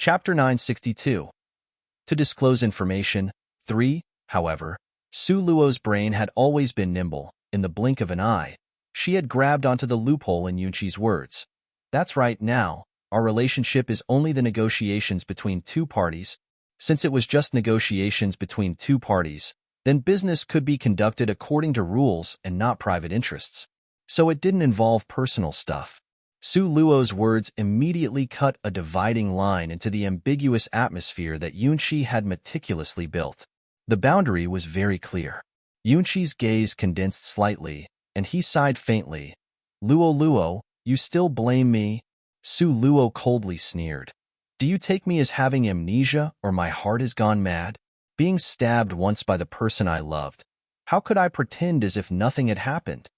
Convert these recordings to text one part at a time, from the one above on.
Chapter 962. To disclose information. 3. However, Su Luo's brain had always been nimble. In the blink of an eye, she had grabbed onto the loophole in Yunqi's words. That's right, now, our relationship is only the negotiations between two parties. Since it was just negotiations between two parties, then business could be conducted according to rules and not private interests. So it didn't involve personal stuff. Su Luo's words immediately cut a dividing line into the ambiguous atmosphere that Yunqi had meticulously built. The boundary was very clear. Yunqi's gaze condensed slightly, and he sighed faintly. Luo, you still blame me? Su Luo coldly sneered. Do you take me as having amnesia, or my heart has gone mad? Being stabbed once by the person I loved. How could I pretend as if nothing had happened?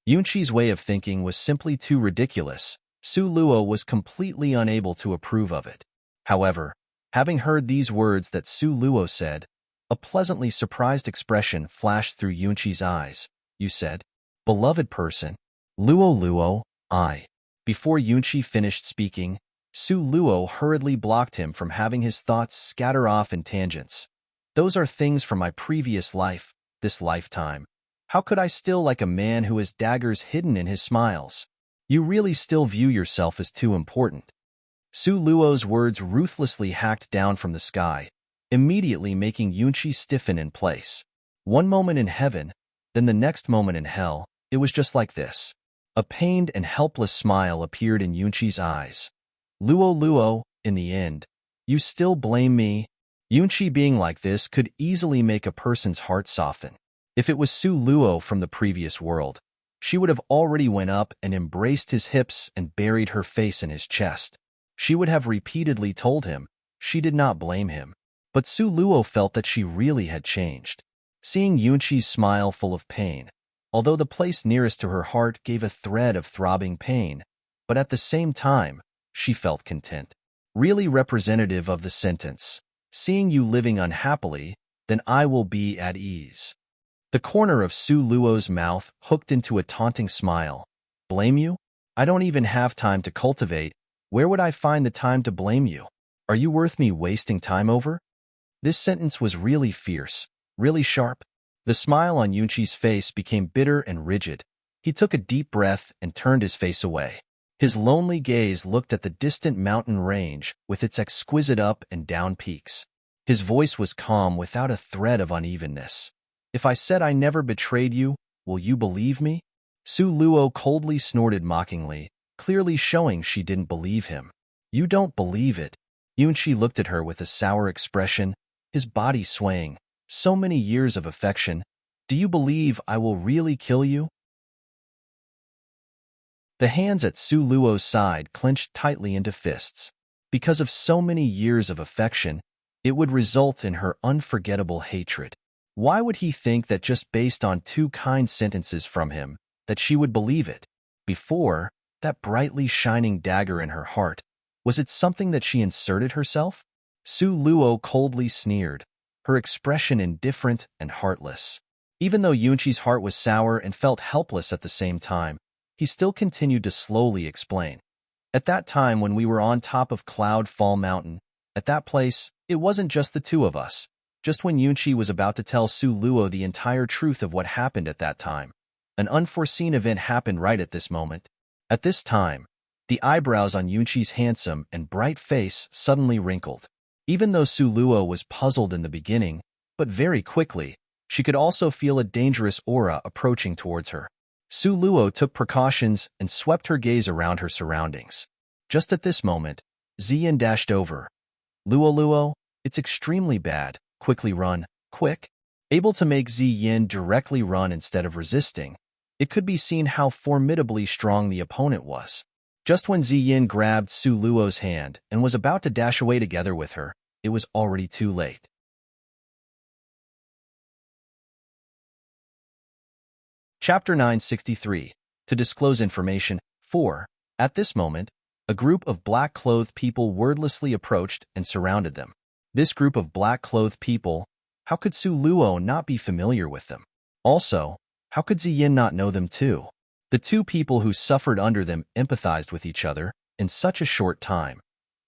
Yunqi's way of thinking was simply too ridiculous. Su Luo was completely unable to approve of it. However, having heard these words that Su Luo said, a pleasantly surprised expression flashed through Yunqi's eyes. You said, beloved person. Luo, I. Before Yunqi finished speaking, Su Luo hurriedly blocked him from having his thoughts scatter off in tangents. Those are things from my previous life, this lifetime. How could I still like a man who has daggers hidden in his smiles? You really still view yourself as too important. Su Luo's words ruthlessly hacked down from the sky, immediately making Yunqi stiffen in place. One moment in heaven, then the next moment in hell, it was just like this. A pained and helpless smile appeared in Yunqi's eyes. Luo, in the end, you still blame me? Yunqi being like this could easily make a person's heart soften. If it was Su Luo from the previous world, she would have already went up and embraced his hips and buried her face in his chest. She would have repeatedly told him she did not blame him. But Su Luo felt that she really had changed. Seeing Yunqi's smile full of pain, although the place nearest to her heart gave a thread of throbbing pain, but at the same time, she felt content. Really representative of the sentence, seeing you living unhappily, then I will be at ease. The corner of Su Luo's mouth hooked into a taunting smile. Blame you? I don't even have time to cultivate. Where would I find the time to blame you? Are you worth me wasting time over? This sentence was really fierce, really sharp. The smile on Yunqi's face became bitter and rigid. He took a deep breath and turned his face away. His lonely gaze looked at the distant mountain range with its exquisite up and down peaks. His voice was calm without a thread of unevenness. If I said I never betrayed you, will you believe me? Su Luo coldly snorted mockingly, clearly showing she didn't believe him. You don't believe it. Yunqi looked at her with a sour expression, his body swaying. So many years of affection. Do you believe I will really kill you? The hands at Su Luo's side clenched tightly into fists. Because of so many years of affection, it would result in her unforgettable hatred. Why would he think that just based on 2 kind sentences from him, that she would believe it? Before, that brightly shining dagger in her heart, was it something that she inserted herself? Su Luo coldly sneered, her expression indifferent and heartless. Even though Yunqi's heart was sour and felt helpless at the same time, he still continued to slowly explain. At that time when we were on top of Cloud Fall Mountain, at that place, it wasn't just the 2 of us. Just when Yunqi was about to tell Su Luo the entire truth of what happened at that time, an unforeseen event happened right at this moment. At this time, the eyebrows on Yunqi's handsome and bright face suddenly wrinkled. Even though Su Luo was puzzled in the beginning, but very quickly, she could also feel a dangerous aura approaching towards her. Su Luo took precautions and swept her gaze around her surroundings. Just at this moment, Ziyin dashed over. Luo, it's extremely bad. Quickly run, quick. Able to make Ziyin directly run instead of resisting, it could be seen how formidably strong the opponent was. Just when Ziyin grabbed Su Luo's hand and was about to dash away together with her, it was already too late. Chapter 963. To disclose information. 4. At this moment, a group of black-clothed people wordlessly approached and surrounded them. This group of black-clothed people, how could Su Luo not be familiar with them? Also, how could Ziyin not know them too? The 2 people who suffered under them empathized with each other in such a short time.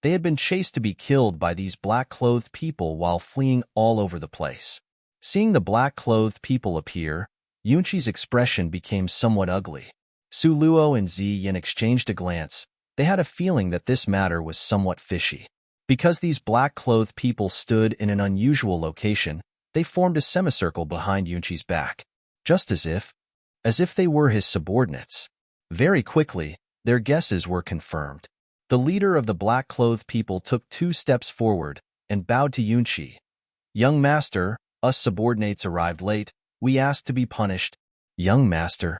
They had been chased to be killed by these black-clothed people while fleeing all over the place. Seeing the black-clothed people appear, Yunqi's expression became somewhat ugly. Su Luo and Zi Yin exchanged a glance. They had a feeling that this matter was somewhat fishy. Because these black-clothed people stood in an unusual location, they formed a semicircle behind Yunqi's back, just as if they were his subordinates. Very quickly, their guesses were confirmed. The leader of the black-clothed people took 2 steps forward and bowed to Yunqi. "Young master, us subordinates arrived late. We asked to be punished." "Young master?"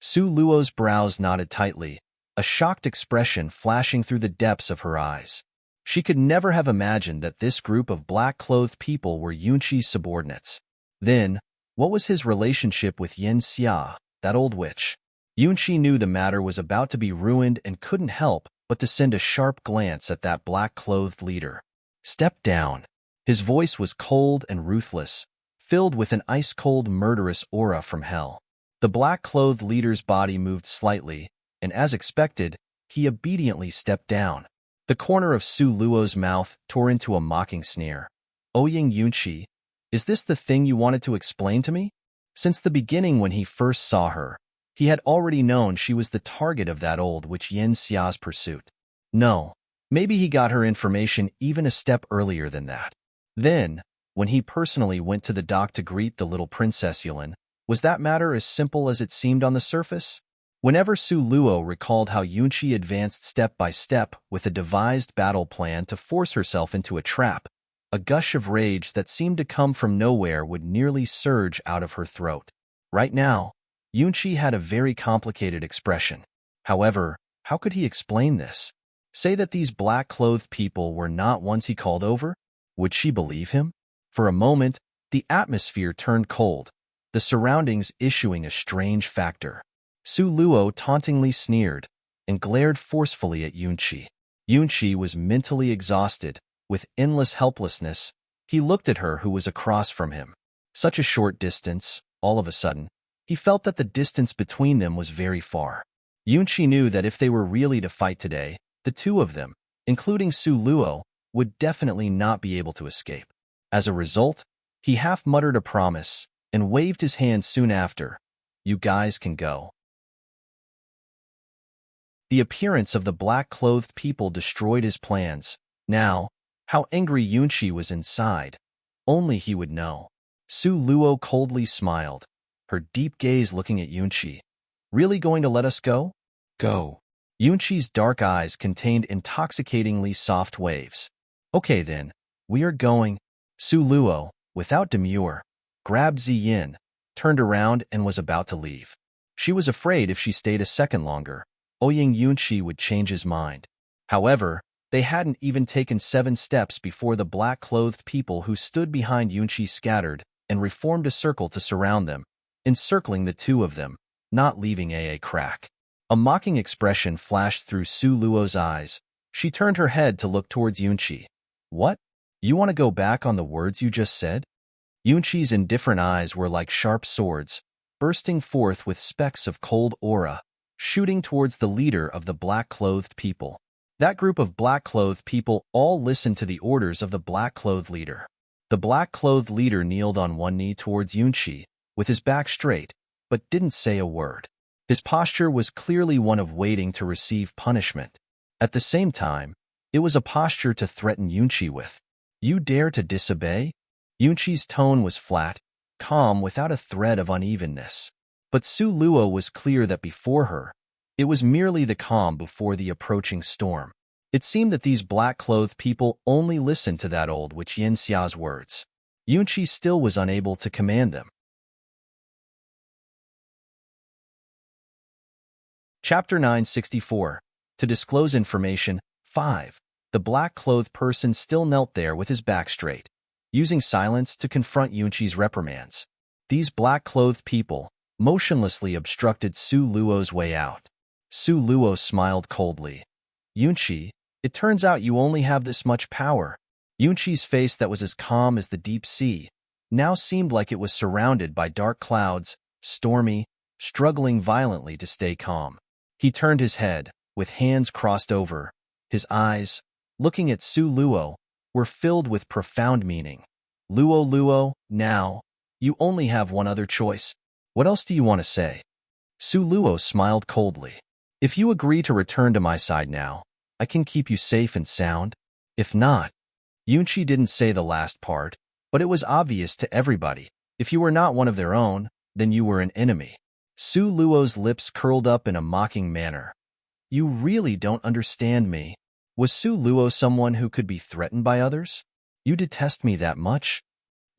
Su Luo's brows knotted tightly, a shocked expression flashing through the depths of her eyes. She could never have imagined that this group of black-clothed people were Yunqi's subordinates. Then, what was his relationship with Yin Xia, that old witch? Yunqi knew the matter was about to be ruined and couldn't help but to send a sharp glance at that black-clothed leader. "Step down." His voice was cold and ruthless, filled with an ice-cold, murderous aura from hell. The black-clothed leader's body moved slightly, and as expected, he obediently stepped down. The corner of Su Luo's mouth tore into a mocking sneer. "Ouyang Yunqi, is this the thing you wanted to explain to me?" Since the beginning when he first saw her, he had already known she was the target of that old witch Yin Xia's pursuit. No, maybe he got her information even a step earlier than that. Then, when he personally went to the dock to greet the little Princess Yulin, was that matter as simple as it seemed on the surface? Whenever Su Luo recalled how Yunqi advanced step by step with a devised battle plan to force herself into a trap, a gush of rage that seemed to come from nowhere would nearly surge out of her throat. Right now, Yunqi had a very complicated expression. However, how could he explain this? Say that these black-clothed people were not ones he called over? Would she believe him? For a moment, the atmosphere turned cold, the surroundings issuing a strange factor. Su Luo tauntingly sneered and glared forcefully at Yunqi. Yunqi was mentally exhausted. With endless helplessness, he looked at her who was across from him. Such a short distance, all of a sudden, he felt that the distance between them was very far. Yunqi knew that if they were really to fight today, the two of them, including Su Luo, would definitely not be able to escape. As a result, he half muttered a promise and waved his hand soon after. "You guys can go." The appearance of the black-clothed people destroyed his plans. Now, how angry Yunqi was inside, only he would know. Su Luo coldly smiled, her deep gaze looking at Yunqi. "Really going to let us go?" "Go." Yunqi's dark eyes contained intoxicatingly soft waves. "Okay then, we are going." Su Luo, without demur, grabbed Zi Yin, turned around and was about to leave. She was afraid if she stayed a second longer, Ouyang Yunqi would change his mind. However, they hadn't even taken 7 steps before the black-clothed people who stood behind Yunqi scattered and reformed a circle to surround them, encircling the two of them, not leaving a crack. A mocking expression flashed through Su Luo's eyes. She turned her head to look towards Yunqi. "What? You want to go back on the words you just said?" Yunqi's indifferent eyes were like sharp swords, bursting forth with specks of cold aura, shooting towards the leader of the black-clothed people. That group of black-clothed people all listened to the orders of the black-clothed leader. The black-clothed leader kneeled on one knee towards Yunqi, with his back straight, but didn't say a word. His posture was clearly one of waiting to receive punishment. At the same time, it was a posture to threaten Yunqi with. "You dare to disobey?" Yunqi's tone was flat, calm without a thread of unevenness. But Su Luo was clear that before her, it was merely the calm before the approaching storm. It seemed that these black-clothed people only listened to that old witch Yin Xia's words. Yunqi still was unable to command them. Chapter 964. To disclose information. 5. The black-clothed person still knelt there with his back straight, using silence to confront Yunqi's reprimands. These black-clothed people motionlessly obstructed Su Luo's way out. Su Luo smiled coldly. "Yunqi, it turns out you only have this much power." Yunqi's face that was as calm as the deep sea now seemed like it was surrounded by dark clouds, stormy, struggling violently to stay calm. He turned his head, with hands crossed over, his eyes looking at Su Luo, were filled with profound meaning. Luo Luo, now, you only have one other choice. What else do you want to say? Su Luo smiled coldly. If you agree to return to my side now, I can keep you safe and sound. If not, Yunqi didn't say the last part, but it was obvious to everybody. If you were not one of their own, then you were an enemy. Su Luo's lips curled up in a mocking manner. You really don't understand me. Was Su Luo someone who could be threatened by others? You detest me that much?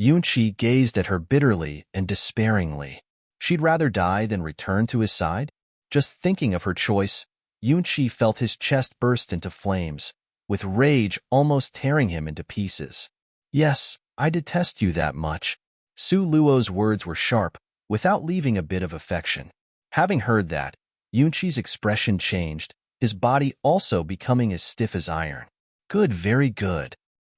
Yunqi gazed at her bitterly and despairingly. She'd rather die than return to his side? Just thinking of her choice, Yunqi felt his chest burst into flames, with rage almost tearing him into pieces. Yes, I detest you that much. Su Luo's words were sharp, without leaving a bit of affection. Having heard that, Yunqi's expression changed, his body also becoming as stiff as iron. Good, very good.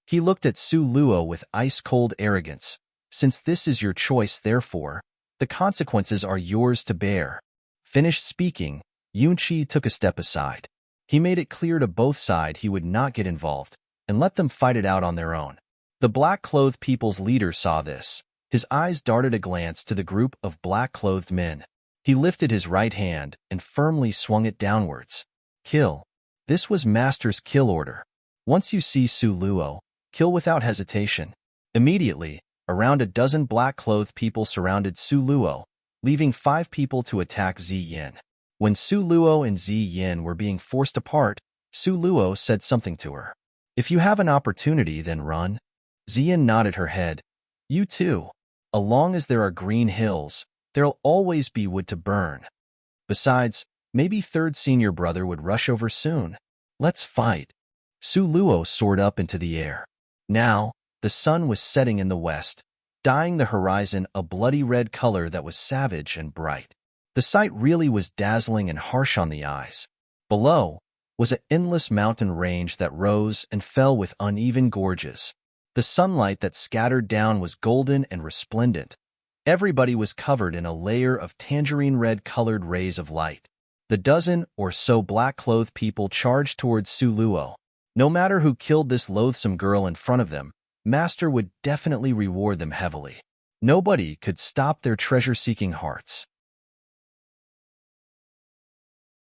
He looked at Su Luo with ice-cold arrogance. Since this is your choice, therefore, the consequences are yours to bear. Finished speaking, Yunqi took a step aside. He made it clear to both sides he would not get involved, and let them fight it out on their own. The black-clothed people's leader saw this. His eyes darted a glance to the group of black-clothed men. He lifted his right hand and firmly swung it downwards. Kill. This was Master's kill order. Once you see Su Luo, kill without hesitation. Immediately, around a dozen black-clothed people surrounded Su Luo, leaving 5 people to attack Ziyin. When Su Luo and Ziyin were being forced apart, Su Luo said something to her. If you have an opportunity, then run. Ziyin nodded her head. You too. As long as there are green hills, there'll always be wood to burn. Besides, maybe third senior brother would rush over soon. Let's fight. Su Luo soared up into the air. Now, the sun was setting in the west, dyeing the horizon a bloody red color that was savage and bright. The sight really was dazzling and harsh on the eyes. Below was an endless mountain range that rose and fell with uneven gorges. The sunlight that scattered down was golden and resplendent. Everybody was covered in a layer of tangerine red-colored rays of light. The dozen or so black-clothed people charged towards Su Luo. No matter who killed this loathsome girl in front of them, Master would definitely reward them heavily. Nobody could stop their treasure-seeking hearts.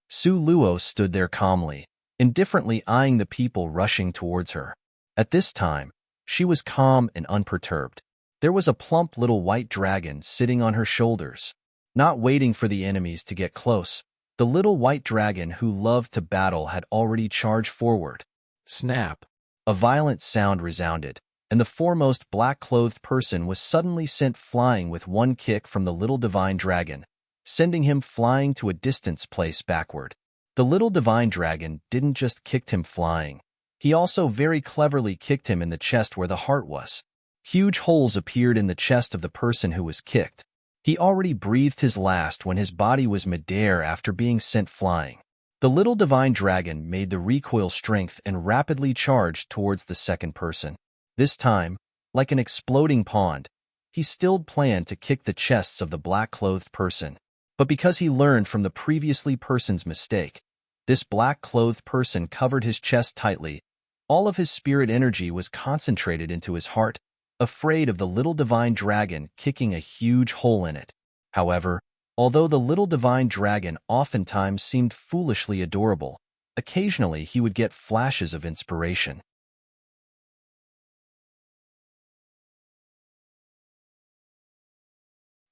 Su Luo stood there calmly, indifferently eyeing the people rushing towards her. At this time, she was calm and unperturbed. There was a plump little white dragon sitting on her shoulders. Not waiting for the enemies to get close, the little white dragon who loved to battle had already charged forward. Snap! A violent sound resounded, and the foremost black-clothed person was suddenly sent flying with one kick from the little divine dragon, sending him flying to a distant place backward. The little divine dragon didn't just kick him flying. He also very cleverly kicked him in the chest where the heart was. Huge holes appeared in the chest of the person who was kicked. He already breathed his last when his body was midair after being sent flying. The little divine dragon made the recoil strength and rapidly charged towards the second person. This time, like an exploding pond, he still planned to kick the chests of the black-clothed person. But because he learned from the previously person's mistake, this black-clothed person covered his chest tightly. All of his spirit energy was concentrated into his heart, afraid of the little divine dragon kicking a huge hole in it. However, although the little divine dragon oftentimes seemed foolishly adorable, occasionally he would get flashes of inspiration.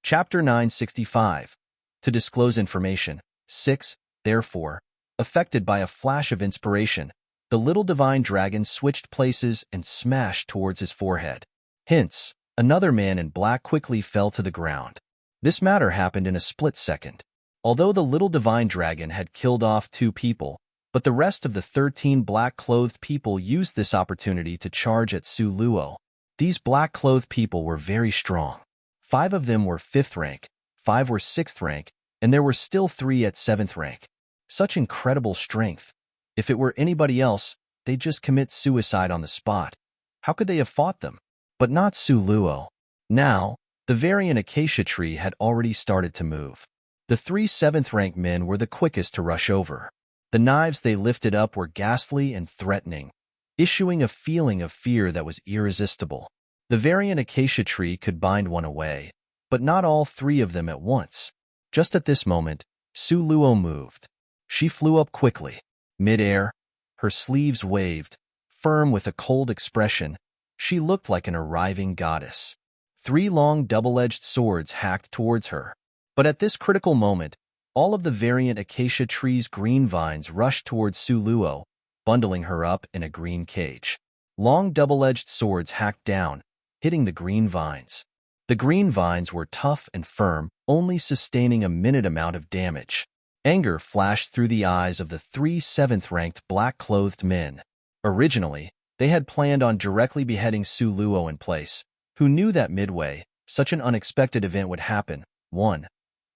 Chapter 965. To disclose information. 6. Therefore, affected by a flash of inspiration, the little divine dragon switched places and smashed towards his forehead. Hence, another man in black quickly fell to the ground. This matter happened in a split second. Although the little divine dragon had killed off 2 people, but the rest of the 13 black-clothed people used this opportunity to charge at Su Luo. These black-clothed people were very strong. 5 of them were 5th rank, 5 were 6th rank, and there were still 3 at 7th rank. Such incredible strength. If it were anybody else, they'd just commit suicide on the spot. How could they have fought them? But not Su Luo. Now, the variant acacia tree had already started to move. The 3 7th-rank men were the quickest to rush over. The knives they lifted up were ghastly and threatening. issuing a feeling of fear that was irresistible. The variant acacia tree could bind one away, but not all three of them at once. Just at this moment, Su Luo moved. She flew up quickly. Mid-air, her sleeves waved, firm with a cold expression. She looked like an arriving goddess. 3 long double-edged swords hacked towards her. But at this critical moment, all of the variant acacia tree's green vines rushed towards Su Luo, bundling her up in a green cage. Long double-edged swords hacked down, hitting the green vines. The green vines were tough and firm, only sustaining a minute amount of damage. Anger flashed through the eyes of the 3 seventh-ranked black-clothed men. Originally, they had planned on directly beheading Su Luo in place, who knew that midway, such an unexpected event would happen. 1.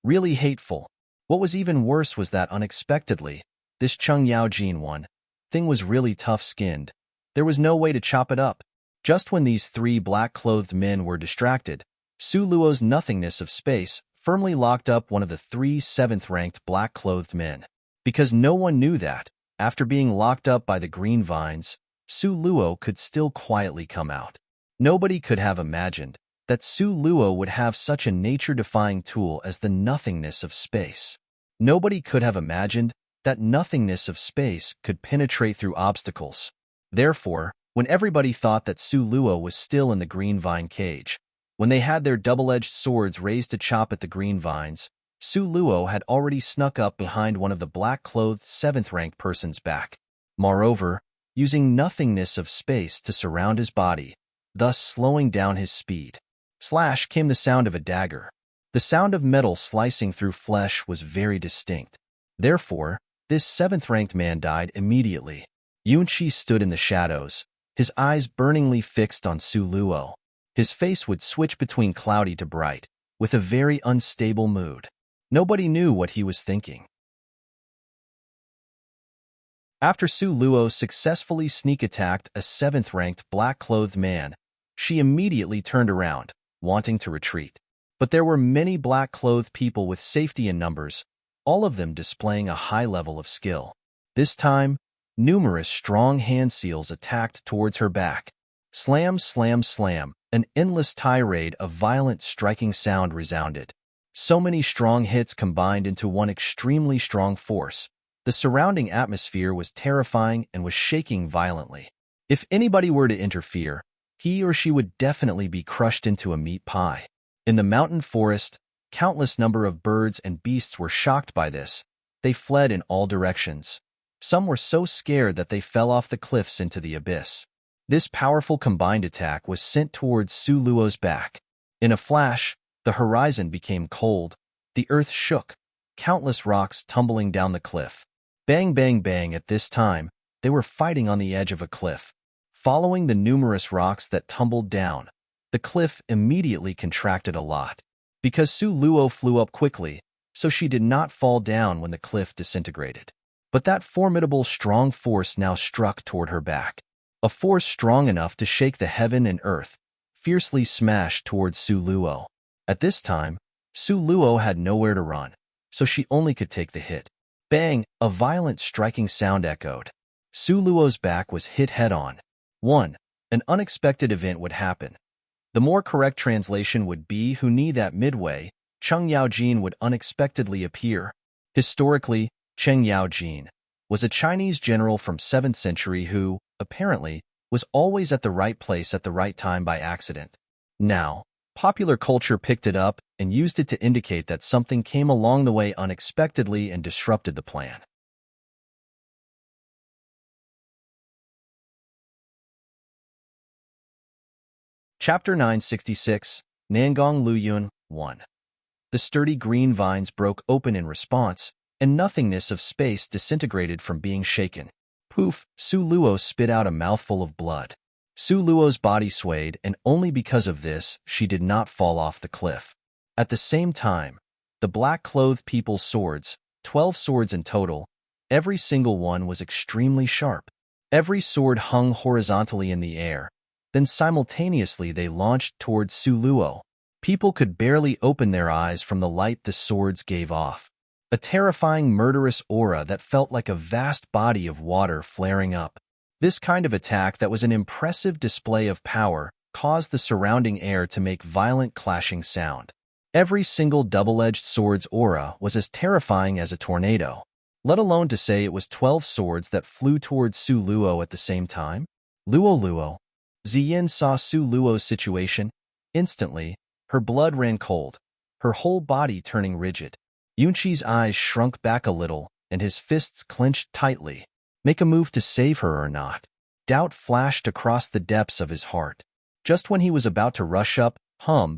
Really hateful. What was even worse was that unexpectedly, this Cheng Yaojin thing was really tough-skinned. There was no way to chop it up. Just when these 3 black-clothed men were distracted, Su Luo's nothingness of space firmly locked up one of the 3 seventh-ranked black-clothed men. Because no one knew that, after being locked up by the green vines, Su Luo could still quietly come out. Nobody could have imagined that Su Luo would have such a nature-defying tool as the nothingness of space. Nobody could have imagined that nothingness of space could penetrate through obstacles. Therefore, when everybody thought that Su Luo was still in the green vine cage, when they had their double-edged swords raised to chop at the green vines, Su Luo had already snuck up behind one of the black-clothed 7th-ranked person's back. Moreover, using nothingness of space to surround his body, thus slowing down his speed. Slash came the sound of a dagger. The sound of metal slicing through flesh was very distinct. Therefore, this 7th-ranked man died immediately. Yunqi stood in the shadows, his eyes burningly fixed on Su Luo. His face would switch between cloudy to bright, with a very unstable mood. Nobody knew what he was thinking. After Su Luo successfully sneak-attacked a 7th-ranked black-clothed man, she immediately turned around, wanting to retreat. But there were many black-clothed people with safety in numbers, all of them displaying a high level of skill. This time, numerous strong hand seals attacked towards her back. Slam, slam, slam, an endless tirade of violent striking sound resounded. So many strong hits combined into one extremely strong force. The surrounding atmosphere was terrifying and was shaking violently. If anybody were to interfere, he or she would definitely be crushed into a meat pie. In the mountain forest, countless number of birds and beasts were shocked by this. They fled in all directions. Some were so scared that they fell off the cliffs into the abyss. This powerful combined attack was sent towards Su Luo's back. In a flash, the horizon became cold, the earth shook, countless rocks tumbling down the cliff. Bang, bang, bang. At this time, they were fighting on the edge of a cliff. Following the numerous rocks that tumbled down, the cliff immediately contracted a lot. Because Su Luo flew up quickly, so she did not fall down when the cliff disintegrated. But that formidable strong force now struck toward her back. A force strong enough to shake the heaven and earth, fiercely smashed towards Su Luo. At this time, Su Luo had nowhere to run, so she only could take the hit. Bang! A violent striking sound echoed. Su Luo's back was hit head-on. 1. An unexpected event would happen. The more correct translation would be who knew that midway, Cheng Yaojin would unexpectedly appear. Historically, Cheng Yaojin was a Chinese general from 7th century who, apparently, was always at the right place at the right time by accident. Now, popular culture picked it up and used it to indicate that something came along the way unexpectedly and disrupted the plan. Chapter 966, Nangong Luyun 1. The sturdy green vines broke open in response, and nothingness of space disintegrated from being shaken. Poof! Su Luo spit out a mouthful of blood. Su Luo's body swayed, and only because of this, she did not fall off the cliff. At the same time, the black-clothed people's swords, 12 swords in total, every single one was extremely sharp. Every sword hung horizontally in the air. Then simultaneously they launched towards Su Luo. People could barely open their eyes from the light the swords gave off. A terrifying murderous aura that felt like a vast body of water flaring up. This kind of attack that was an impressive display of power caused the surrounding air to make violent clashing sound. Every single double-edged sword's aura was as terrifying as a tornado, let alone to say it was 12 swords that flew towards Su Luo at the same time. Luo. Ziyin saw Su Luo's situation. Instantly, her blood ran cold, her whole body turning rigid. Yunqi's eyes shrunk back a little, and his fists clenched tightly. Make a move to save her or not? Doubt flashed across the depths of his heart. Just when he was about to rush up,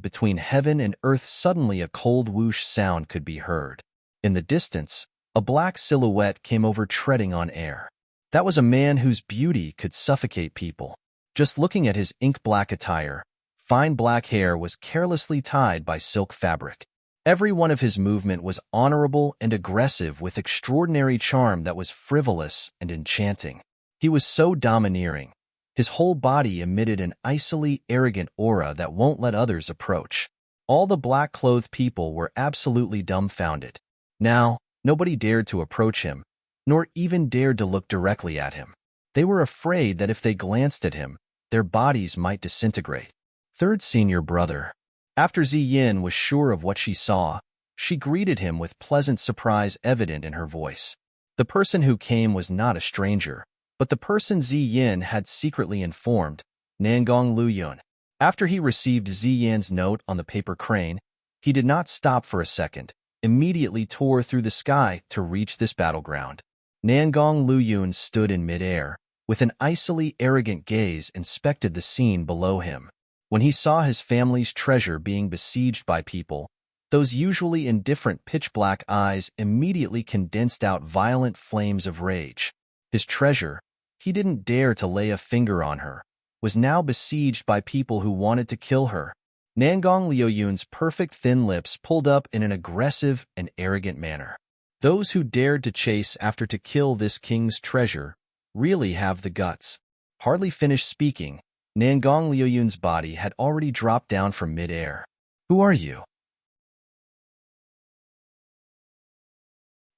between heaven and earth, suddenly a cold whoosh sound could be heard. In the distance, a black silhouette came over treading on air. That was a man whose beauty could suffocate people. Just looking at his ink-black attire, fine black hair was carelessly tied by silk fabric. Every one of his movement was honorable and aggressive with extraordinary charm that was frivolous and enchanting. He was so domineering. His whole body emitted an icily arrogant aura that won't let others approach. All the black-clothed people were absolutely dumbfounded. Now, nobody dared to approach him, nor even dared to look directly at him. They were afraid that if they glanced at him, their bodies might disintegrate. Third senior brother. After Ziyin was sure of what she saw, she greeted him with pleasant surprise evident in her voice. The person who came was not a stranger, but the person Ziyin had secretly informed, Nangong Luyun. After he received Ziyin's note on the paper crane, he did not stop for a second, immediately tore through the sky to reach this battleground. Nangong Luyun stood in midair, with an icily arrogant gaze inspected the scene below him. When he saw his family's treasure being besieged by people, those usually indifferent pitch-black eyes immediately condensed out violent flames of rage. His treasure, he didn't dare to lay a finger on her, was now besieged by people who wanted to kill her. Nangong Liuyun's perfect thin lips pulled up in an aggressive and arrogant manner. Those who dared to chase after to kill this king's treasure really have the guts. Hardly finished speaking, Nangong Liuyun's body had already dropped down from mid-air. Who are you?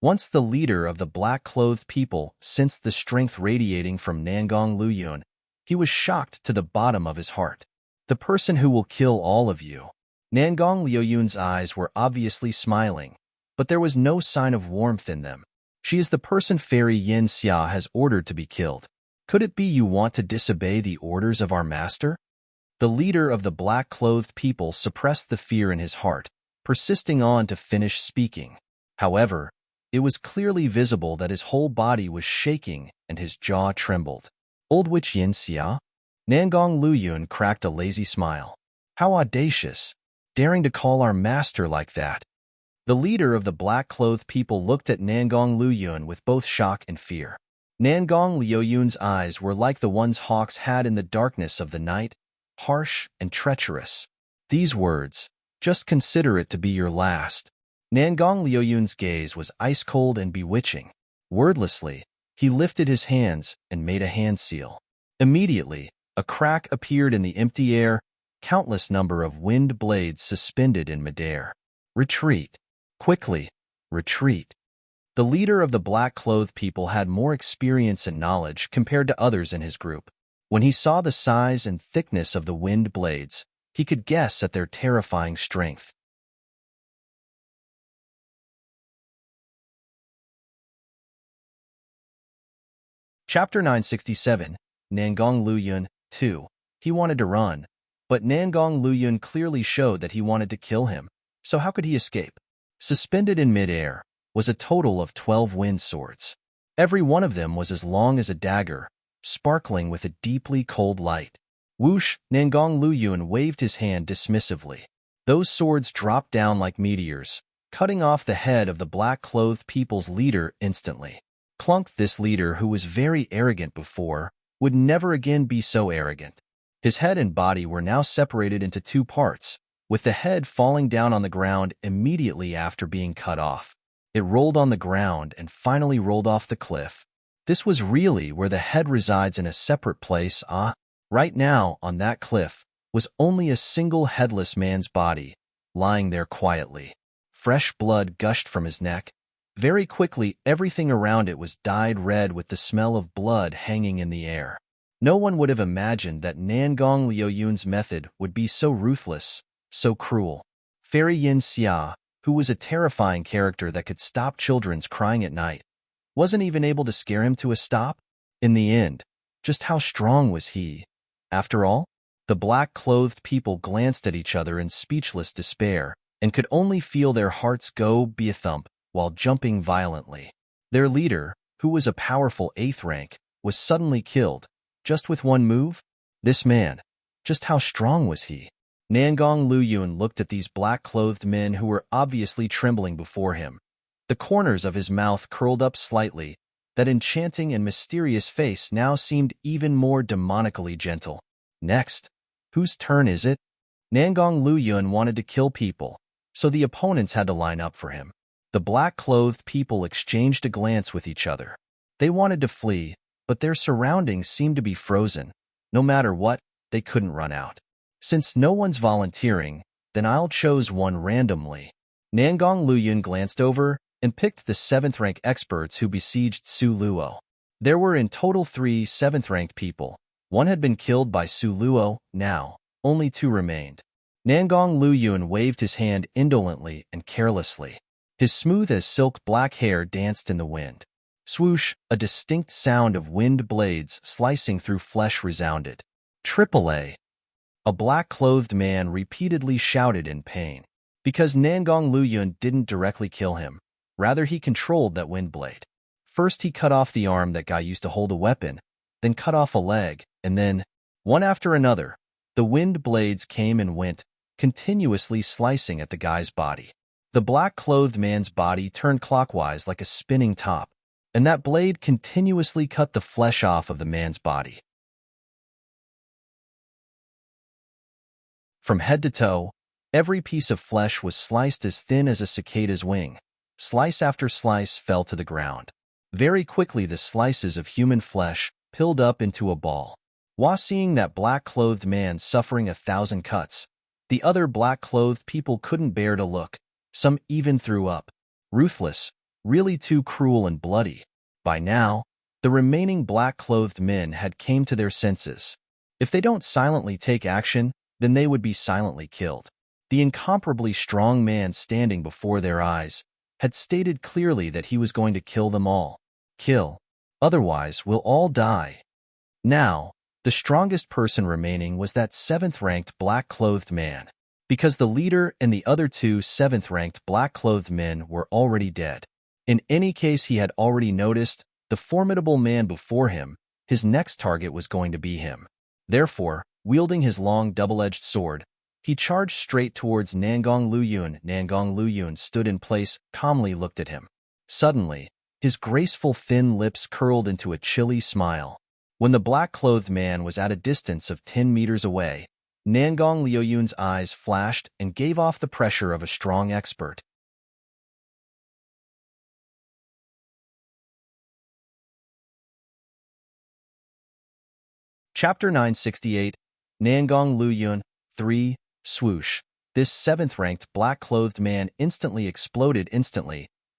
Once the leader of the black-clothed people sensed the strength radiating from Nangong Luyun, he was shocked to the bottom of his heart. The person who will kill all of you. Nangong Liuyun's eyes were obviously smiling, but there was no sign of warmth in them. She is the person Fairy Yin Xia has ordered to be killed. Could it be you want to disobey the orders of our master? The leader of the black-clothed people suppressed the fear in his heart, persisting on to finish speaking. However, it was clearly visible that his whole body was shaking and his jaw trembled. Old Witch Yin Xia? Nangong Luyun cracked a lazy smile. How audacious, daring to call our master like that. The leader of the black-clothed people looked at Nangong Luyun with both shock and fear. Nangong Liuyun's eyes were like the ones hawks had in the darkness of the night, harsh and treacherous. These words, just consider it to be your last. Nangong Liuyun's gaze was ice-cold and bewitching. Wordlessly, he lifted his hands and made a hand seal. Immediately, a crack appeared in the empty air, countless number of wind blades suspended in midair. Retreat. Quickly, retreat. The leader of the black-clothed people had more experience and knowledge compared to others in his group. When he saw the size and thickness of the wind blades, he could guess at their terrifying strength. Chapter 967, Nangong Luyun, 2. He wanted to run, but Nangong Luyun clearly showed that he wanted to kill him, so how could he escape? Suspended in midair was a total of 12 wind swords. Every one of them was as long as a dagger, sparkling with a deeply cold light. Whoosh! Nangong Luyun waved his hand dismissively. Those swords dropped down like meteors, cutting off the head of the black-clothed people's leader instantly. Clunk, this leader who was very arrogant before, would never again be so arrogant. His head and body were now separated into two parts, with the head falling down on the ground immediately after being cut off. It rolled on the ground and finally rolled off the cliff. This was really where the head resides in a separate place, Right now, on that cliff, was only a single headless man's body, lying there quietly. Fresh blood gushed from his neck, Very quickly, everything around it was dyed red with the smell of blood hanging in the air. No one would have imagined that Nangong Liuyun's method would be so ruthless, so cruel. Fairy Yin Xia, who was a terrifying character that could stop children's crying at night, wasn't even able to scare him to a stop. In the end, just how strong was he? After all, the black-clothed people glanced at each other in speechless despair and could only feel their hearts go be-a-thump while jumping violently. Their leader, who was a powerful 8th rank, was suddenly killed, just with one move? This man, just how strong was he? Nangong Luyun looked at these black-clothed men who were obviously trembling before him. The corners of his mouth curled up slightly. That enchanting and mysterious face now seemed even more demonically gentle. Next, whose turn is it? Nangong Luyun wanted to kill people, so the opponents had to line up for him. The black-clothed people exchanged a glance with each other. They wanted to flee, but their surroundings seemed to be frozen. No matter what, they couldn't run out. Since no one's volunteering, then I'll choose one randomly. Nangong Luyun glanced over and picked the 7th-rank experts who besieged Su Luo. There were in total 3 7th-ranked people. One had been killed by Su Luo, now only 2 remained. Nangong Luyun waved his hand indolently and carelessly. His smooth-as-silk black hair danced in the wind. Swoosh, a distinct sound of wind blades slicing through flesh resounded. "AAA!" A black-clothed man repeatedly shouted in pain. Because Nangong Luyun didn't directly kill him. Rather, he controlled that wind blade. First, he cut off the arm that guy used to hold a weapon, then cut off a leg, and then, one after another, the wind blades came and went, continuously slicing at the guy's body. The black-clothed man's body turned clockwise like a spinning top, and that blade continuously cut the flesh off of the man's body. From head to toe, every piece of flesh was sliced as thin as a cicada's wing. Slice after slice fell to the ground. Very quickly, the slices of human flesh piled up into a ball. While seeing that black-clothed man suffering 1,000 cuts, the other black-clothed people couldn't bear to look. Some even threw up. Ruthless, really too cruel and bloody. By now, the remaining black-clothed men had came to their senses. If they don't silently take action, then they would be silently killed. The incomparably strong man standing before their eyes had stated clearly that he was going to kill them all. Kill. Otherwise, we'll all die. Now, the strongest person remaining was that 7th-ranked black-clothed man, because the leader and the other 2 7th-ranked black-clothed men were already dead. In any case, he had already noticed the formidable man before him. His next target was going to be him. Therefore, wielding his long double-edged sword, he charged straight towards Nangong Luyun. Nangong Luyun stood in place, calmly looked at him. Suddenly, his graceful thin lips curled into a chilly smile. When the black-clothed man was at a distance of 10 meters away, Nangong Luyun's eyes flashed and gave off the pressure of a strong expert. Chapter 968, Nangong Luyun, 3, Swoosh. This 7th-ranked black-clothed man instantly exploded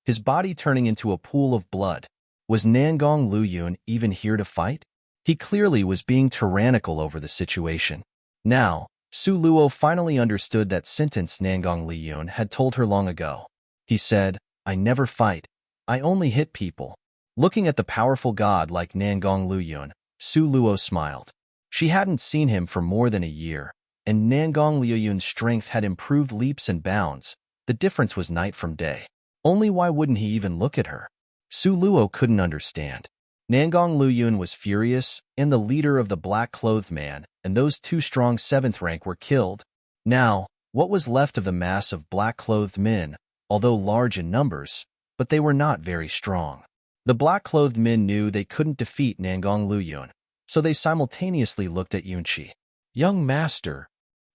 his body turning into a pool of blood. Was Nangong Luyun even here to fight? He clearly was being tyrannical over the situation. Now, Su Luo finally understood that sentence Nangong Luyun had told her long ago. He said, "I never fight. I only hit people." Looking at the powerful god like Nangong Luyun, Su Luo smiled. She hadn't seen him for more than a year, and Nangong Luyun's strength had improved leaps and bounds. The difference was night from day. Only why wouldn't he even look at her? Su Luo couldn't understand. Nangong Luyun was furious, and the leader of the black-clothed man and those 2 strong 7th rank were killed. Now, what was left of the mass of black-clothed men, although large in numbers, but they were not very strong. The black-clothed men knew they couldn't defeat Nangong Luyun, so they simultaneously looked at Yunqi. "Young master."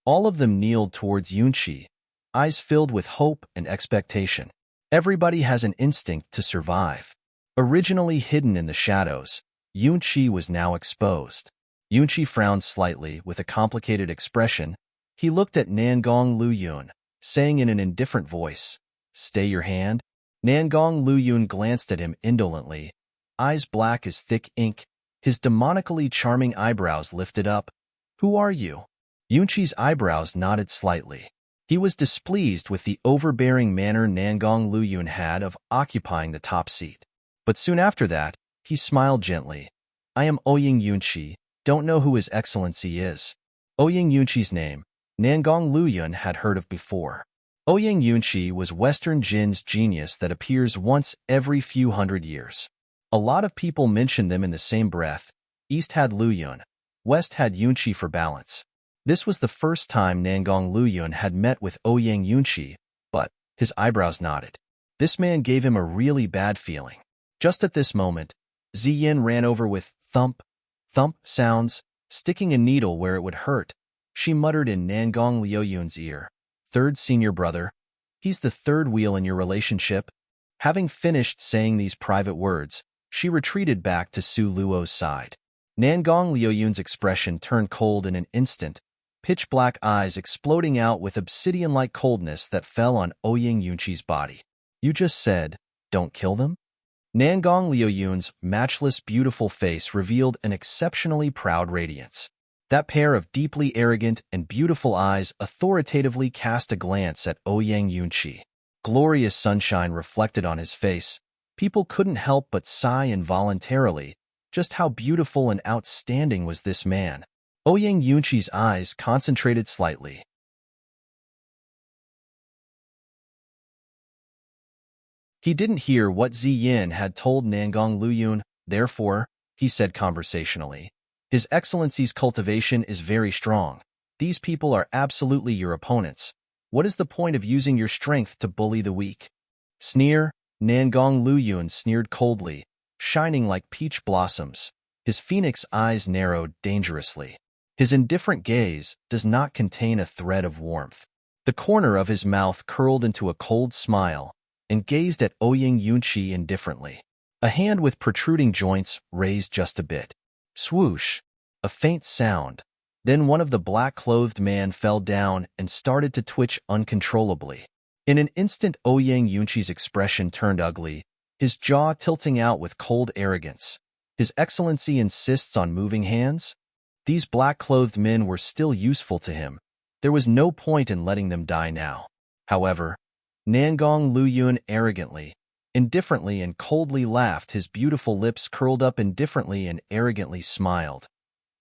All of them kneeled towards Yunqi, eyes filled with hope and expectation. Everybody has an instinct to survive. Originally hidden in the shadows, Yunqi was now exposed. Yunqi frowned slightly with a complicated expression. He looked at Nangong Luyun, saying in an indifferent voice, "Stay your hand." Nangong Luyun glanced at him indolently, eyes black as thick ink, his demonically charming eyebrows lifted up. "Who are you?" Yunqi's eyebrows nodded slightly. He was displeased with the overbearing manner Nangong Luyun had of occupying the top seat. But soon after that, he smiled gently. "I am Ouyang Yunqi, don't know who His Excellency is." Ouyang Yunqi's name, Nangong Luyun had heard of before. Ouyang Yunqi was Western Jin's genius that appears once every few hundred years. A lot of people mentioned them in the same breath. East had Luyun, West had Yunqi for balance. This was the first time Nangong Luyun had met with Ouyang Yunqi, but his eyebrows nodded. This man gave him a really bad feeling. Just at this moment, Ziyin ran over with thump, thump sounds, sticking a needle where it would hurt. She muttered in Nangong Luyun's ear, "Third senior brother, he's the third wheel in your relationship." Having finished saying these private words, she retreated back to Su Luo's side. Nangong Luyun's expression turned cold in an instant, pitch-black eyes exploding out with obsidian-like coldness that fell on Ouyang Yunqi's body. "You just said, don't kill them?" Nangong Luyun's matchless beautiful face revealed an exceptionally proud radiance. That pair of deeply arrogant and beautiful eyes authoritatively cast a glance at Ouyang Yunqi. Glorious sunshine reflected on his face. People couldn't help but sigh involuntarily. Just how beautiful and outstanding was this man? Ouyang Yunqi's eyes concentrated slightly. He didn't hear what Ziyin had told Nangong Luyun, therefore, he said conversationally, "His Excellency's cultivation is very strong. These people are absolutely your opponents. What is the point of using your strength to bully the weak?" Sneer, Nangong Luyun sneered coldly, shining like peach blossoms. His phoenix eyes narrowed dangerously. His indifferent gaze does not contain a thread of warmth. The corner of his mouth curled into a cold smile and gazed at Ouyang Yunqi indifferently. A hand with protruding joints raised just a bit. Swoosh! A faint sound. Then one of the black-clothed men fell down and started to twitch uncontrollably. In an instant, Ouyang Yunqi's expression turned ugly, his jaw tilting out with cold arrogance. His Excellency insists on moving hands? These black-clothed men were still useful to him. There was no point in letting them die now. However, Nangong Luyun arrogantly, indifferently and coldly laughed, his beautiful lips curled up indifferently and arrogantly smiled.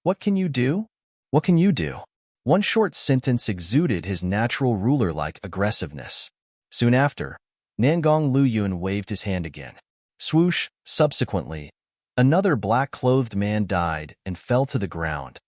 "What can you do? What can you do?" One short sentence exuded his natural ruler-like aggressiveness. Soon after, Nangong Luyun waved his hand again. Swoosh! Subsequently, another black-clothed man died and fell to the ground.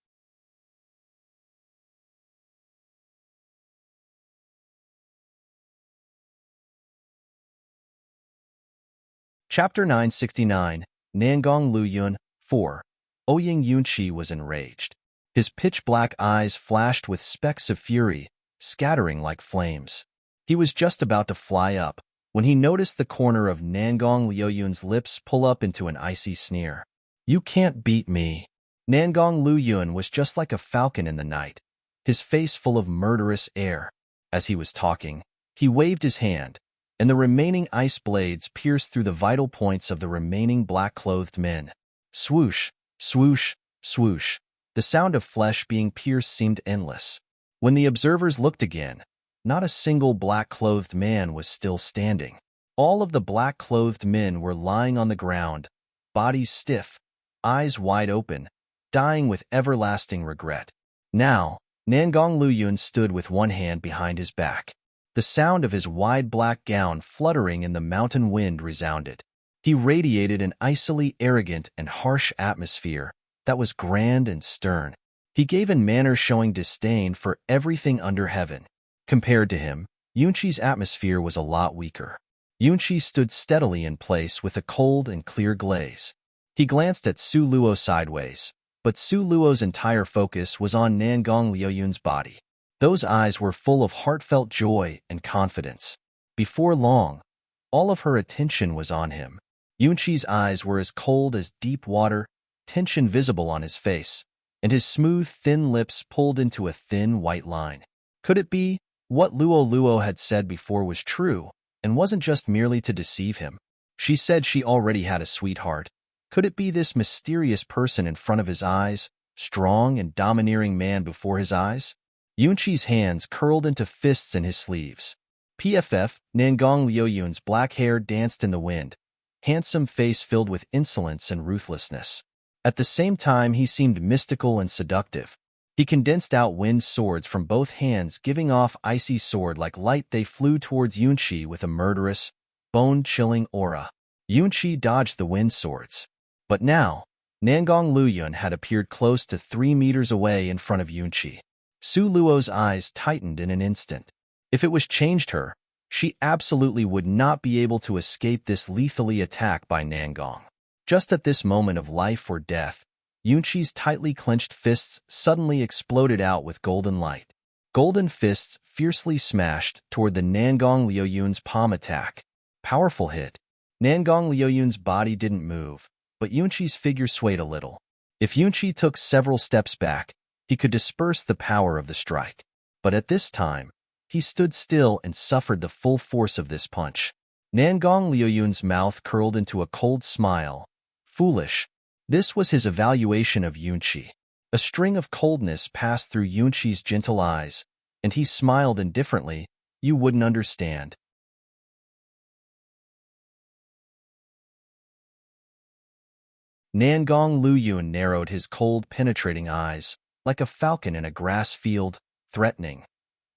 Chapter 969, Nangong Luyun, 4. Ouyang Yunqi was enraged. His pitch-black eyes flashed with specks of fury, scattering like flames. He was just about to fly up when he noticed the corner of Nangong Luyun's lips pull up into an icy sneer. "You can't beat me." Nangong Luyun was just like a falcon in the night, his face full of murderous air. As he was talking, he waved his hand, and the remaining ice blades pierced through the vital points of the remaining black-clothed men. Swoosh, swoosh, swoosh. The sound of flesh being pierced seemed endless. When the observers looked again, not a single black-clothed man was still standing. All of the black-clothed men were lying on the ground, bodies stiff, eyes wide open, dying with everlasting regret. Now, Nangong Luyun stood with one hand behind his back. The sound of his wide black gown fluttering in the mountain wind resounded. He radiated an icily arrogant and harsh atmosphere that was grand and stern. He gave in manner showing disdain for everything under heaven. Compared to him, Yunqi's atmosphere was a lot weaker. Yunqi stood steadily in place with a cold and clear glaze. He glanced at Su Luo sideways, but Su Luo's entire focus was on Nangong Luyun's body. Those eyes were full of heartfelt joy and confidence. Before long, all of her attention was on him. Yunqi's eyes were as cold as deep water, tension visible on his face, and his smooth, thin lips pulled into a thin, white line. Could it be what Luo had said before was true? and wasn't just merely to deceive him. She said she already had a sweetheart. Could it be this mysterious person in front of his eyes, strong and domineering man before his eyes? Yunqi's hands curled into fists in his sleeves. PFF, Nangong Liuyun's black hair danced in the wind, handsome face filled with insolence and ruthlessness. At the same time, he seemed mystical and seductive. He condensed out wind swords from both hands, giving off icy sword-like light. They flew towards Yunqi with a murderous, bone-chilling aura. Yunqi dodged the wind swords. But now, Nangong Luyun had appeared close to 3 meters away in front of Yunqi. Su Luo's eyes tightened in an instant. If it was changed her, she absolutely would not be able to escape this lethally attack by Nangong. Just at this moment of life or death, Yunqi's tightly clenched fists suddenly exploded out with golden light. Golden fists fiercely smashed toward the Nangong Liuyun's palm attack. Powerful hit. Nangong Liuyun's body didn't move, but Yunqi's figure swayed a little. If Yunqi took several steps back, he could disperse the power of the strike. But at this time, he stood still and suffered the full force of this punch. Nangong Liuyun's mouth curled into a cold smile. Foolish. This was his evaluation of Yunqi. A string of coldness passed through Yunqi's gentle eyes, and he smiled indifferently. You wouldn't understand. Nangong Luyun narrowed his cold, penetrating eyes, like a falcon in a grass field, threatening.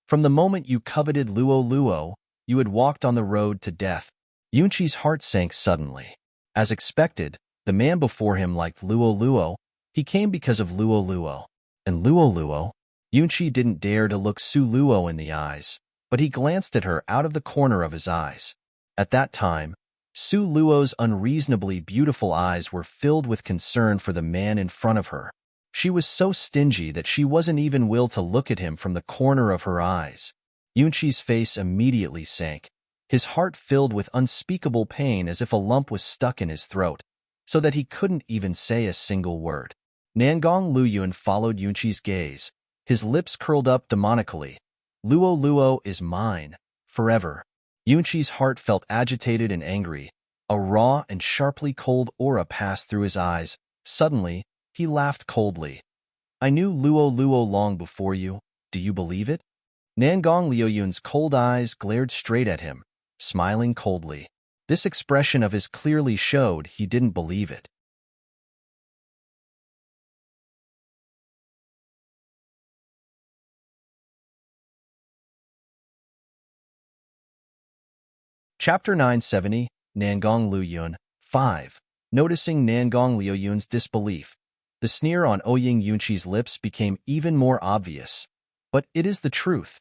From the moment you coveted Luo Luo, you had walked on the road to death. Yunqi's heart sank suddenly. As expected, the man before him liked Luo Luo. He came because of Luo Luo. And Luo Luo? Yunqi didn't dare to look Su Luo in the eyes, but he glanced at her out of the corner of his eyes. At that time, Su Luo's unreasonably beautiful eyes were filled with concern for the man in front of her. She was so stingy that she wasn't even willing to look at him from the corner of her eyes. Yunqi's face immediately sank, his heart filled with unspeakable pain as if a lump was stuck in his throat, so that he couldn't even say a single word. Nangong Luyun followed Yunqi's gaze, his lips curled up demonically. Luo Luo is mine, forever. Yunqi's heart felt agitated and angry. A raw and sharply cold aura passed through his eyes. Suddenly, he laughed coldly. I knew Luo Luo long before you. Do you believe it? Nangong Liuyun's cold eyes glared straight at him, smiling coldly. This expression of his clearly showed he didn't believe it. Chapter 970, Nangong Luyun, 5. Noticing Nangong Liuyun's disbelief, the sneer on Ouying Yunqi's lips became even more obvious. But it is the truth.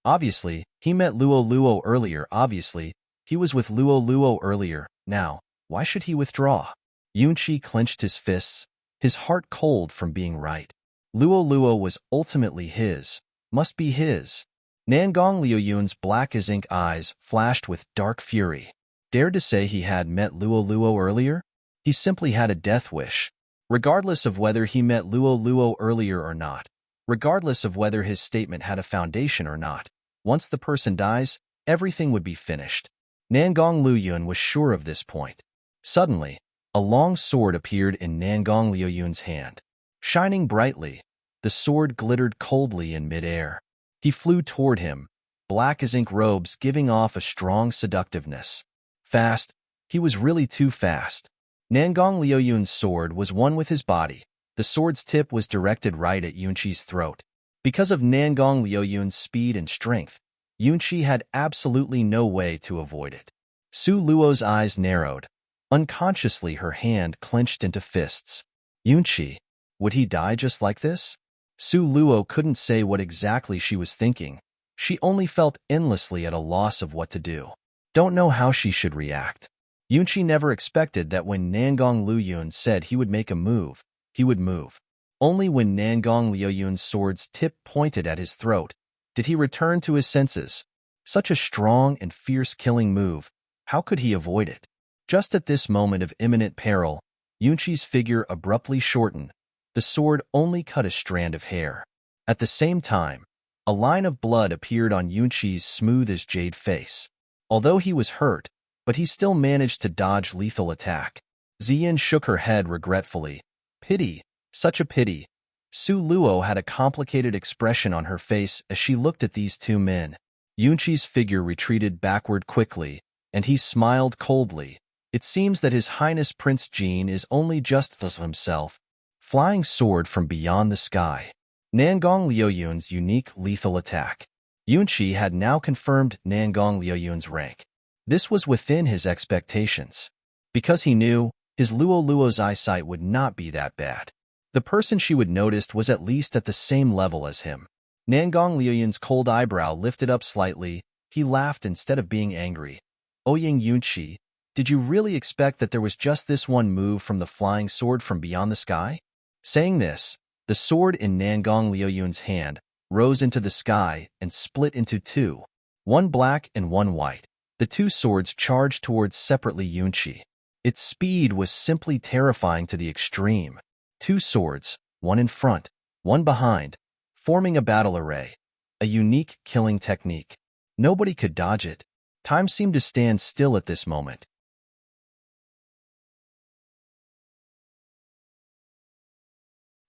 Obviously, he met Luo Luo earlier. Obviously, he was with Luo Luo earlier. Now, why should he withdraw? Yunqi clenched his fists, his heart cold from being right. Luo Luo was ultimately his, must be his. Nangong Liuyun's black as ink eyes flashed with dark fury. Dared to say he had met Luo Luo earlier? He simply had a death wish. Regardless of whether he met Luo Luo earlier or not, regardless of whether his statement had a foundation or not, once the person dies, everything would be finished. Nangong Luyun was sure of this point. Suddenly, a long sword appeared in Nangong Liuyun's hand. Shining brightly, the sword glittered coldly in midair. He flew toward him, black as ink robes giving off a strong seductiveness. Fast, he was really too fast. Nangong Liuyun's sword was one with his body. The sword's tip was directed right at Yunqi's throat. Because of Nangong Liuyun's speed and strength, Yunqi had absolutely no way to avoid it. Su Luo's eyes narrowed. Unconsciously, her hand clenched into fists. Yunqi, would he die just like this? Su Luo couldn't say what exactly she was thinking. She only felt endlessly at a loss of what to do. Don't know how she should react. Yunqi never expected that when Nangong Luyun said he would make a move, he would move. Only when Nangong Liuyun's sword's tip pointed at his throat did he return to his senses. Such a strong and fierce killing move, how could he avoid it? Just at this moment of imminent peril, Yunqi's figure abruptly shortened. The sword only cut a strand of hair. At the same time, a line of blood appeared on Yunqi's smooth as jade face. although he was hurt, but he still managed to dodge lethal attack. Ziyin shook her head regretfully. Pity, such a pity. Su Luo had a complicated expression on her face as she looked at these two men. Yunqi's figure retreated backward quickly, and he smiled coldly. It seems that His Highness Prince Jin is only just as himself. Flying sword from beyond the sky. Nangong Liuyun's unique lethal attack. Yunqi had now confirmed Nangong Liuyun's rank. This was within his expectations. Because he knew, his Luo's eyesight would not be that bad. The person she would notice was at least at the same level as him. Nangong Liuyun's cold eyebrow lifted up slightly. He laughed instead of being angry. Ouyang Yunqi, did you really expect that there was just this one move from the flying sword from beyond the sky? Saying this, the sword in Nangong Liuyun's hand rose into the sky and split into two, one black and one white. The two swords charged towards separately Yunqi. Its speed was simply terrifying to the extreme. Two swords, one in front, one behind, forming a battle array. A unique killing technique. Nobody could dodge it. Time seemed to stand still at this moment.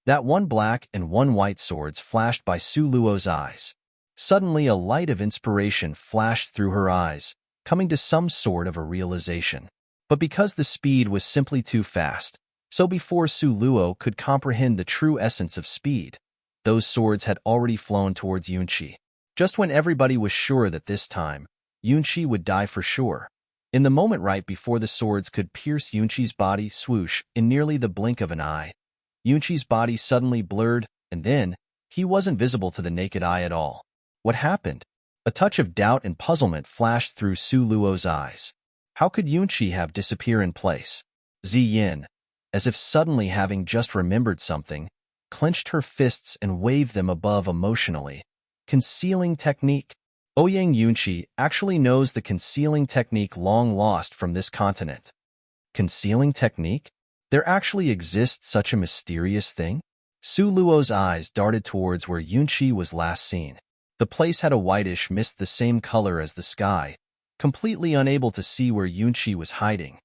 That one black and one white swords flashed by Su Luo's eyes. Suddenly a light of inspiration flashed through her eyes, coming to some sort of a realization. But because the speed was simply too fast, so before Su Luo could comprehend the true essence of speed, those swords had already flown towards Yunqi. Just when everybody was sure that this time, Yunqi would die for sure. In the moment right before the swords could pierce Yunqi's body, swoosh, in nearly the blink of an eye, Yunqi's body suddenly blurred, and then, he wasn't visible to the naked eye at all. What happened? A touch of doubt and puzzlement flashed through Su Luo's eyes. How could Yunqi have disappeared in place? Ziyin, as if suddenly having just remembered something, clenched her fists and waved them above emotionally. Concealing technique. Ouyang Yunqi actually knows the concealing technique long lost from this continent. Concealing technique? There actually exists such a mysterious thing? Su Luo's eyes darted towards where Yunqi was last seen. The place had a whitish mist the same color as the sky, completely unable to see where Yunqi was hiding.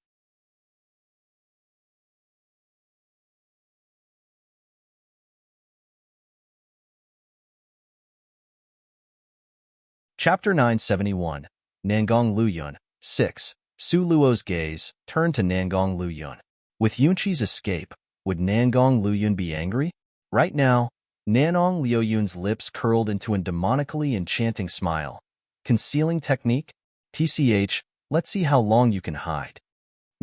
Chapter 971, Nangong Luyun, 6. Su Luo's gaze turned to Nangong Luyun. With Yunqi's escape, would Nangong Luyun be angry? Right now, Nangong Liuyun's lips curled into a demonically enchanting smile. Concealing technique? TCH, let's see how long you can hide.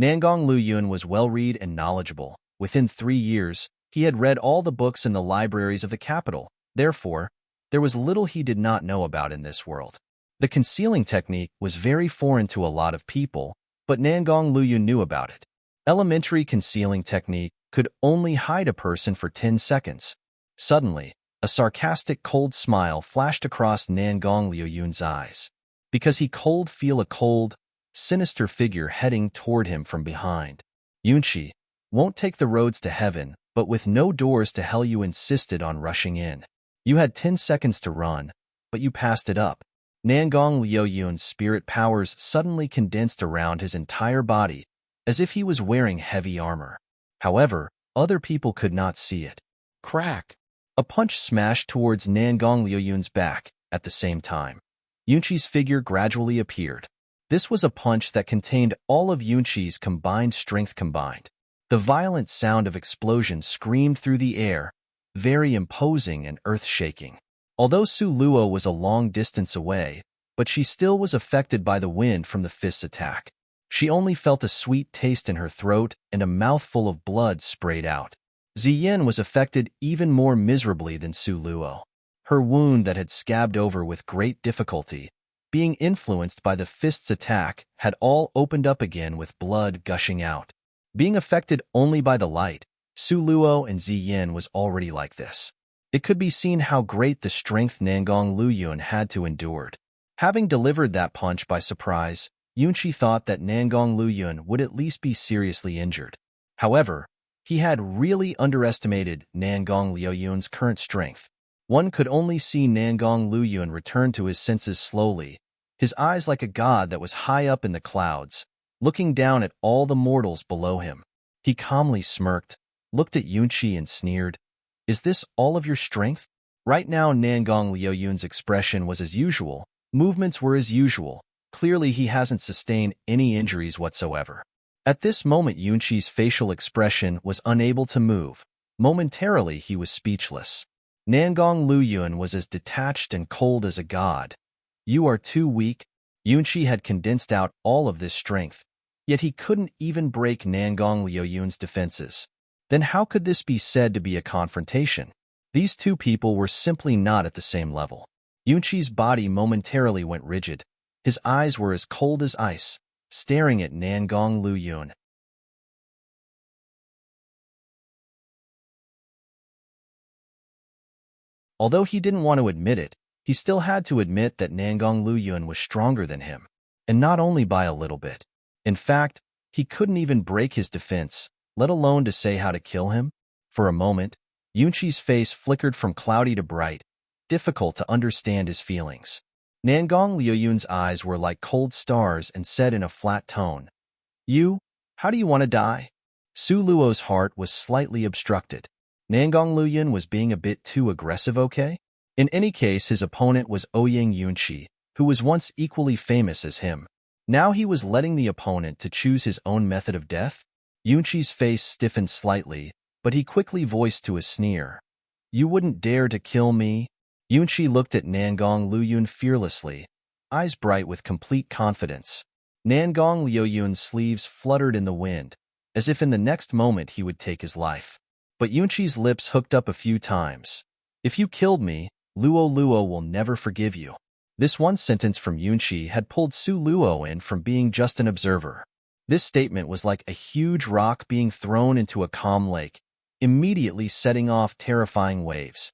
Nangong Luyun was well-read and knowledgeable. Within 3 years, he had read all the books in the libraries of the capital. Therefore, there was little he did not know about in this world. The concealing technique was very foreign to a lot of people, but Nangong Luyun knew about it. Elementary concealing technique could only hide a person for 10 seconds. Suddenly, a sarcastic cold smile flashed across Nangong Liuyun's eyes. Because he could feel a cold, sinister figure heading toward him from behind. Yunqi won't take the roads to heaven, but with no doors to hell you insisted on rushing in. You had 10 seconds to run, but you passed it up. Nangong Liuyun's spirit powers suddenly condensed around his entire body, as if he was wearing heavy armor. However, other people could not see it. Crack! A punch smashed towards Nangong Liuyun's back at the same time. Yunqi's figure gradually appeared. This was a punch that contained all of Yunqi's combined strength combined. The violent sound of explosion screamed through the air, very imposing and earth-shaking. Although Su Luo was a long distance away, but she still was affected by the wind from the fist's attack. She only felt a sweet taste in her throat and a mouthful of blood sprayed out. Ziyin was affected even more miserably than Su Luo. Her wound that had scabbed over with great difficulty, being influenced by the fist's attack, had all opened up again with blood gushing out. Being affected only by the light, Su Luo and Ziyin was already like this. It could be seen how great the strength Nangong Luyun had to endure. Having delivered that punch by surprise, Yunqi thought that Nangong Luyun would at least be seriously injured. However, he had really underestimated Nangong Luyun's current strength. One could only see Nangong Luyun return to his senses slowly, his eyes like a god that was high up in the clouds, looking down at all the mortals below him. He calmly smirked, looked at Yunqi and sneered, "Is this all of your strength?" Right now, Nangong Liuyun's expression was as usual. Movements were as usual. Clearly, he hasn't sustained any injuries whatsoever. At this moment, Yunqi's facial expression was unable to move. Momentarily, he was speechless. Nangong Liyun was as detached and cold as a god. "You are too weak." Yunqi had condensed out all of this strength, yet he couldn't even break Nangong Liuyun's defenses. Then how could this be said to be a confrontation? These two people were simply not at the same level. Yunqi's body momentarily went rigid. His eyes were as cold as ice, staring at Nangong Liyun. Although he didn't want to admit it, he still had to admit that Nangong Liyun was stronger than him, and not only by a little bit. In fact, he couldn't even break his defense, let alone to say how to kill him. For a moment, Yunqi's face flickered from cloudy to bright, difficult to understand his feelings. Nangong Liyun's eyes were like cold stars and said in a flat tone, How do you want to die?" Su Luo's heart was slightly obstructed. Nangong Liyun was being a bit too aggressive, okay? In any case, his opponent was Ouyang Yunqi, who was once equally famous as him. Now he was letting the opponent to choose his own method of death? Yunqi's face stiffened slightly, but he quickly voiced to a sneer, "You wouldn't dare to kill me?" Yunqi looked at Nangong Liyun fearlessly, eyes bright with complete confidence. Nangong Liyun's sleeves fluttered in the wind, as if in the next moment he would take his life. But Yunqi's lips hooked up a few times. "If you killed me, Luo will never forgive you." This one sentence from Yunqi had pulled Su Luo in from being just an observer. This statement was like a huge rock being thrown into a calm lake, immediately setting off terrifying waves.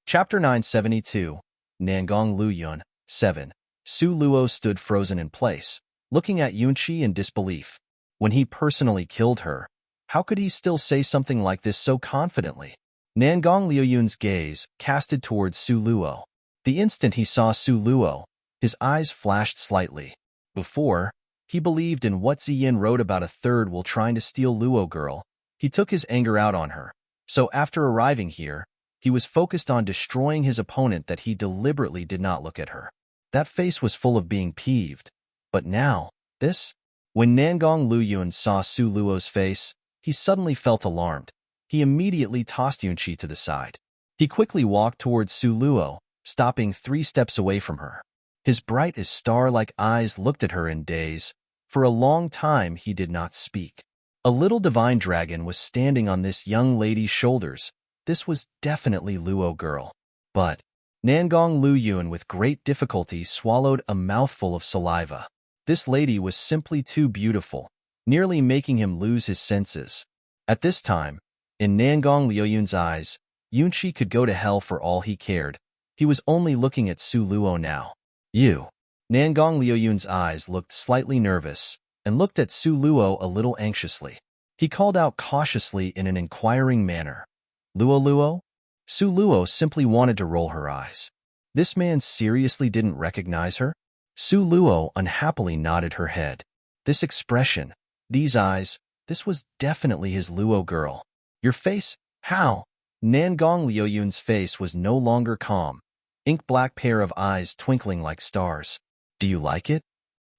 Chapter 972, Nangong Liyun, 7. Su Luo stood frozen in place, looking at Yunqi in disbelief. When he personally killed her, how could he still say something like this so confidently? Nangong Liyun's gaze casted towards Su Luo. The instant he saw Su Luo, his eyes flashed slightly. Before, he believed in what Ziyin wrote about a third while trying to steal Luo girl. He took his anger out on her. So after arriving here, he was focused on destroying his opponent that he deliberately did not look at her. That face was full of being peeved. But now, this? When Nangong Liyun saw Su Luo's face, he suddenly felt alarmed. He immediately tossed Yunqi to the side. He quickly walked towards Su Luo, stopping 3 steps away from her. His bright as star-like eyes looked at her in daze. For a long time he did not speak. A little divine dragon was standing on this young lady's shoulders. This was definitely Luo girl. But Nangong Liyun with great difficulty swallowed a mouthful of saliva. This lady was simply too beautiful, nearly making him lose his senses. At this time, in Nangong Liyun's eyes, Yunqi could go to hell for all he cared. He was only looking at Su Luo now. "You." Nangong Liyun's eyes looked slightly nervous and looked at Su Luo a little anxiously. He called out cautiously in an inquiring manner, Luo? Su Luo simply wanted to roll her eyes. This man seriously didn't recognize her? Su Luo unhappily nodded her head. This expression, these eyes, this was definitely his Luo girl. "Your face? How?" Nangong Liyun's face was no longer calm. Ink-black pair of eyes twinkling like stars. "Do you like it?"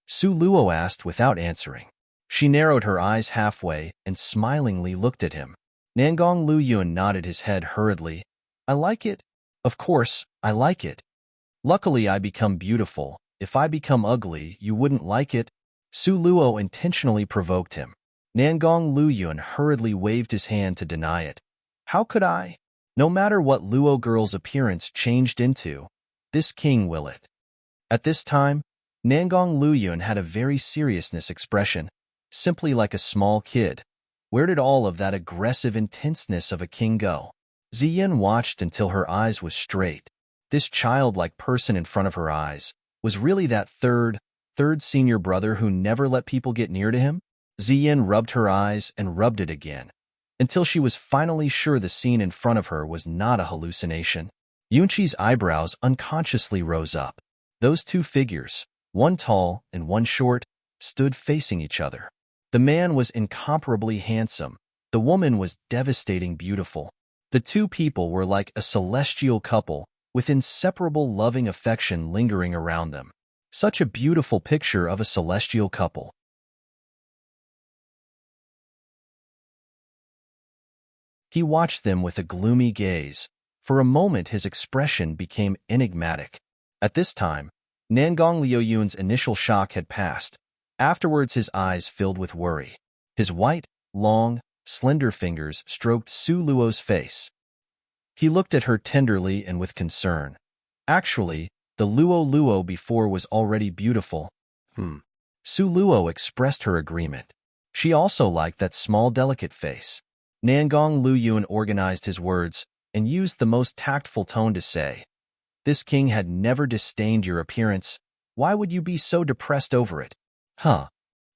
Su Luo asked without answering. She narrowed her eyes halfway and smilingly looked at him. Nangong Liyun nodded his head hurriedly. "I like it. Of course, I like it. Luckily I become beautiful. If I become ugly, you wouldn't like it." Su Luo intentionally provoked him. Nangong Liyun hurriedly waved his hand to deny it. "How could I? No matter what Luo girl's appearance changed into, this king will it." At this time, Nangong Liyun had a very seriousness expression, simply like a small kid. Where did all of that aggressive intenseness of a king go? Ziyin watched until her eyes was straight. This childlike person in front of her eyes was really that third senior brother who never let people get near to him? Ziyin rubbed her eyes and rubbed it again, until she was finally sure the scene in front of her was not a hallucination. Yunqi's eyebrows unconsciously rose up. Those two figures, one tall and one short, stood facing each other. The man was incomparably handsome. The woman was devastating beautiful. The two people were like a celestial couple, with inseparable loving affection lingering around them. Such a beautiful picture of a celestial couple. He watched them with a gloomy gaze. For a moment his expression became enigmatic. At this time, Nangong Liuyun's initial shock had passed. Afterwards his eyes filled with worry. His white, long, slender fingers stroked Su Luo's face. He looked at her tenderly and with concern. Actually, the Luo before was already beautiful. Su Luo expressed her agreement. She also liked that small, delicate face. Nangong Liyun organized his words and used the most tactful tone to say, "This king had never disdained your appearance. Why would you be so depressed over it?"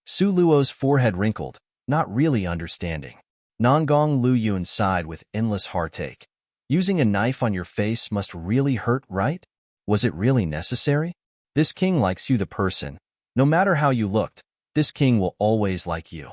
Su Luo's forehead wrinkled, not really understanding. Nangong Liyun sighed with endless heartache. Using a knife on your face must really hurt, right? Was it really necessary? This king likes you the person. No matter how you looked, this king will always like you.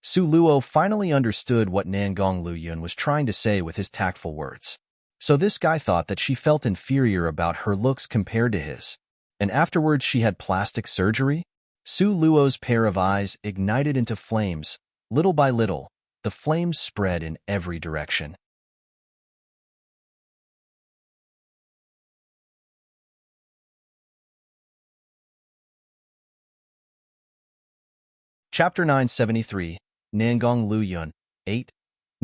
Su Luo finally understood what Nangong Liyun was trying to say with his tactful words. So this guy thought that she felt inferior about her looks compared to his. And afterwards she had plastic surgery? Su Luo's pair of eyes ignited into flames. Little by little, the flames spread in every direction. Chapter 973, Nangong Liyun, 8.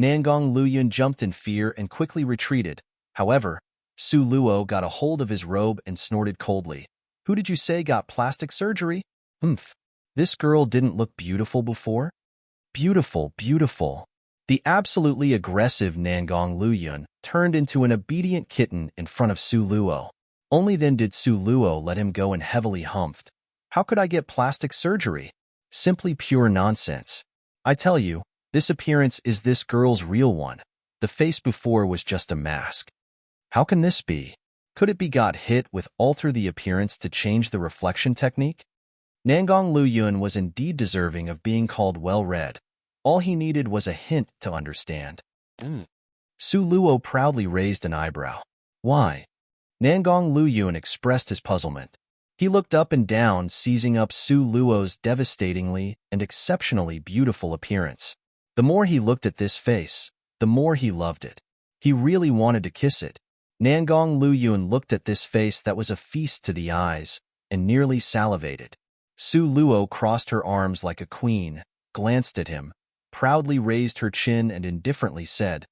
Nangong Liyun jumped in fear and quickly retreated. However, Su Luo got a hold of his robe and snorted coldly. "Who did you say got plastic surgery?" This girl didn't look beautiful before? Beautiful, beautiful. The absolutely aggressive Nangong Liyun turned into an obedient kitten in front of Su Luo. Only then did Su Luo let him go and heavily humphed. "How could I get plastic surgery?" Simply pure nonsense. I tell you, this appearance is this girl's real one. The face before was just a mask. How can this be? Could it be got hit with alter the appearance to change the reflection technique? Nangong Liyun was indeed deserving of being called well-read. All he needed was a hint to understand. Su Luo proudly raised an eyebrow. Why? Nangong Liyun expressed his puzzlement. He looked up and down, seizing up Su Luo's devastatingly and exceptionally beautiful appearance. The more he looked at this face, the more he loved it. He really wanted to kiss it. Nangong Liyun looked at this face that was a feast to the eyes, and nearly salivated. Su Luo crossed her arms like a queen, glanced at him, proudly raised her chin and indifferently said,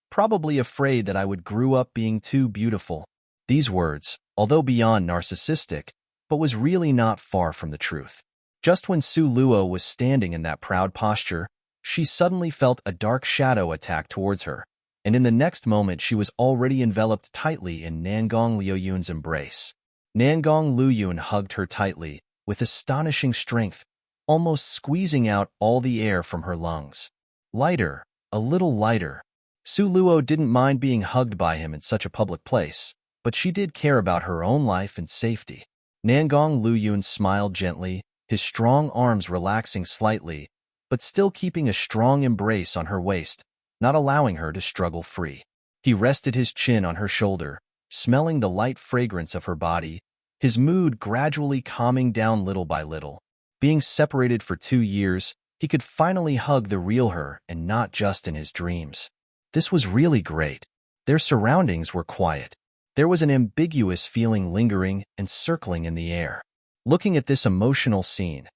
"Probably afraid that I would grow up being too beautiful." These words, although beyond narcissistic, but was really not far from the truth. Just when Su Luo was standing in that proud posture, she suddenly felt a dark shadow attack towards her, and in the next moment she was already enveloped tightly in Nangong Liyun's embrace. Nangong Liyun hugged her tightly, with astonishing strength, almost squeezing out all the air from her lungs. Lighter, a little lighter. Su Luo didn't mind being hugged by him in such a public place, but she did care about her own life and safety. Nangong Liyun smiled gently, his strong arms relaxing slightly, but still keeping a strong embrace on her waist, not allowing her to struggle free. He rested his chin on her shoulder, smelling the light fragrance of her body, his mood gradually calming down little by little. Being separated for 2 years, he could finally hug the real her and not just in his dreams. This was really great. Their surroundings were quiet. There was an ambiguous feeling lingering and circling in the air. Looking at this emotional scene,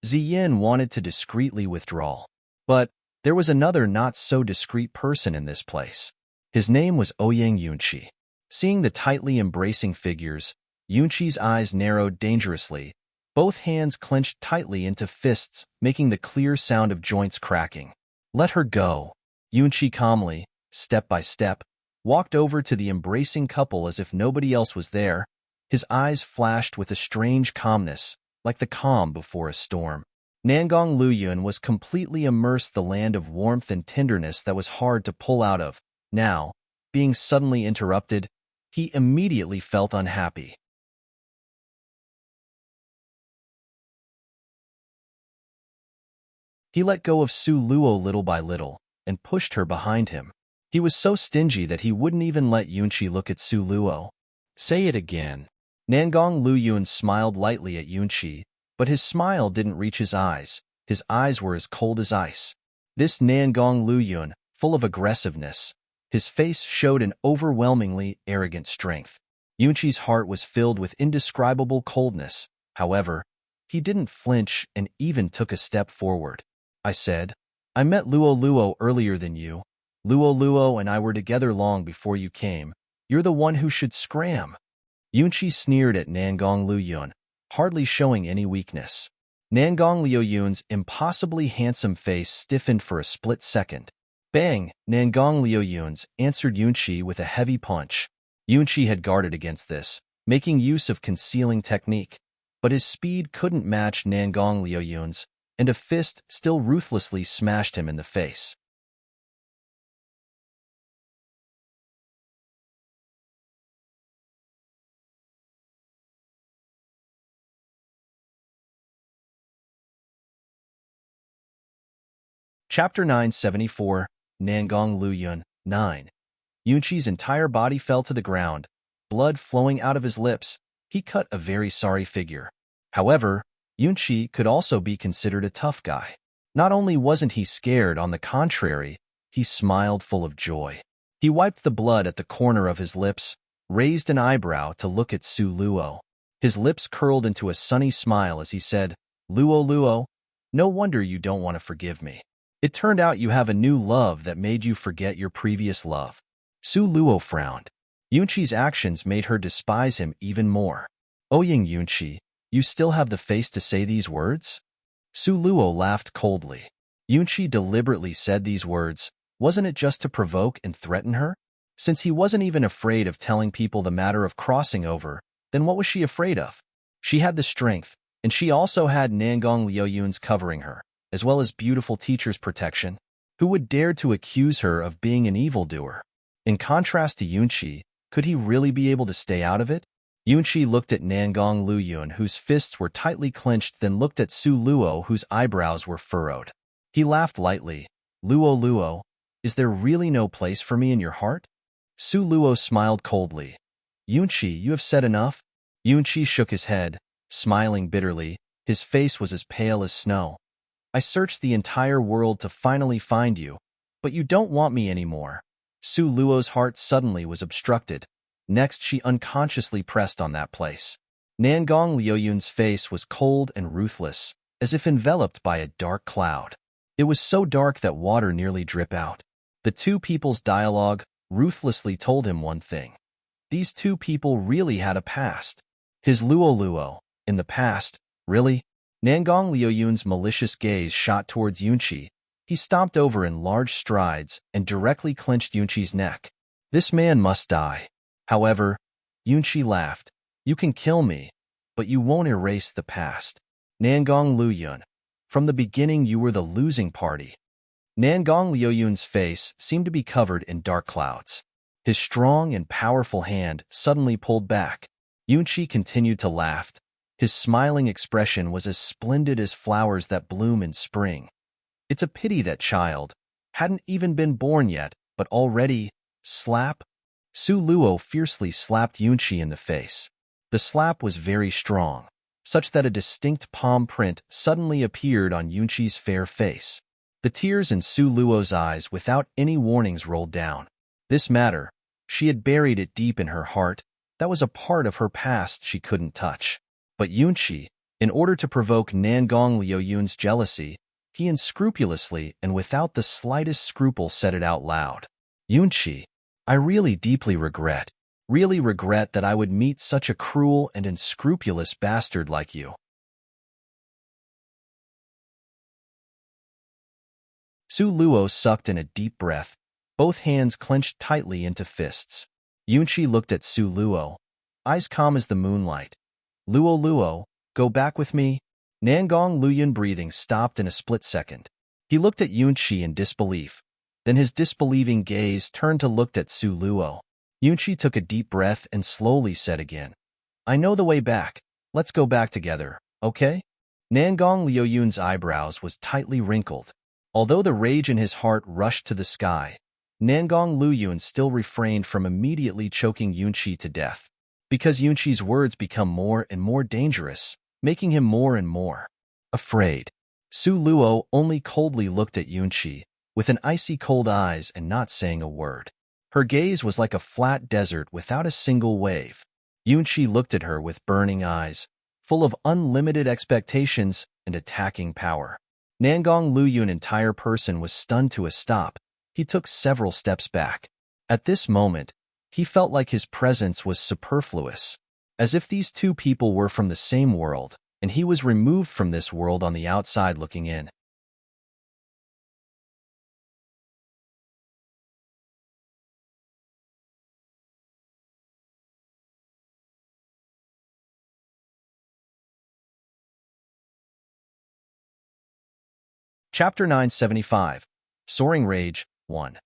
Ziyin wanted to discreetly withdraw. But there was another not-so-discreet person in this place. His name was Ouyang Yunqi. Seeing the tightly embracing figures, Yunqi's eyes narrowed dangerously. Both hands clenched tightly into fists, making the clear sound of joints cracking. "Let her go." Yunqi calmly, step by step, walked over to the embracing couple as if nobody else was there. His eyes flashed with a strange calmness, like the calm before a storm. Nangong Luyun was completely immersed the land of warmth and tenderness that was hard to pull out of. Now, being suddenly interrupted, he immediately felt unhappy. He let go of Su Luo little by little and pushed her behind him. He was so stingy that he wouldn't even let Yunqi look at Su Luo. Say it again. Nangong Luyun smiled lightly at Yunqi, but his smile didn't reach his eyes. His eyes were as cold as ice. This Nangong Luyun, full of aggressiveness, his face showed an overwhelmingly arrogant strength. Yunqi's heart was filled with indescribable coldness. However, he didn't flinch and even took a step forward. I said, I met Luo Luo earlier than you. Luo Luo and I were together long before you came. You're the one who should scram. Yunqi sneered at Nangong Luyun, hardly showing any weakness. Nangong Luyun's impossibly handsome face stiffened for a split second. Bang! Nangong Luyun's answered Yunqi with a heavy punch. Yunqi had guarded against this, making use of concealing technique, but his speed couldn't match Nangong Luyun's, and a fist still ruthlessly smashed him in the face. Chapter 974, Nangong Luyun, 9. Yunqi's entire body fell to the ground, blood flowing out of his lips. He cut a very sorry figure. However, Yunqi could also be considered a tough guy. Not only wasn't he scared, on the contrary, he smiled full of joy. He wiped the blood at the corner of his lips, raised an eyebrow to look at Su Luo. His lips curled into a sunny smile as he said, Luo Luo, no wonder you don't want to forgive me. It turned out you have a new love that made you forget your previous love. Su Luo frowned. Yunqi's actions made her despise him even more. Oying Yunqi, you still have the face to say these words? Su Luo laughed coldly. Yunqi deliberately said these words. Wasn't it just to provoke and threaten her? Since he wasn't even afraid of telling people the matter of crossing over, then what was she afraid of? She had the strength, and she also had Nangong Luyun's covering her, as well as beautiful teacher's protection. Who would dare to accuse her of being an evildoer? In contrast to Yunqi, could he really be able to stay out of it? Yunqi looked at Nangong Luyun, whose fists were tightly clenched, then looked at Su Luo, whose eyebrows were furrowed. He laughed lightly. Luo Luo, is there really no place for me in your heart? Su Luo smiled coldly. Yunqi, you have said enough? Yunqi shook his head, smiling bitterly. His face was as pale as snow. I searched the entire world to finally find you, but you don't want me anymore. Su Luo's heart suddenly was obstructed. Next, she unconsciously pressed on that place. Nangong Luyun's face was cold and ruthless, as if enveloped by a dark cloud. It was so dark that water nearly dripped out. The two people's dialogue ruthlessly told him one thing. These two people really had a past. His Luo Luo, in the past, really? Nangong Luyun's malicious gaze shot towards Yunqi. He stomped over in large strides and directly clenched Yunqi's neck. This man must die. However, Yunqi laughed. You can kill me, but you won't erase the past. Nangong Luyun, from the beginning you were the losing party. Nangong Luyun's face seemed to be covered in dark clouds. His strong and powerful hand suddenly pulled back. Yunqi continued to laugh. His smiling expression was as splendid as flowers that bloom in spring. It's a pity that child hadn't even been born yet, but already, slap. Su Luo fiercely slapped Yunqi in the face. The slap was very strong, such that a distinct palm print suddenly appeared on Yunqi's fair face. The tears in Su Luo's eyes without any warnings rolled down. This matter, she had buried it deep in her heart. That was a part of her past she couldn't touch. But Yunqi, in order to provoke Nangong Luyun's jealousy, he unscrupulously and without the slightest scruple said it out loud. Yunqi, I really deeply regret that I would meet such a cruel and unscrupulous bastard like you. Su Luo sucked in a deep breath, both hands clenched tightly into fists. Yunqi looked at Su Luo, eyes calm as the moonlight. Luo Luo, go back with me. Nangong Luyun breathing stopped in a split second. He looked at Yunqi in disbelief. Then his disbelieving gaze turned to look at Su Luo. Yunqi took a deep breath and slowly said again, I know the way back. Let's go back together, okay? Nangong Liuyun's eyebrows was tightly wrinkled. Although the rage in his heart rushed to the sky, Nangong Luyun still refrained from immediately choking Yunqi to death. Because Yunqi's words become more and more dangerous, making him more and more afraid. Su Luo only coldly looked at Yunqi, with an icy cold eyes and not saying a word. Her gaze was like a flat desert without a single wave. Yunqi looked at her with burning eyes, full of unlimited expectations and attacking power. Nangong Luyun's entire person was stunned to a stop. He took several steps back. At this moment, he felt like his presence was superfluous, as if these two people were from the same world, and he was removed from this world on the outside looking in. Chapter 975, Soaring Rage 1.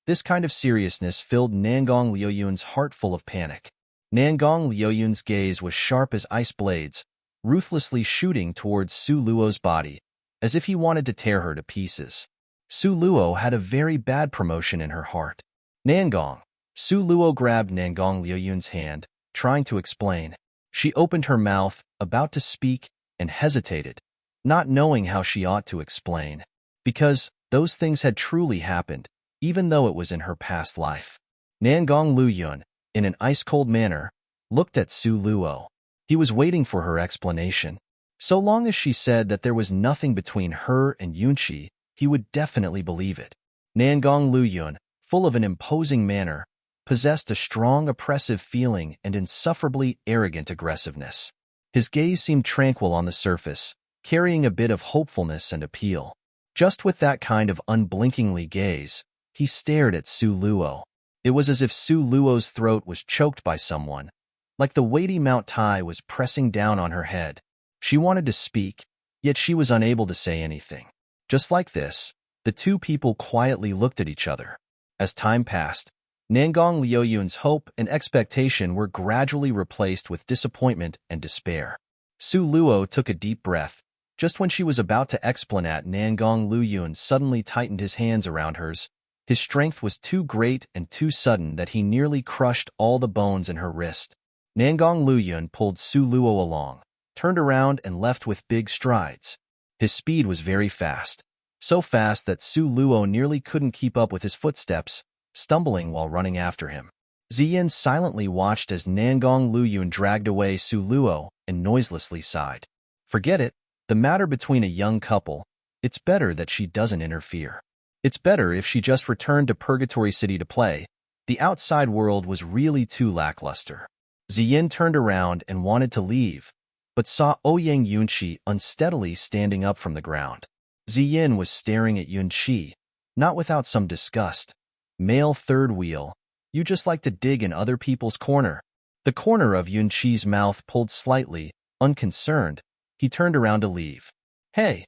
This kind of seriousness filled Nangong Liuyun's heart full of panic. Nangong Liuyun's gaze was sharp as ice blades, ruthlessly shooting towards Su Luo's body, as if he wanted to tear her to pieces. Su Luo had a very bad promotion in her heart. Nangong. Su Luo grabbed Nangong Liuyun's hand, trying to explain. She opened her mouth, about to speak, and hesitated, not knowing how she ought to explain. Because those things had truly happened, even though it was in her past life. Nangong Luyun, in an ice-cold manner, looked at Su Luo. He was waiting for her explanation. So long as she said that there was nothing between her and Yunqi, he would definitely believe it. Nangong Luyun, full of an imposing manner, possessed a strong oppressive feeling and insufferably arrogant aggressiveness. His gaze seemed tranquil on the surface, carrying a bit of hopefulness and appeal. Just with that kind of unblinkingly gaze, he stared at Su Luo. It was as if Su Luo's throat was choked by someone, like the weighty Mount Tai was pressing down on her head. She wanted to speak, yet she was unable to say anything. Just like this, the two people quietly looked at each other. As time passed, Nangong Liuyun's hope and expectation were gradually replaced with disappointment and despair. Su Luo took a deep breath. Just when she was about to explanate, Nangong Luyun suddenly tightened his hands around hers. His strength was too great and too sudden that he nearly crushed all the bones in her wrist. Nangong Luyun pulled Su Luo along, turned around and left with big strides. His speed was very fast, so fast that Su Luo nearly couldn't keep up with his footsteps, stumbling while running after him. Ziyin silently watched as Nangong Luyun dragged away Su Luo and noiselessly sighed. Forget it. The matter between a young couple, it's better that she doesn't interfere. It's better if she just returned to Purgatory City to play. The outside world was really too lackluster. Ziyin turned around and wanted to leave, but saw Ouyang Yunqi unsteadily standing up from the ground. Ziyin was staring at Yunqi, not without some disgust. Male third wheel, you just like to dig in other people's corner. The corner of Yunqi's mouth pulled slightly, unconcerned. He turned around to leave. Hey,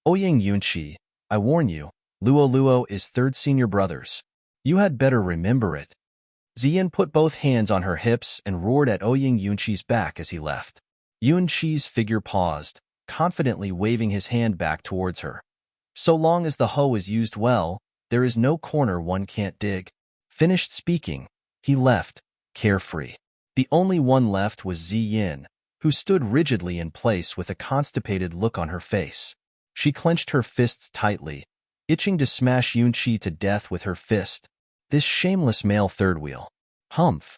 Ouyang Yunqi, I warn you, Luo Luo is third senior brothers. You had better remember it. Ziyin put both hands on her hips and roared at Ouyang Yunqi's back as he left. Yunqi's figure paused, confidently waving his hand back towards her. So long as the hoe is used well, there is no corner one can't dig. Finished speaking, he left, carefree. The only one left was Ziyin, who stood rigidly in place with a constipated look on her face. She clenched her fists tightly, itching to smash Yunqi to death with her fist. This shameless male third wheel. Humph.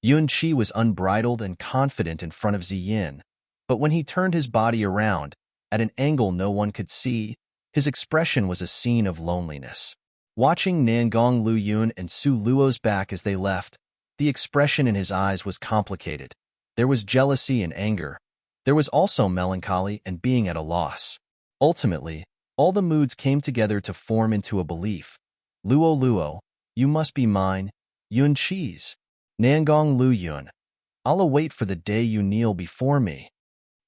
Yunqi was unbridled and confident in front of Ziyin, but when he turned his body around, at an angle no one could see, his expression was a scene of loneliness. Watching Nangong Luyun and Su Luo's back as they left, the expression in his eyes was complicated. There was jealousy and anger. There was also melancholy and being at a loss. Ultimately, all the moods came together to form into a belief. Luo Luo, you must be mine, Yunqi's. Nangong Luyun, I'll await for the day you kneel before me.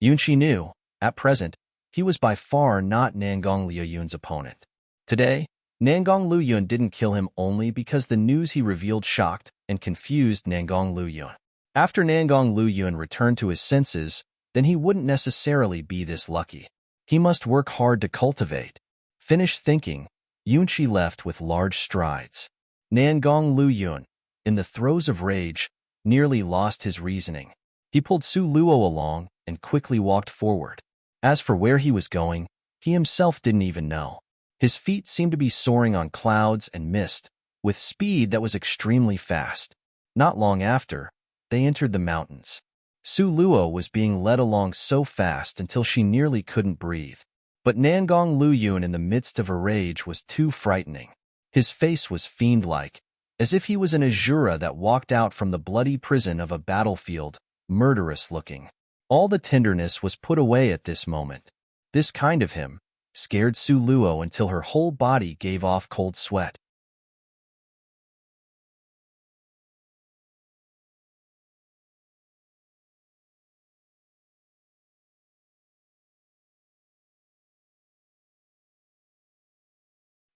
Yunqi knew, at present, he was by far not Nangong Luyun's opponent. Today, Nangong Luyun didn't kill him only because the news he revealed shocked and confused Nangong Luyun. After Nangong Luyun returned to his senses, then he wouldn't necessarily be this lucky. He must work hard to cultivate. Finished thinking, Yunqi left with large strides. Nangong Luyun, in the throes of rage, nearly lost his reasoning. He pulled Su Luo along and quickly walked forward. As for where he was going, he himself didn't even know. His feet seemed to be soaring on clouds and mist, with speed that was extremely fast. Not long after, they entered the mountains. Su Luo was being led along so fast until she nearly couldn't breathe. But Nangong Luyun in the midst of a rage was too frightening. His face was fiend-like, as if he was an Azura that walked out from the bloody prison of a battlefield, murderous-looking. All the tenderness was put away at this moment. This kind of him scared Su Luo until her whole body gave off cold sweat.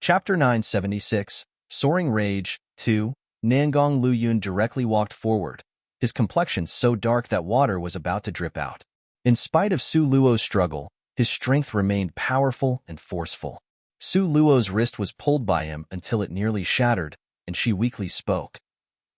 Chapter 976, Soaring Rage, 2. Nangong Luyun directly walked forward, his complexion so dark that water was about to drip out. In spite of Su Luo's struggle, his strength remained powerful and forceful. Su Luo's wrist was pulled by him until it nearly shattered, and she weakly spoke.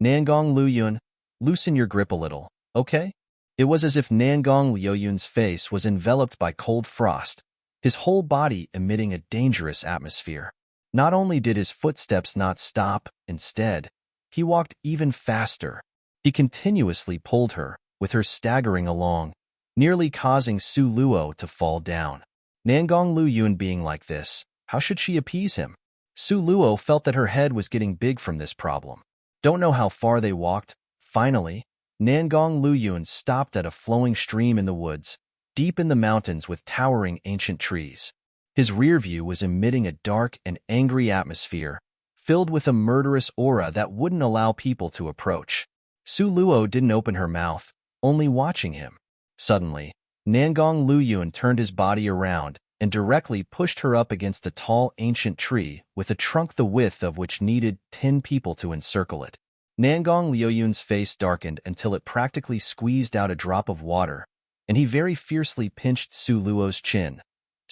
Nangong Luyun, loosen your grip a little, okay? It was as if Nangong Luyun's face was enveloped by cold frost, his whole body emitting a dangerous atmosphere. Not only did his footsteps not stop, instead, he walked even faster. He continuously pulled her, with her staggering along, nearly causing Su Luo to fall down. Nangong Luyun being like this, how should she appease him? Su Luo felt that her head was getting big from this problem. Don't know how far they walked. Finally, Nangong Luyun stopped at a flowing stream in the woods, deep in the mountains with towering ancient trees. His rear view was emitting a dark and angry atmosphere, filled with a murderous aura that wouldn't allow people to approach. Su Luo didn't open her mouth, only watching him. Suddenly, Nangong Luyun turned his body around and directly pushed her up against a tall ancient tree with a trunk the width of which needed 10 people to encircle it. Nangong Luyun's face darkened until it practically squeezed out a drop of water, and he very fiercely pinched Su Luo's chin.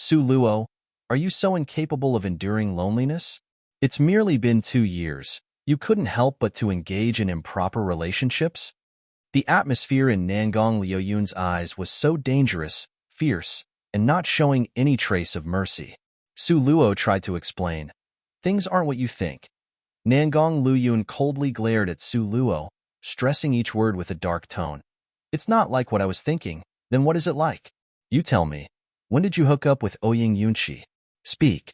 Su Luo, are you so incapable of enduring loneliness? It's merely been 2 years. You couldn't help but to engage in improper relationships? The atmosphere in Nangong Luyun's eyes was so dangerous, fierce, and not showing any trace of mercy. Su Luo tried to explain. Things aren't what you think. Nangong Luyun coldly glared at Su Luo, stressing each word with a dark tone. It's not like what I was thinking. Then what is it like? You tell me. When did you hook up with Ouying Yunqi? Speak.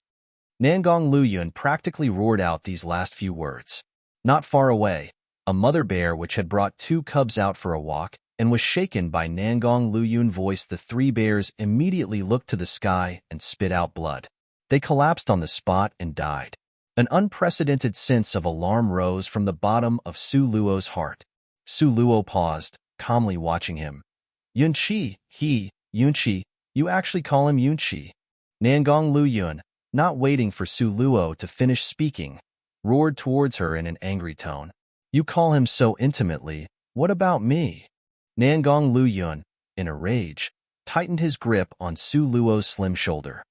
Nangong Luyun practically roared out these last few words. Not far away, a mother bear which had brought 2 cubs out for a walk and was shaken by Nangong Luyun's voice. The 3 bears immediately looked to the sky and spit out blood. They collapsed on the spot and died. An unprecedented sense of alarm rose from the bottom of Su Luo's heart. Su Luo paused, calmly watching him. Yunqi, Yunqi, you actually call him Yunqi. Nangong Luyun, not waiting for Su Luo to finish speaking, roared towards her in an angry tone. You call him so intimately, what about me? Nangong Luyun, in a rage, tightened his grip on Su Luo's slim shoulder.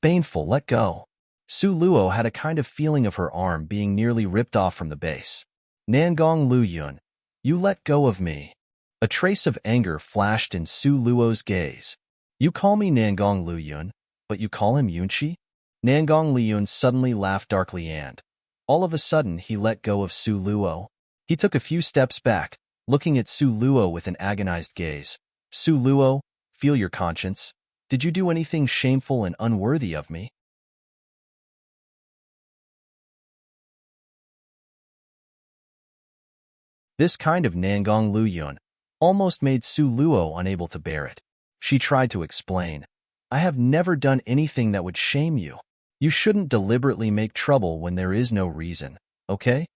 Painful, let go. Su Luo had a kind of feeling of her arm being nearly ripped off from the base. Nangong Luyun, you let go of me. A trace of anger flashed in Su Luo's gaze. You call me Nangong Luyun, but you call him Yunqi? Nangong Luyun suddenly laughed darkly and, all of a sudden, he let go of Su Luo. He took a few steps back, looking at Su Luo with an agonized gaze. Su Luo, feel your conscience. Did you do anything shameful and unworthy of me? This kind of Nangong Luyun almost made Su Luo unable to bear it. She tried to explain. I have never done anything that would shame you. You shouldn't deliberately make trouble when there is no reason, okay?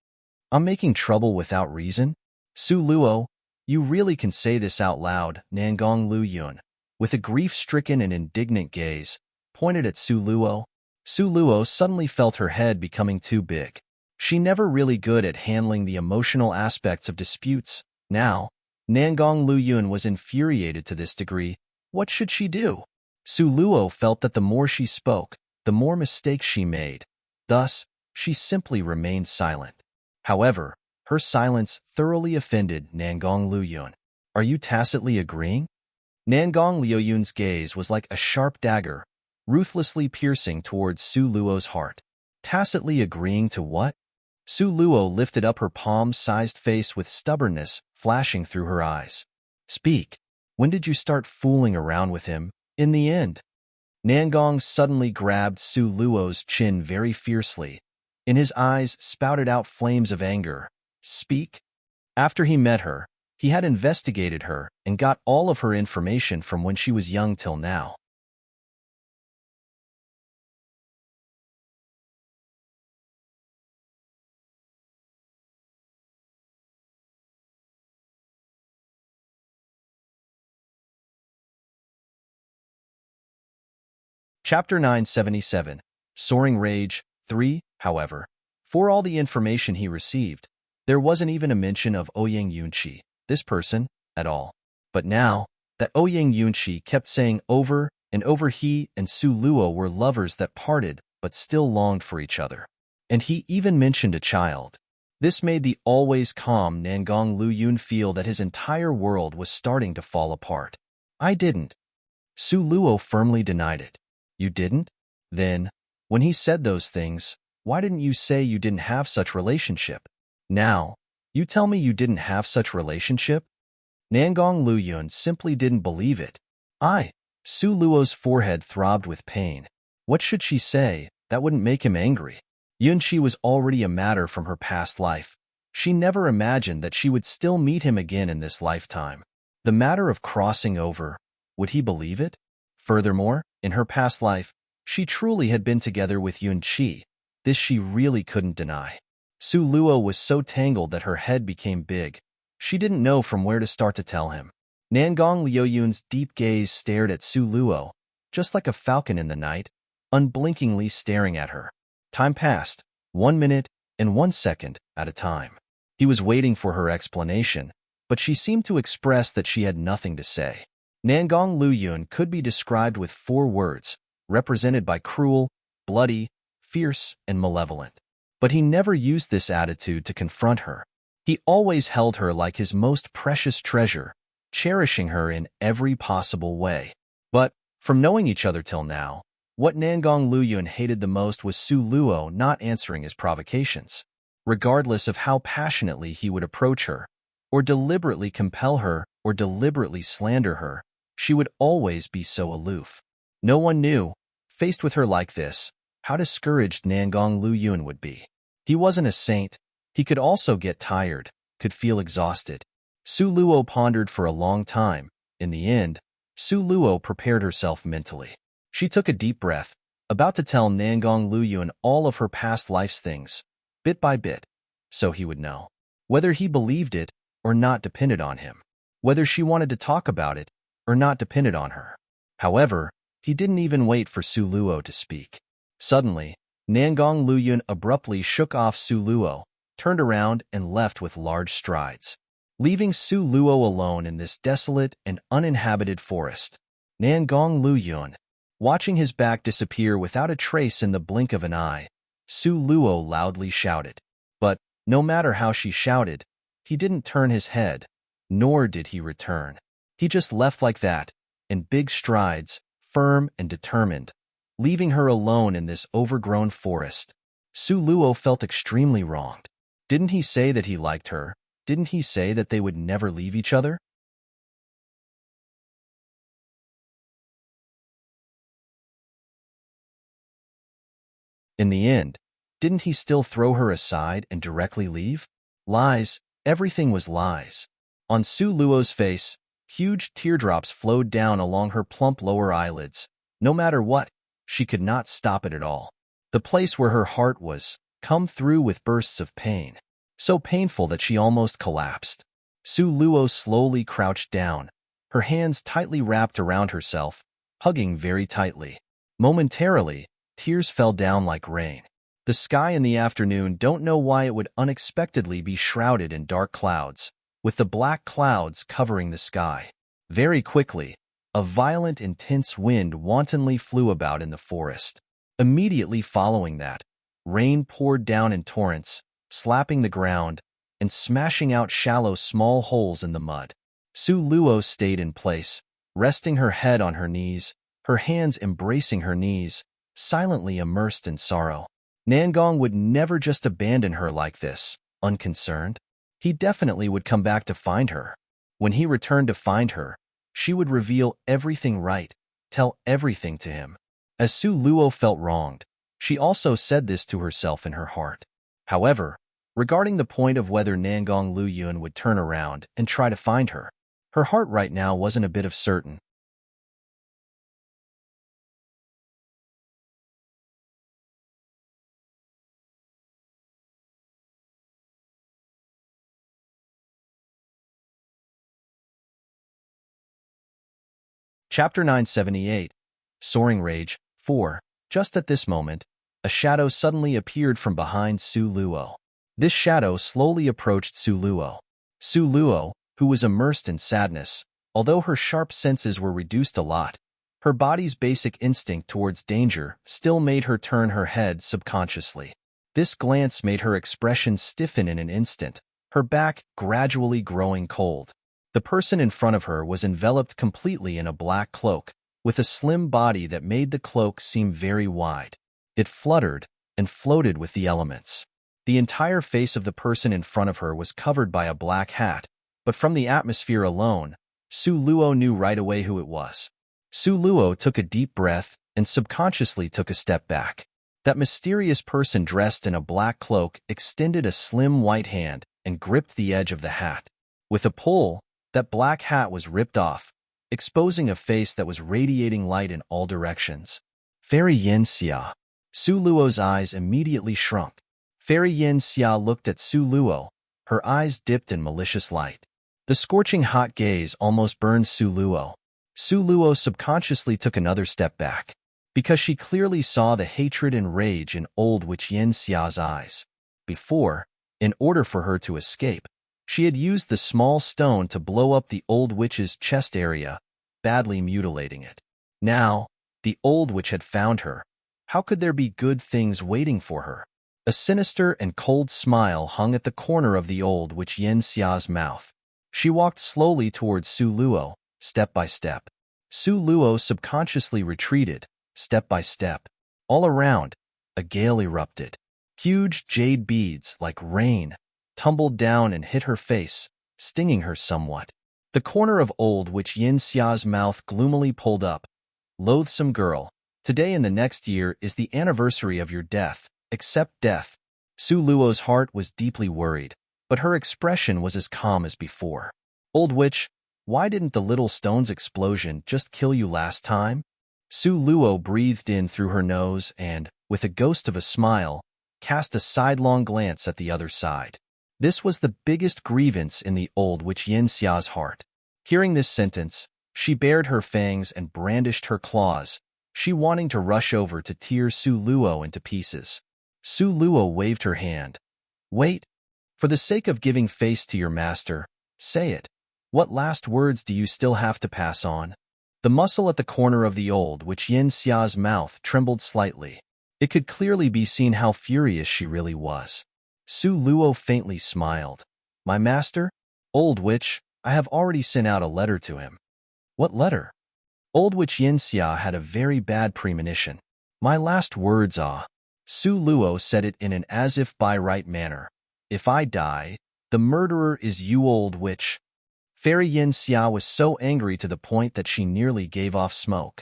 I'm making trouble without reason? Su Luo, you really can say this out loud, Nangong Lu Yun, with a grief-stricken and indignant gaze, pointed at Su Luo. Su Luo suddenly felt her head becoming too big. She never really good at handling the emotional aspects of disputes. Now, Nangong Lu Yun was infuriated to this degree. What should she do? Su Luo felt that the more she spoke, the more mistakes she made. Thus, she simply remained silent. However, her silence thoroughly offended Nangong Lu Yun. Are you tacitly agreeing? Nangong Liu Yun's gaze was like a sharp dagger, ruthlessly piercing towards Su Luo's heart. Tacitly agreeing to what? Su Luo lifted up her palm-sized face with stubbornness flashing through her eyes. Speak. When did you start fooling around with him? In the end. Nangong suddenly grabbed Su Luo's chin very fiercely. In his eyes spouted out flames of anger. Speak? After he met her, he had investigated her and got all of her information from when she was young till now. Chapter 977, Soaring Rage 3, however, for all the information he received, there wasn't even a mention of Ouyang Yunqi, this person, at all. But now, that Ouyang Yunqi kept saying over and over he and Su Luo were lovers that parted but still longed for each other. And he even mentioned a child. This made the always calm Nangong Lu Yun feel that his entire world was starting to fall apart. I didn't. Su Luo firmly denied it. You didn't? Then, when he said those things, why didn't you say you didn't have such relationship? Now, you tell me you didn't have such relationship? Nangong Lu Yun simply didn't believe it. Su Luo's forehead throbbed with pain. What should she say that wouldn't make him angry? Yunqi was already a matter from her past life. She never imagined that she would still meet him again in this lifetime. The matter of crossing over, would he believe it? Furthermore, in her past life, she truly had been together with Yunqi. This she really couldn't deny. Su Luo was so tangled that her head became big. She didn't know from where to start to tell him. Nangong Liu Yun's deep gaze stared at Su Luo, just like a falcon in the night, unblinkingly staring at her. Time passed, 1 minute and 1 second at a time. He was waiting for her explanation, but she seemed to express that she had nothing to say. Nangong Lu Yun could be described with 4 words, represented by cruel, bloody, fierce, and malevolent. But he never used this attitude to confront her. He always held her like his most precious treasure, cherishing her in every possible way. But, from knowing each other till now, what Nangong Lu Yun hated the most was Su Luo not answering his provocations. Regardless of how passionately he would approach her, or deliberately compel her, or deliberately slander her, she would always be so aloof. No one knew, faced with her like this, how discouraged Nangong Lu Yun would be. He wasn't a saint. He could also get tired, could feel exhausted. Su Luo pondered for a long time. In the end, Su Luo prepared herself mentally. She took a deep breath, about to tell Nangong Lu Yun all of her past life's things, bit by bit, so he would know. Whether he believed it or not depended on him. Whether she wanted to talk about it or not depended on her. However, he didn't even wait for Su Luo to speak. Suddenly, Nangong Lu Yun abruptly shook off Su Luo, turned around and left with large strides, leaving Su Luo alone in this desolate and uninhabited forest. Nangong Lu Yun, watching his back disappear without a trace in the blink of an eye, Su Luo loudly shouted. But, no matter how she shouted, he didn't turn his head, nor did he return. He just left like that, in big strides, firm and determined, leaving her alone in this overgrown forest. Su Luo felt extremely wronged. Didn't he say that he liked her? Didn't he say that they would never leave each other? In the end, didn't he still throw her aside and directly leave? Lies, everything was lies. On Su Luo's face, huge teardrops flowed down along her plump lower eyelids. No matter what, she could not stop it at all. The place where her heart was, come through with bursts of pain. So painful that she almost collapsed. Su Luo slowly crouched down, her hands tightly wrapped around herself, hugging very tightly. Momentarily, tears fell down like rain. The sky in the afternoon don't know why it would unexpectedly be shrouded in dark clouds, with the black clouds covering the sky. Very quickly, a violent, intense wind wantonly flew about in the forest. Immediately following that, rain poured down in torrents, slapping the ground and smashing out shallow small holes in the mud. Su Luo stayed in place, resting her head on her knees, her hands embracing her knees, silently immersed in sorrow. Nangong would never just abandon her like this, unconcerned. He definitely would come back to find her. When he returned to find her, she would reveal everything right, tell everything to him. As Su Luo felt wronged, she also said this to herself in her heart. However, regarding the point of whether Nangong Luyun would turn around and try to find her, her heart right now wasn't a bit of certain. Chapter 978, Soaring Rage, 4. Just at this moment, a shadow suddenly appeared from behind Su Luo. This shadow slowly approached Su Luo. Su Luo, who was immersed in sadness, although her sharp senses were reduced a lot, her body's basic instinct towards danger still made her turn her head subconsciously. This glance made her expression stiffen in an instant, her back gradually growing cold. The person in front of her was enveloped completely in a black cloak, with a slim body that made the cloak seem very wide. It fluttered and floated with the elements. The entire face of the person in front of her was covered by a black hat, but from the atmosphere alone, Su Luo knew right away who it was. Su Luo took a deep breath and subconsciously took a step back. That mysterious person dressed in a black cloak extended a slim white hand and gripped the edge of the hat. With a pull, that black hat was ripped off, exposing a face that was radiating light in all directions. Fairy Yin Xia. Su Luo's eyes immediately shrunk. Fairy Yin Xia looked at Su Luo, her eyes dipped in malicious light. The scorching hot gaze almost burned Su Luo. Su Luo subconsciously took another step back, because she clearly saw the hatred and rage in old witch Yin Xia's eyes. Before, in order for her to escape, she had used the small stone to blow up the old witch's chest area, badly mutilating it. Now, the old witch had found her. How could there be good things waiting for her? A sinister and cold smile hung at the corner of the old witch Yin Xia's mouth. She walked slowly towards Su Luo, step by step. Su Luo subconsciously retreated, step by step. All around, a gale erupted. Huge jade beads, like rain, tumbled down and hit her face, stinging her somewhat. The corner of old witch Yin Xia's mouth gloomily pulled up. Loathsome girl, today and the next year is the anniversary of your death. Accept death. Su Luo's heart was deeply worried, but her expression was as calm as before. Old witch, why didn't the little stone's explosion just kill you last time? Su Luo breathed in through her nose and, with a ghost of a smile, cast a sidelong glance at the other side. This was the biggest grievance in the old witch Yin Xia's heart. Hearing this sentence, she bared her fangs and brandished her claws, she wanting to rush over to tear Su Luo into pieces. Su Luo waved her hand. Wait. For the sake of giving face to your master, say it. What last words do you still have to pass on? The muscle at the corner of the old witch Yin Xia's mouth trembled slightly. It could clearly be seen how furious she really was. Su Luo faintly smiled. My master? Old witch, I have already sent out a letter to him. What letter? Old witch Yin Xia had a very bad premonition. My last words are. Su Luo said it in an as-if by right manner. If I die, the murderer is you, old witch. Fairy Yin Xia was so angry to the point that she nearly gave off smoke.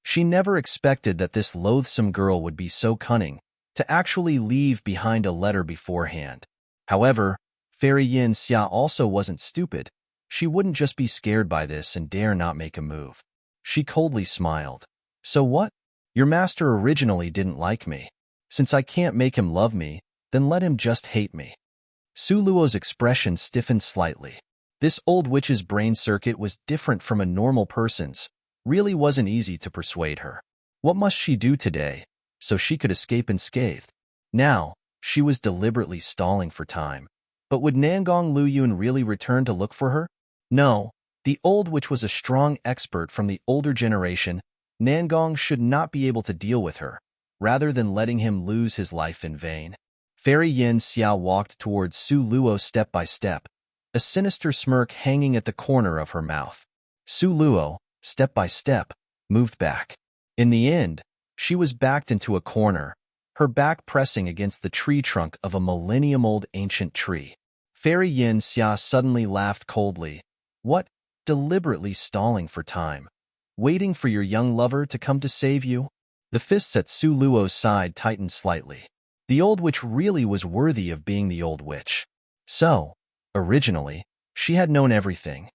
She never expected that this loathsome girl would be so cunning, to actually leave behind a letter beforehand. However, Fairy Yin Xia also wasn't stupid. She wouldn't just be scared by this and dare not make a move. She coldly smiled. So what? Your master originally didn't like me. Since I can't make him love me, then let him just hate me. Su Luo's expression stiffened slightly. This old witch's brain circuit was different from a normal person's. Really wasn't easy to persuade her. What must she do today, so she could escape unscathed? Now, she was deliberately stalling for time. But would Nangong Luyun really return to look for her? No. The old witch was a strong expert from the older generation. Nangong should not be able to deal with her, rather than letting him lose his life in vain. Fairy Yin Xiao walked towards Su Luo step by step, a sinister smirk hanging at the corner of her mouth. Su Luo, step by step, moved back. In the end, she was backed into a corner, her back pressing against the tree trunk of a millennium-old ancient tree. Fairy Yin Xia suddenly laughed coldly. What? Deliberately stalling for time. Waiting for your young lover to come to save you? The fists at Su Luo's side tightened slightly. The old witch really was worthy of being the old witch. So, originally, she had known everything.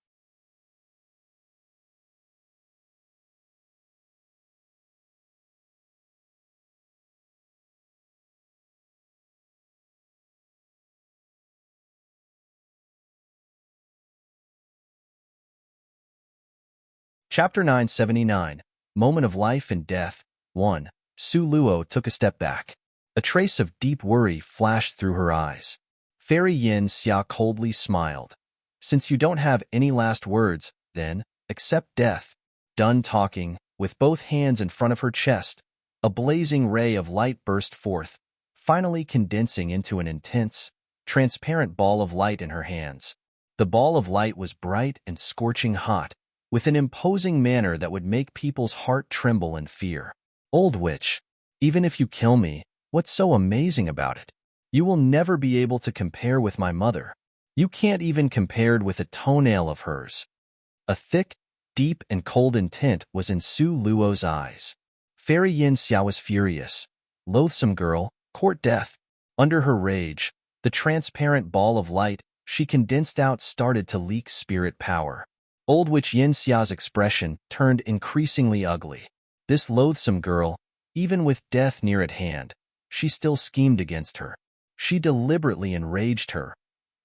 Chapter 979, Moment of Life and Death. 1. Su Luo took a step back. A trace of deep worry flashed through her eyes. Fairy Yin Xia coldly smiled. Since you don't have any last words, then, accept death. Done talking, with both hands in front of her chest, a blazing ray of light burst forth, finally condensing into an intense, transparent ball of light in her hands. The ball of light was bright and scorching hot, with an imposing manner that would make people's heart tremble in fear. Old witch, even if you kill me, what's so amazing about it? You will never be able to compare with my mother. You can't even compare with a toenail of hers. A thick, deep, and cold intent was in Su Luo's eyes. Fairy Yin Xia was furious. Loathsome girl, court death. Under her rage, the transparent ball of light she condensed out started to leak spirit power. Old witch Yin Xia's expression turned increasingly ugly. This loathsome girl, even with death near at hand, she still schemed against her. She deliberately enraged her.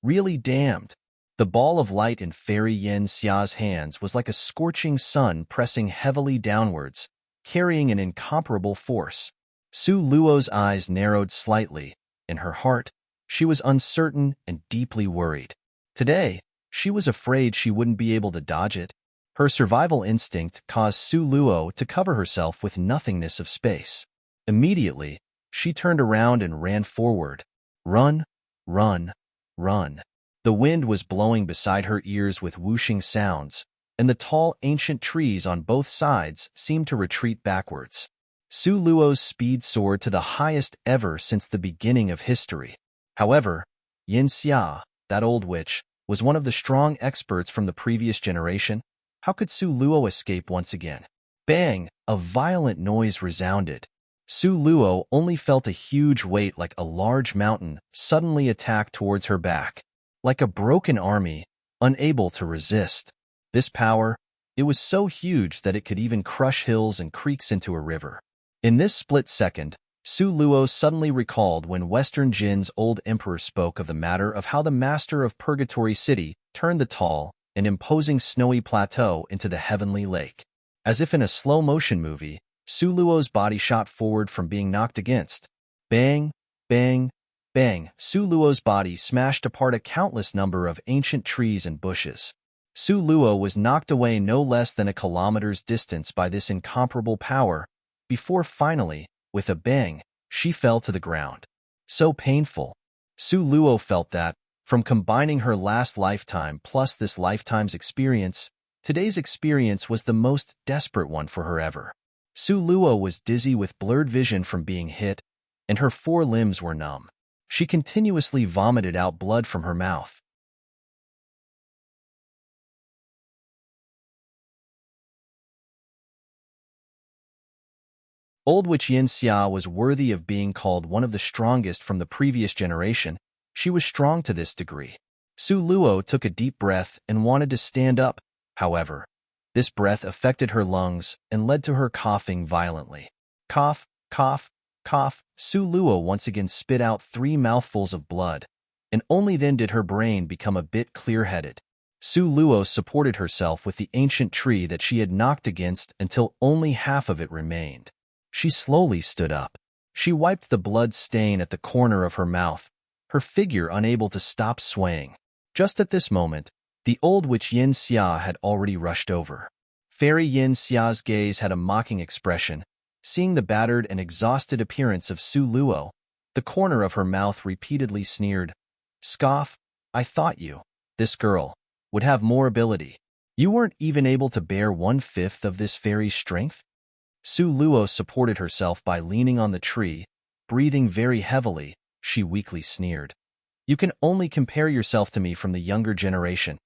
Really damned. The ball of light in Fairy Yin Xia's hands was like a scorching sun pressing heavily downwards, carrying an incomparable force. Su Luo's eyes narrowed slightly. In her heart, she was uncertain and deeply worried. Today, she was afraid she wouldn't be able to dodge it. Her survival instinct caused Su Luo to cover herself with nothingness of space. Immediately, she turned around and ran forward. Run, run, run. The wind was blowing beside her ears with whooshing sounds, and the tall ancient trees on both sides seemed to retreat backwards. Su Luo's speed soared to the highest ever since the beginning of history. However, Yin Xia, that old witch, was one of the strong experts from the previous generation. How could Su Luo escape once again? Bang! A violent noise resounded. Su Luo only felt a huge weight like a large mountain suddenly attack towards her back. Like a broken army, unable to resist. This power, it was so huge that it could even crush hills and creeks into a river. In this split second, Su Luo suddenly recalled when Western Jin's old emperor spoke of the matter of how the master of Purgatory City turned the tall and imposing snowy plateau into the heavenly lake. As if in a slow-motion movie, Su Luo's body shot forward from being knocked against. Bang, bang, bang. Su Luo's body smashed apart a countless number of ancient trees and bushes. Su Luo was knocked away no less than a kilometer's distance by this incomparable power, before finally, with a bang, she fell to the ground. So painful. Su Luo felt that, from combining her last lifetime plus this lifetime's experience, today's experience was the most desperate one for her ever. Su Luo was dizzy with blurred vision from being hit, and her 4 limbs were numb. She continuously vomited out blood from her mouth. Old witch Yin Xia was worthy of being called one of the strongest from the previous generation. She was strong to this degree. Su Luo took a deep breath and wanted to stand up. However, this breath affected her lungs and led to her coughing violently. Cough, cough, cough. Su Luo once again spit out 3 mouthfuls of blood, and only then did her brain become a bit clear-headed. Su Luo supported herself with the ancient tree that she had knocked against until only half of it remained. She slowly stood up. She wiped the blood stain at the corner of her mouth, her figure unable to stop swaying. Just at this moment, the old witch Yin Xia had already rushed over. Fairy Yin Xia's gaze had a mocking expression. Seeing the battered and exhausted appearance of Su Luo, the corner of her mouth repeatedly sneered. Scoff, I thought you, this girl, would have more ability. You weren't even able to bear 1/5 of this fairy's strength? Su Luo supported herself by leaning on the tree, breathing very heavily. She weakly sneered. You can only compare yourself to me from the younger generation.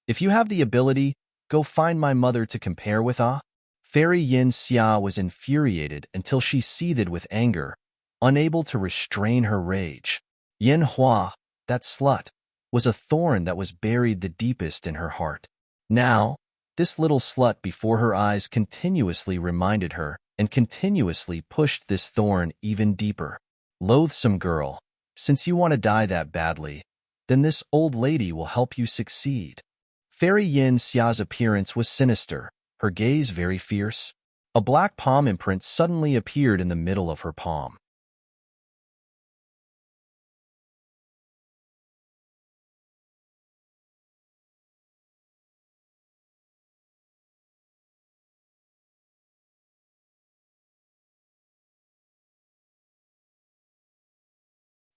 If you have the ability, go find my mother to compare with. Fairy Yin Xia was infuriated until she seethed with anger, unable to restrain her rage. Yin Hua, that slut, was a thorn that was buried the deepest in her heart. Now, this little slut before her eyes continuously reminded her and continuously pushed this thorn even deeper. Loathsome girl, since you want to die that badly, then this old lady will help you succeed. Fairy Yin Xia's appearance was sinister, her gaze very fierce. A black palm imprint suddenly appeared in the middle of her palm.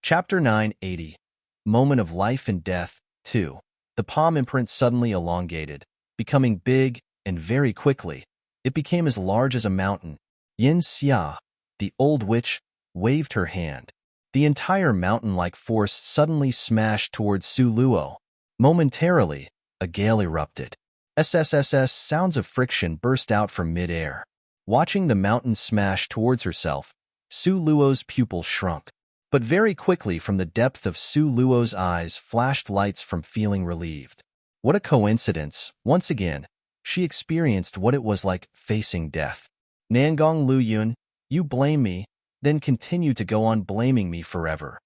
Chapter 980. Moment of Life and Death 2. The palm imprint suddenly elongated, becoming big, and very quickly, it became as large as a mountain. Yin Xia, the old witch, waved her hand. The entire mountain-like force suddenly smashed towards Su Luo. Momentarily, a gale erupted. SSSS sounds of friction burst out from mid-air. Watching the mountain smash towards herself, Su Luo's pupil shrunk. But very quickly from the depth of Su Luo's eyes flashed lights from feeling relieved. What a coincidence! Once again, she experienced what it was like facing death. Nangong Luyun, you blame me, then continue to go on blaming me forever.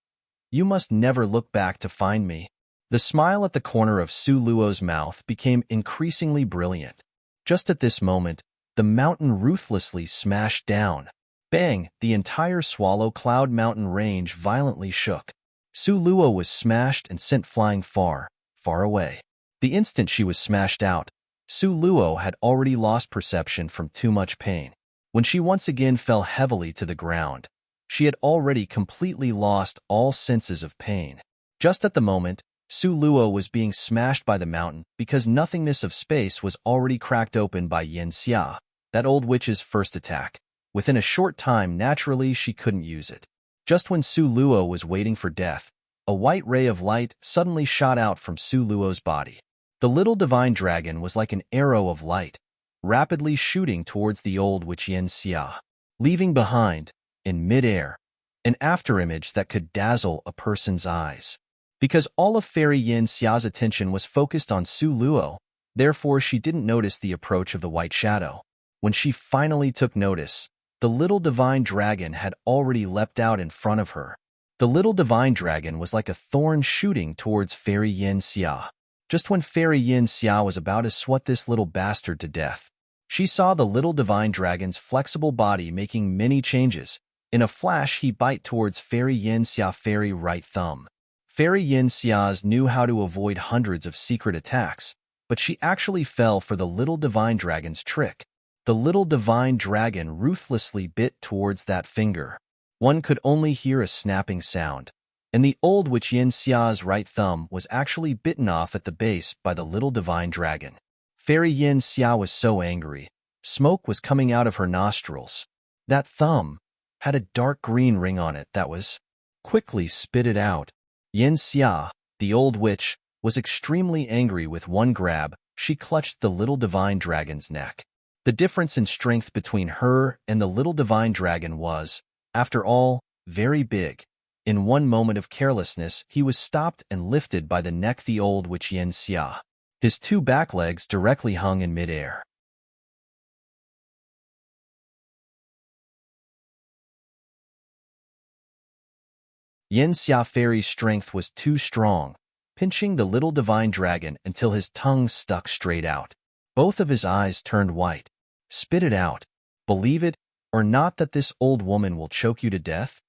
You must never look back to find me. The smile at the corner of Su Luo's mouth became increasingly brilliant. Just at this moment, the mountain ruthlessly smashed down. Bang! The entire Swallow Cloud Mountain range violently shook. Su Luo was smashed and sent flying far, far away. The instant she was smashed out, Su Luo had already lost perception from too much pain. When she once again fell heavily to the ground, she had already completely lost all senses of pain. Just at the moment, Su Luo was being smashed by the mountain because nothingness of space was already cracked open by Yin Xia, that old witch's first attack. Within a short time, naturally, she couldn't use it. Just when Su Luo was waiting for death, a white ray of light suddenly shot out from Su Luo's body. The little divine dragon was like an arrow of light, rapidly shooting towards the old witch Yin Xia, leaving behind, in mid-air, an afterimage that could dazzle a person's eyes. Because all of Fairy Yin Xia's attention was focused on Su Luo, therefore she didn't notice the approach of the white shadow. When she finally took notice, the little divine dragon had already leapt out in front of her. The little divine dragon was like a thorn shooting towards Fairy Yin Xia. Just when Fairy Yin Xia was about to swat this little bastard to death, she saw the little divine dragon's flexible body making many changes. In a flash, he bit towards Fairy Yin Xia fairy right thumb. Fairy Yin Xia's knew how to avoid hundreds of secret attacks, but she actually fell for the little divine dragon's trick. The little divine dragon ruthlessly bit towards that finger. One could only hear a snapping sound, and the old witch Yin Xia's right thumb was actually bitten off at the base by the little divine dragon. Fairy Yin Xia was so angry. Smoke was coming out of her nostrils. That thumb had a dark green ring on it that was quickly spit it out. Yin Xia, the old witch, was extremely angry. With one grab, she clutched the little divine dragon's neck. The difference in strength between her and the little divine dragon was, after all, very big. In one moment of carelessness, he was stopped and lifted by the neck the old witch Yin Xia. His 2 back legs directly hung in midair. Yin Xia Fairy's strength was too strong, pinching the little divine dragon until his tongue stuck straight out. Both of his eyes turned white. Spit it out. Believe it or not that this old woman will choke you to death?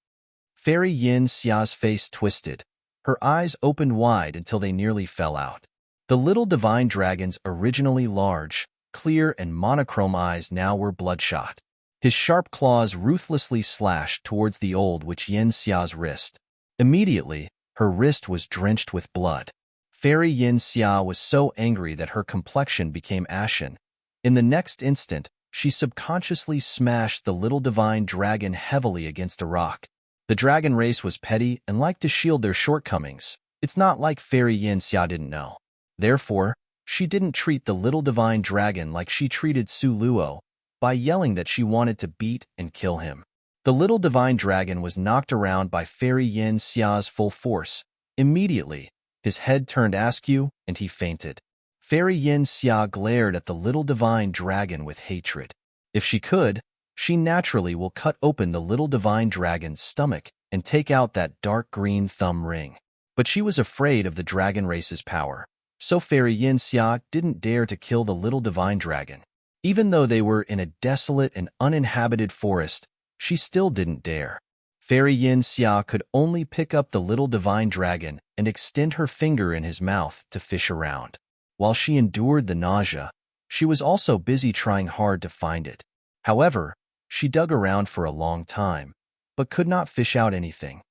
Fairy Yin Xia's face twisted. Her eyes opened wide until they nearly fell out. The little divine dragon's originally large, clear, and monochrome eyes now were bloodshot. His sharp claws ruthlessly slashed towards the old witch Yin Xia's wrist. Immediately, her wrist was drenched with blood. Fairy Yin Xia was so angry that her complexion became ashen. In the next instant, she subconsciously smashed the little divine dragon heavily against a rock. The dragon race was petty and liked to shield their shortcomings. It's not like Fairy Yin Xia didn't know. Therefore, she didn't treat the little divine dragon like she treated Su Luo, by yelling that she wanted to beat and kill him. The little divine dragon was knocked around by Fairy Yin Xia's full force. Immediately, his head turned askew and he fainted. Fairy Yin Xia glared at the little divine dragon with hatred. If she could, she naturally will cut open the little divine dragon's stomach and take out that dark green thumb ring. But she was afraid of the dragon race's power, so Fairy Yin Xia didn't dare to kill the little divine dragon. Even though they were in a desolate and uninhabited forest, she still didn't dare. Fairy Yin Xia could only pick up the little divine dragon and extend her finger in his mouth to fish around. While she endured the nausea, she was also busy trying hard to find it. However, she dug around for a long time, but could not fish out anything.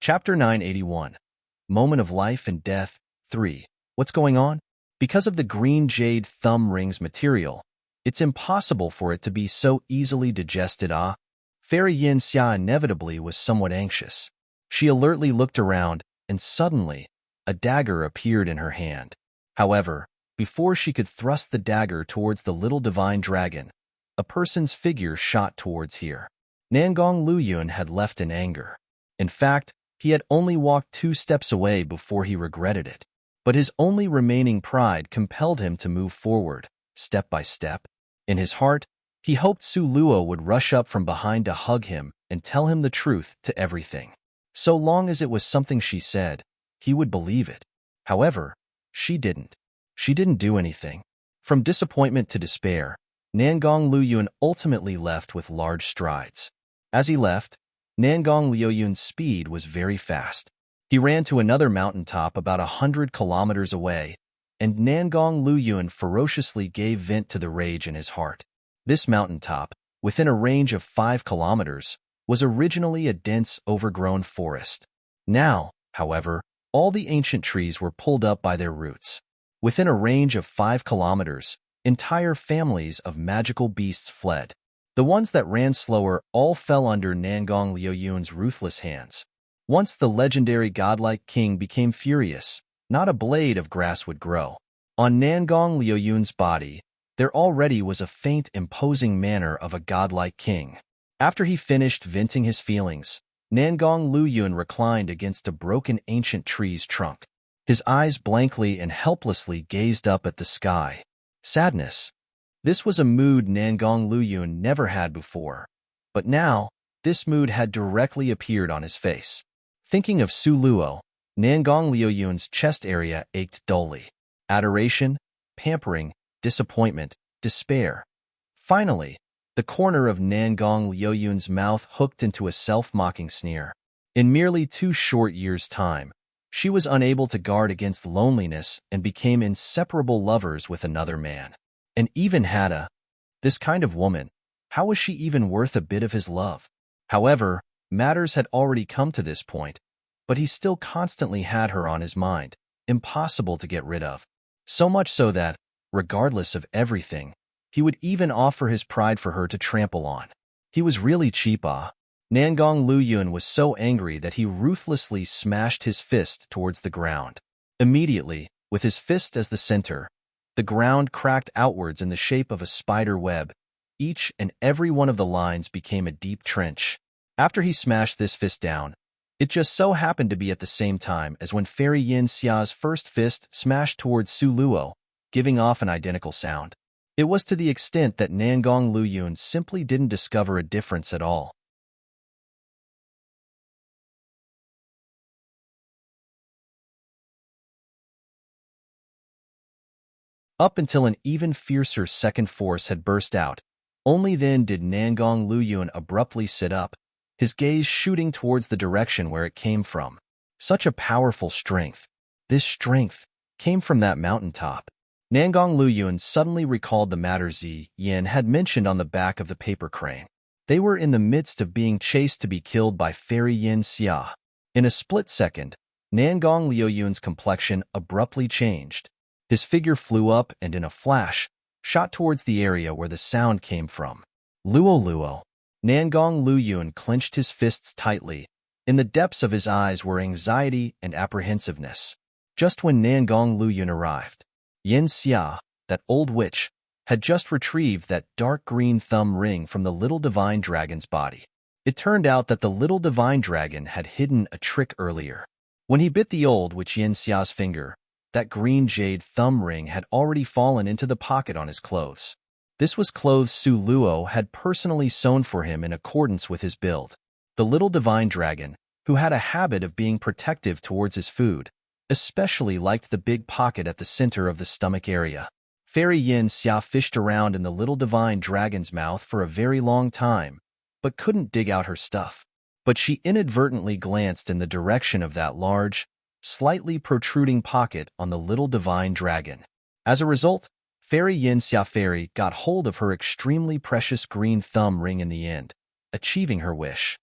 Chapter 981. Moment of Life and Death 3. What's going on? Because of the green jade thumb ring's material, it's impossible for it to be so easily digested. Fairy Yin Xia inevitably was somewhat anxious. She alertly looked around, and suddenly, a dagger appeared in her hand. However, before she could thrust the dagger towards the little divine dragon, a person's figure shot towards here. Nangong Luyun had left in anger. In fact, he had only walked 2 steps away before he regretted it. But his only remaining pride compelled him to move forward, step by step. In his heart, he hoped Su Luo would rush up from behind to hug him and tell him the truth to everything. So long as it was something she said, he would believe it. However, she didn't. She didn't do anything. From disappointment to despair, Nangong Luyun ultimately left with large strides. As he left, Nangong Luyun's speed was very fast. He ran to another mountaintop about 100 kilometers away, and Nangong Luyun ferociously gave vent to the rage in his heart. This mountaintop, within a range of 5 kilometers, was originally a dense, overgrown forest. Now, however, all the ancient trees were pulled up by their roots. Within a range of 5 kilometers, entire families of magical beasts fled. The ones that ran slower all fell under Nangong Luyun's ruthless hands. Once the legendary godlike king became furious, not a blade of grass would grow. On Nangong Luyun's body, there already was a faint, imposing manner of a godlike king. After he finished venting his feelings, Nangong Luyun reclined against a broken ancient tree's trunk. His eyes blankly and helplessly gazed up at the sky. Sadness. This was a mood Nangong Luyun never had before, but now, this mood had directly appeared on his face. Thinking of Su Luo, Nangong Luyun's chest area ached dully. Adoration, pampering, disappointment, despair. Finally, the corner of Nangong Luyun's mouth hooked into a self-mocking sneer. In merely 2 short years' time, she was unable to guard against loneliness and became inseparable lovers with another man. And even this kind of woman, how was she even worth a bit of his love? However, matters had already come to this point, but he still constantly had her on his mind, impossible to get rid of. So much so that, regardless of everything, he would even offer his pride for her to trample on. He was really cheap. Nangong Luyun was so angry that he ruthlessly smashed his fist towards the ground. Immediately, with his fist as the center, the ground cracked outwards in the shape of a spider web. Each and every one of the lines became a deep trench. After he smashed this fist down, it just so happened to be at the same time as when Fairy Yin Xia's first fist smashed towards Su Luo, giving off an identical sound. It was to the extent that Nangong Luyun simply didn't discover a difference at all. Up until an even fiercer second force had burst out, only then did Nangong Luyun abruptly sit up, his gaze shooting towards the direction where it came from. Such a powerful strength. This strength came from that mountaintop. Nangong Luyun suddenly recalled the matter Zi Yin had mentioned on the back of the paper crane. They were in the midst of being chased to be killed by Fairy Yin Xia. In a split second, Nangong Luyun's complexion abruptly changed. His figure flew up and in a flash, shot towards the area where the sound came from. Luo Luo. Nangong Luyun clenched his fists tightly. In the depths of his eyes were anxiety and apprehensiveness. Just when Nangong Luyun arrived, Yin Xia, that old witch, had just retrieved that dark green thumb ring from the little divine dragon's body. It turned out that the little divine dragon had hidden a trick earlier. When he bit the old witch Yin Xia's finger, that green jade thumb ring had already fallen into the pocket on his clothes. This was clothes Su Luo had personally sewn for him in accordance with his build. The little divine dragon, who had a habit of being protective towards his food, especially liked the big pocket at the center of the stomach area. Fairy Yin Xia fished around in the little divine dragon's mouth for a very long time, but couldn't dig out her stuff. But she inadvertently glanced in the direction of that large, slightly protruding pocket on the little divine dragon. As a result, Fairy Yin Xia Fairy got hold of her extremely precious green thumb ring in the end, achieving her wish.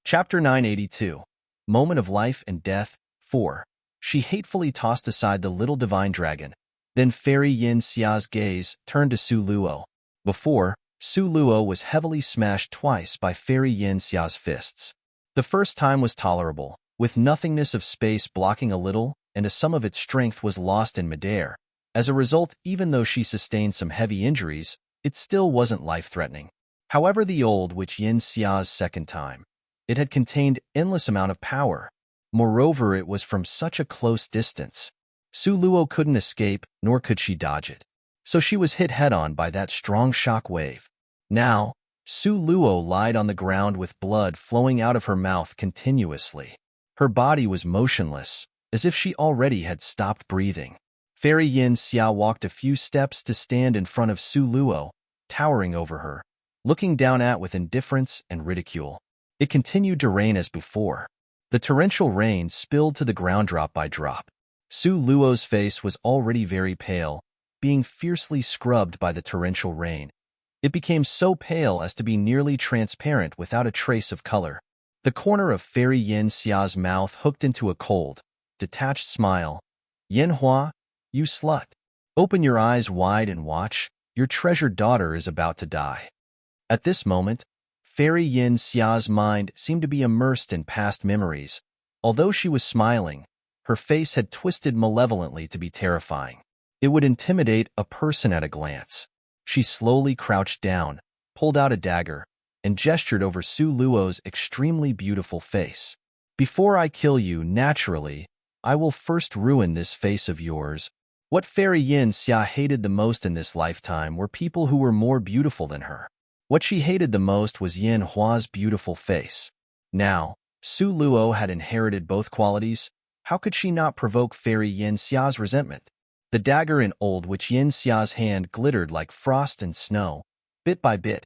Chapter 982. Moment of Life and Death 4. She hatefully tossed aside the little divine dragon. Then Fairy Yin Xia's gaze turned to Su Luo. Before, Su Luo was heavily smashed twice by Fairy Yin Xia's fists. The first time was tolerable, with nothingness of space blocking a little, and some of its strength was lost in midair. As a result, even though she sustained some heavy injuries, it still wasn't life-threatening. However, the old witch Yin Xia's second time, it had contained endless amount of power. Moreover, it was from such a close distance. Su Luo couldn't escape, nor could she dodge it. So she was hit head-on by that strong shock wave. Now, Su Luo lied on the ground with blood flowing out of her mouth continuously. Her body was motionless, as if she already had stopped breathing. Fairy Yin Xia walked a few steps to stand in front of Su Luo, towering over her, looking down at with indifference and ridicule. It continued to rain as before. The torrential rain spilled to the ground drop by drop. Su Luo's face was already very pale, being fiercely scrubbed by the torrential rain. It became so pale as to be nearly transparent without a trace of color. The corner of Fairy Yin Xia's mouth hooked into a cold, detached smile. Yin Hua, you slut. Open your eyes wide and watch, your treasured daughter is about to die. At this moment, Fairy Yin Xia's mind seemed to be immersed in past memories. Although she was smiling, her face had twisted malevolently to be terrifying. It would intimidate a person at a glance. She slowly crouched down, pulled out a dagger, and gestured over Su Luo's extremely beautiful face. Before I kill you, naturally, I will first ruin this face of yours. What Fairy Yin Xia hated the most in this lifetime were people who were more beautiful than her. What she hated the most was Yin Hua's beautiful face. Now, Su Luo had inherited both qualities. How could she not provoke Fairy Yin Xia's resentment? The dagger in old witch Yin Xia's hand glittered like frost and snow. Bit by bit,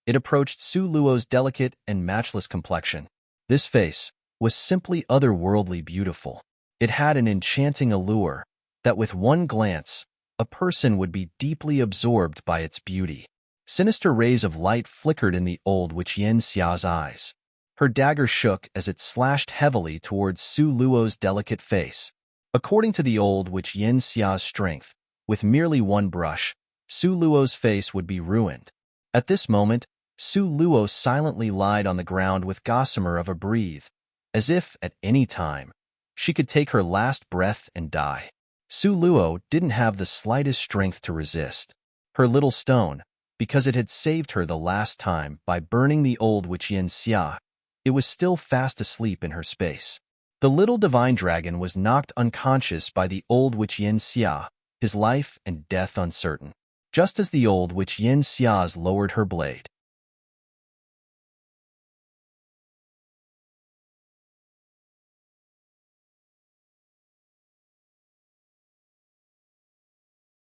it approached Su Luo's delicate and matchless complexion. This face was simply otherworldly beautiful. It had an enchanting allure that with one glance, a person would be deeply absorbed by its beauty. Sinister rays of light flickered in the old witch Yin Xia's eyes. Her dagger shook as it slashed heavily towards Su Luo's delicate face. According to the old witch Yin Xia's strength, with merely one brush, Su Luo's face would be ruined. At this moment, Su Luo silently lied on the ground with gossamer of a breathe, as if, at any time, she could take her last breath and die. Su Luo didn't have the slightest strength to resist. Her little stone, because it had saved her the last time by burning the old witch Yin Xia, it was still fast asleep in her space. The little divine dragon was knocked unconscious by the old witch Yin Xia, his life and death uncertain. Just as the old witch Yin Xia's lowered her blade.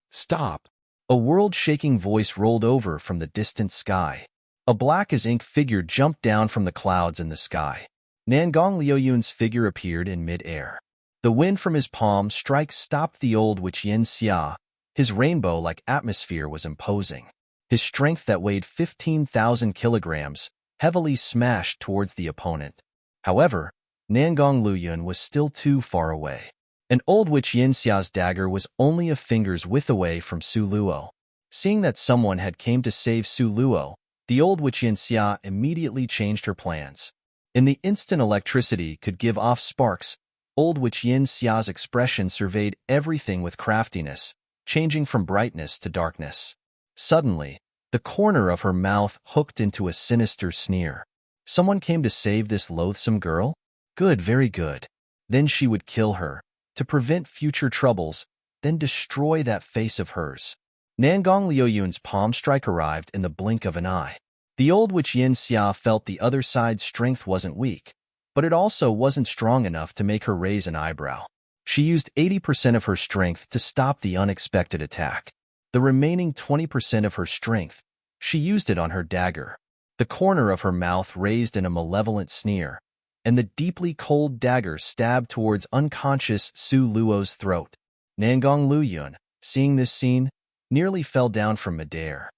Stop! A world-shaking voice rolled over from the distant sky. A black-as-ink figure jumped down from the clouds in the sky. Nangong Liuyun's figure appeared in mid-air. The wind from his palm strike stopped the old witch Yin Xia. His rainbow-like atmosphere was imposing. His strength that weighed 15,000 kilograms heavily smashed towards the opponent. However, Nangong Liuyun was still too far away. An old witch Yin Xia's dagger was only a finger's width away from Su Luo. Seeing that someone had came to save Su Luo, the old witch Yin Xia immediately changed her plans. In the instant electricity could give off sparks, old witch Yin Xia's expression surveyed everything with craftiness, changing from brightness to darkness. Suddenly, the corner of her mouth hooked into a sinister sneer. Someone came to save this loathsome girl? Good, very good. Then she would kill her, to prevent future troubles, then destroy that face of hers. Nangong Liuyun's palm strike arrived in the blink of an eye. The old witch Yin Xia felt the other side's strength wasn't weak, but it also wasn't strong enough to make her raise an eyebrow. She used 80% of her strength to stop the unexpected attack. The remaining 20% of her strength, she used it on her dagger. The corner of her mouth raised in a malevolent sneer, and the deeply cold dagger stabbed towards unconscious Su Luo's throat. Nangong Liuyun, seeing this scene, nearly fell down from midair.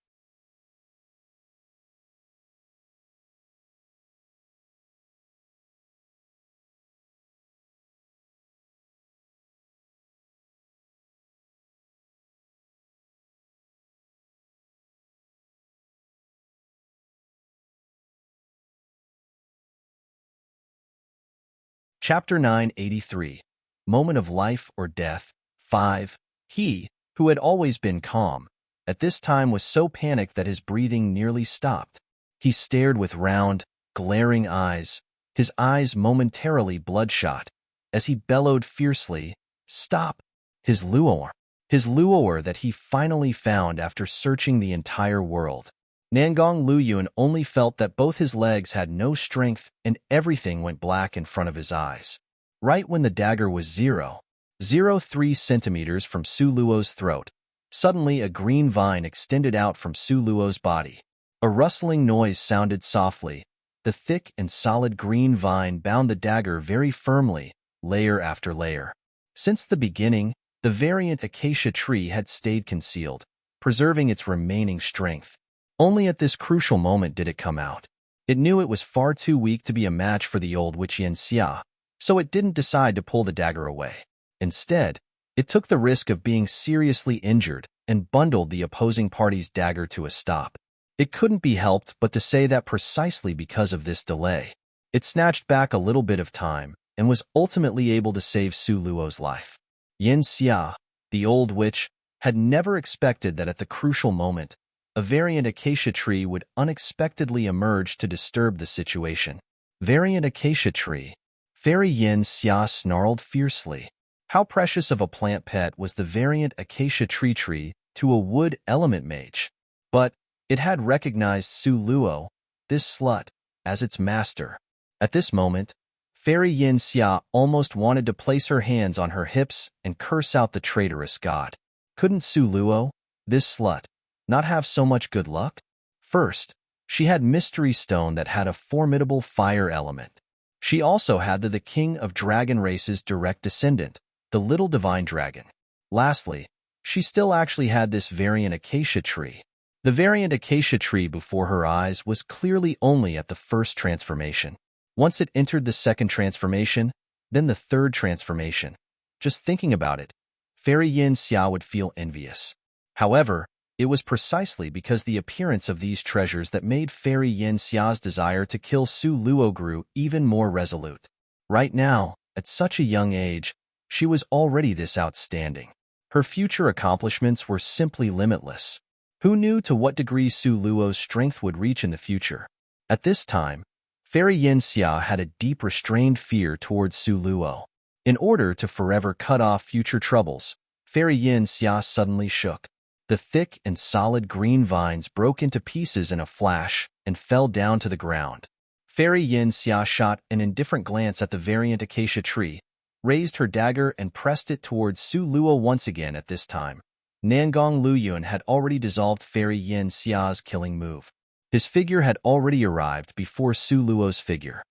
Chapter 983, Moment of Life or Death, 5. He, who had always been calm, at this time was so panicked that his breathing nearly stopped. He stared with round, glaring eyes, his eyes momentarily bloodshot, as he bellowed fiercely, "Stop!" His Luoer that he finally found after searching the entire world. Nangong Liuyun only felt that both his legs had no strength and everything went black in front of his eyes. Right when the dagger was 0.03 centimeters from Su Luo's throat, suddenly a green vine extended out from Su Luo's body. A rustling noise sounded softly. The thick and solid green vine bound the dagger very firmly, layer after layer. Since the beginning, the variant acacia tree had stayed concealed, preserving its remaining strength. Only at this crucial moment did it come out. It knew it was far too weak to be a match for the old witch Yin Xia, so it didn't decide to pull the dagger away. Instead, it took the risk of being seriously injured and bundled the opposing party's dagger to a stop. It couldn't be helped but to say that precisely because of this delay, it snatched back a little bit of time and was ultimately able to save Su Luo's life. Yin Xia, the old witch, had never expected that at the crucial moment, a variant acacia tree would unexpectedly emerge to disturb the situation. Variant acacia tree. Fairy Yin Xia snarled fiercely. How precious of a plant pet was the variant acacia tree to a wood element mage? But it had recognized Su Luo, this slut, as its master. At this moment, Fairy Yin Xia almost wanted to place her hands on her hips and curse out the traitorous god. Couldn't Su Luo, this slut, not have so much good luck? First, she had Mystery Stone that had a formidable fire element. She also had the king of dragon race's direct descendant, the little divine dragon. Lastly, she still actually had this variant acacia tree. The variant acacia tree before her eyes was clearly only at the first transformation. Once it entered the second transformation, then the third transformation. Just thinking about it, Fairy Yin Xia would feel envious. However, It was precisely because the appearance of these treasures that made Fairy Yin Xia's desire to kill Su Luo grew even more resolute. Right now, at such a young age, she was already this outstanding. Her future accomplishments were simply limitless. Who knew to what degree Su Luo's strength would reach in the future? At this time, Fairy Yin Xia had a deep restrained fear towards Su Luo. In order to forever cut off future troubles, Fairy Yin Xia suddenly shook. The thick and solid green vines broke into pieces in a flash and fell down to the ground. Fairy Yin Xia shot an indifferent glance at the variant acacia tree, raised her dagger and pressed it towards Su Luo once again. At this time, Nangong Luyun had already dissolved Fairy Yin Xia's killing move. His figure had already arrived before Su Luo's figure.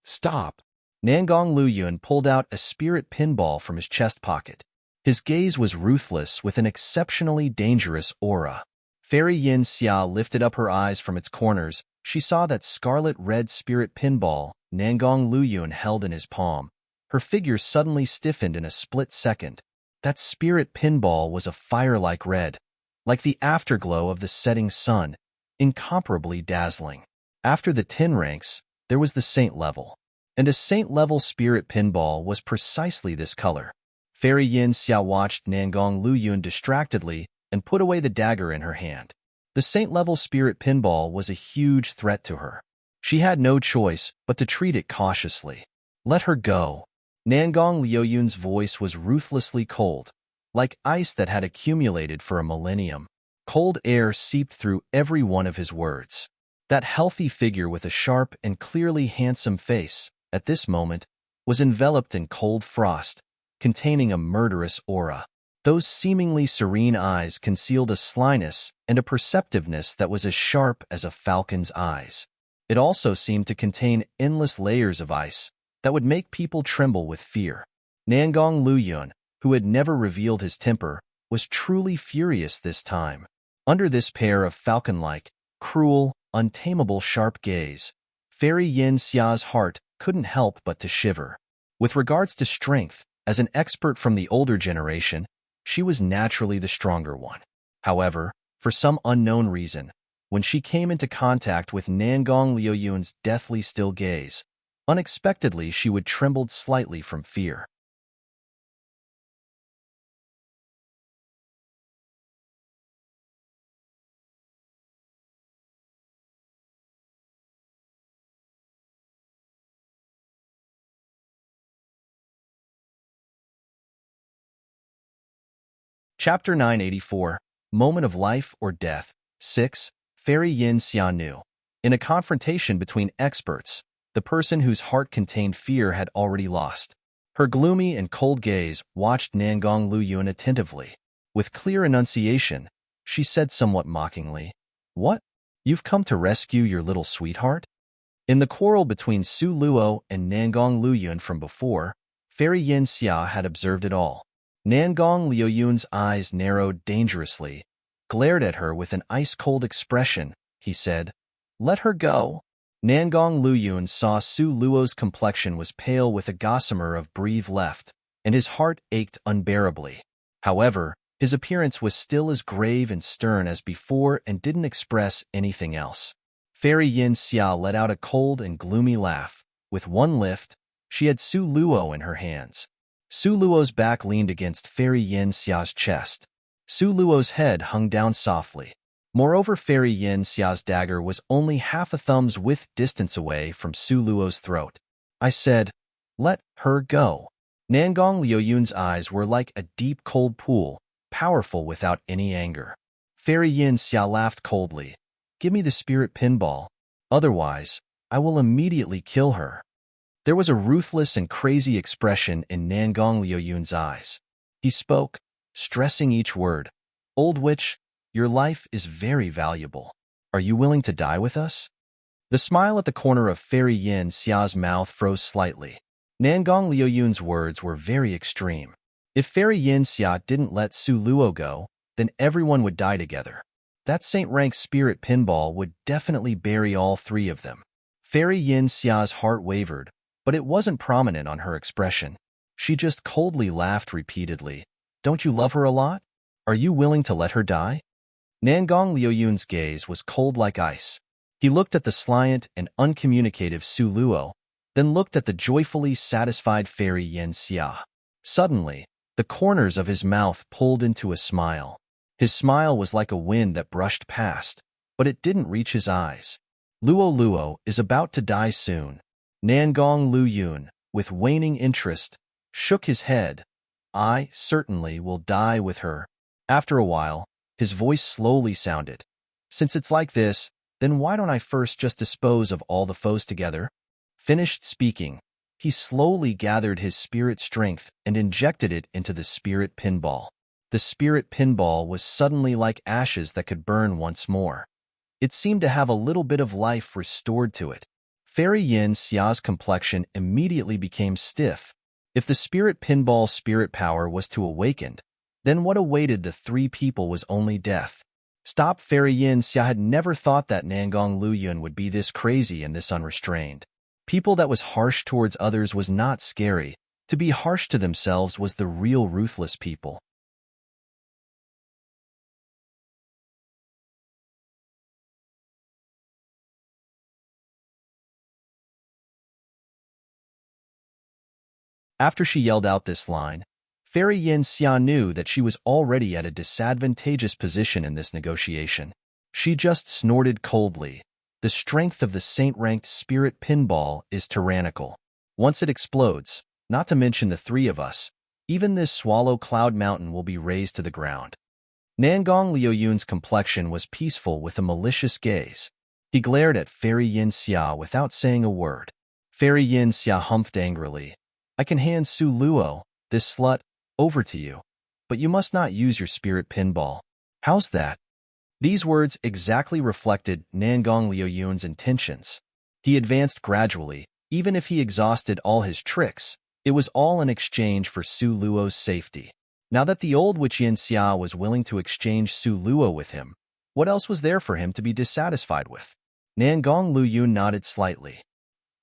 Stop! Nangong Luyun pulled out a spirit pinball from his chest pocket. His gaze was ruthless with an exceptionally dangerous aura. Fairy Yin Xia lifted up her eyes from its corners. She saw that scarlet-red spirit pinball Nangong Luyun held in his palm. Her figure suddenly stiffened in a split second. That spirit pinball was a fire-like red, like the afterglow of the setting sun, incomparably dazzling. After the tin ranks, there was the saint level. And a saint-level spirit pinball was precisely this color. Fairy Yin Xia watched Nangong Luyun distractedly and put away the dagger in her hand. The saint-level spirit pinball was a huge threat to her. She had no choice but to treat it cautiously. Let her go. Nangong Luyun's voice was ruthlessly cold, like ice that had accumulated for a millennium. Cold air seeped through every one of his words. That healthy figure with a sharp and clearly handsome face, at this moment, was enveloped in cold frost, containing a murderous aura. Those seemingly serene eyes concealed a slyness and a perceptiveness that was as sharp as a falcon's eyes. It also seemed to contain endless layers of ice that would make people tremble with fear. Nangong Luyun, who had never revealed his temper, was truly furious this time. Under this pair of falcon-like, cruel, untamable sharp gaze, Fairy Yin Xia's heart couldn't help but to shiver. With regards to strength, as an expert from the older generation, she was naturally the stronger one. However, for some unknown reason, when she came into contact with Nangong Luyun's deathly still gaze, unexpectedly she would trembled slightly from fear. Chapter 984, Moment of Life or Death. 6. Fairy Yin Xia knew. In a confrontation between experts, the person whose heart contained fear had already lost. Her gloomy and cold gaze watched Nangong Luyun attentively. With clear enunciation, she said somewhat mockingly, "What? You've come to rescue your little sweetheart?" In the quarrel between Su Luo and Nangong Luyun from before, Fairy Yin Xia had observed it all. Nangong Luyun's eyes narrowed dangerously, glared at her with an ice-cold expression. He said, "Let her go." Nangong Luyun saw Su Luo's complexion was pale with a gossamer of breath left, and his heart ached unbearably. However, his appearance was still as grave and stern as before and didn't express anything else. Fairy Yin Xia let out a cold and gloomy laugh. With one lift, she had Su Luo in her hands. Su Luo's back leaned against Fairy Yin Xia's chest. Su Luo's head hung down softly. Moreover, Fairy Yin Xia's dagger was only half a thumb's width distance away from Su Luo's throat. I said, "Let her go." Nangong Luyun's eyes were like a deep cold pool, powerful without any anger. Fairy Yin Xia laughed coldly. "Give me the spirit pinball. Otherwise, I will immediately kill her." There was a ruthless and crazy expression in Nangong Luyun's eyes. He spoke, stressing each word. "Old witch, your life is very valuable. Are you willing to die with us?" The smile at the corner of Fairy Yin Xia's mouth froze slightly. Nangong Luyun's words were very extreme. If Fairy Yin Xia didn't let Su Luo go, then everyone would die together. That saint-rank spirit pinball would definitely bury all three of them. Fairy Yin Xia's heart wavered, but it wasn't prominent on her expression. She just coldly laughed repeatedly. Don't you love her a lot? Are you willing to let her die? Nangong Liuyun's gaze was cold like ice. He looked at the sliant and uncommunicative Su Luo, then looked at the joyfully satisfied Fairy Yin Xia. Suddenly, the corners of his mouth pulled into a smile. His smile was like a wind that brushed past, but it didn't reach his eyes. Luo Luo is about to die soon. Nangong Luyun, with waning interest, shook his head. I certainly will die with her. After a while, his voice slowly sounded. Since it's like this, then why don't I first just dispose of all the foes together? Finished speaking, he slowly gathered his spirit strength and injected it into the spirit pinball. The spirit pinball was suddenly like ashes that could burn once more. It seemed to have a little bit of life restored to it. Fairy Yin Xia's complexion immediately became stiff. If the spirit pinball's spirit power was to awaken, then what awaited the three people was only death. Stop! Fairy Yin Xia had never thought that Nangong Luyun would be this crazy and this unrestrained. People that was harsh towards others was not scary. To be harsh to themselves was the real ruthless people. After she yelled out this line, Fairy Yin Xia knew that she was already at a disadvantageous position in this negotiation. She just snorted coldly. The strength of the saint-ranked spirit pinball is tyrannical. Once it explodes, not to mention the three of us, even this swallow cloud mountain will be razed to the ground. Nangong Liuyun's complexion was peaceful with a malicious gaze. He glared at Fairy Yin Xia without saying a word. Fairy Yin Xia humphed angrily. I can hand Su Luo, this slut, over to you, but you must not use your spirit pinball. How's that? These words exactly reflected Nangong Liuyun's intentions. He advanced gradually. Even if he exhausted all his tricks, it was all in exchange for Su Luo's safety. Now that the old witch Yin Xia was willing to exchange Su Luo with him, what else was there for him to be dissatisfied with? Nangong Luyun nodded slightly.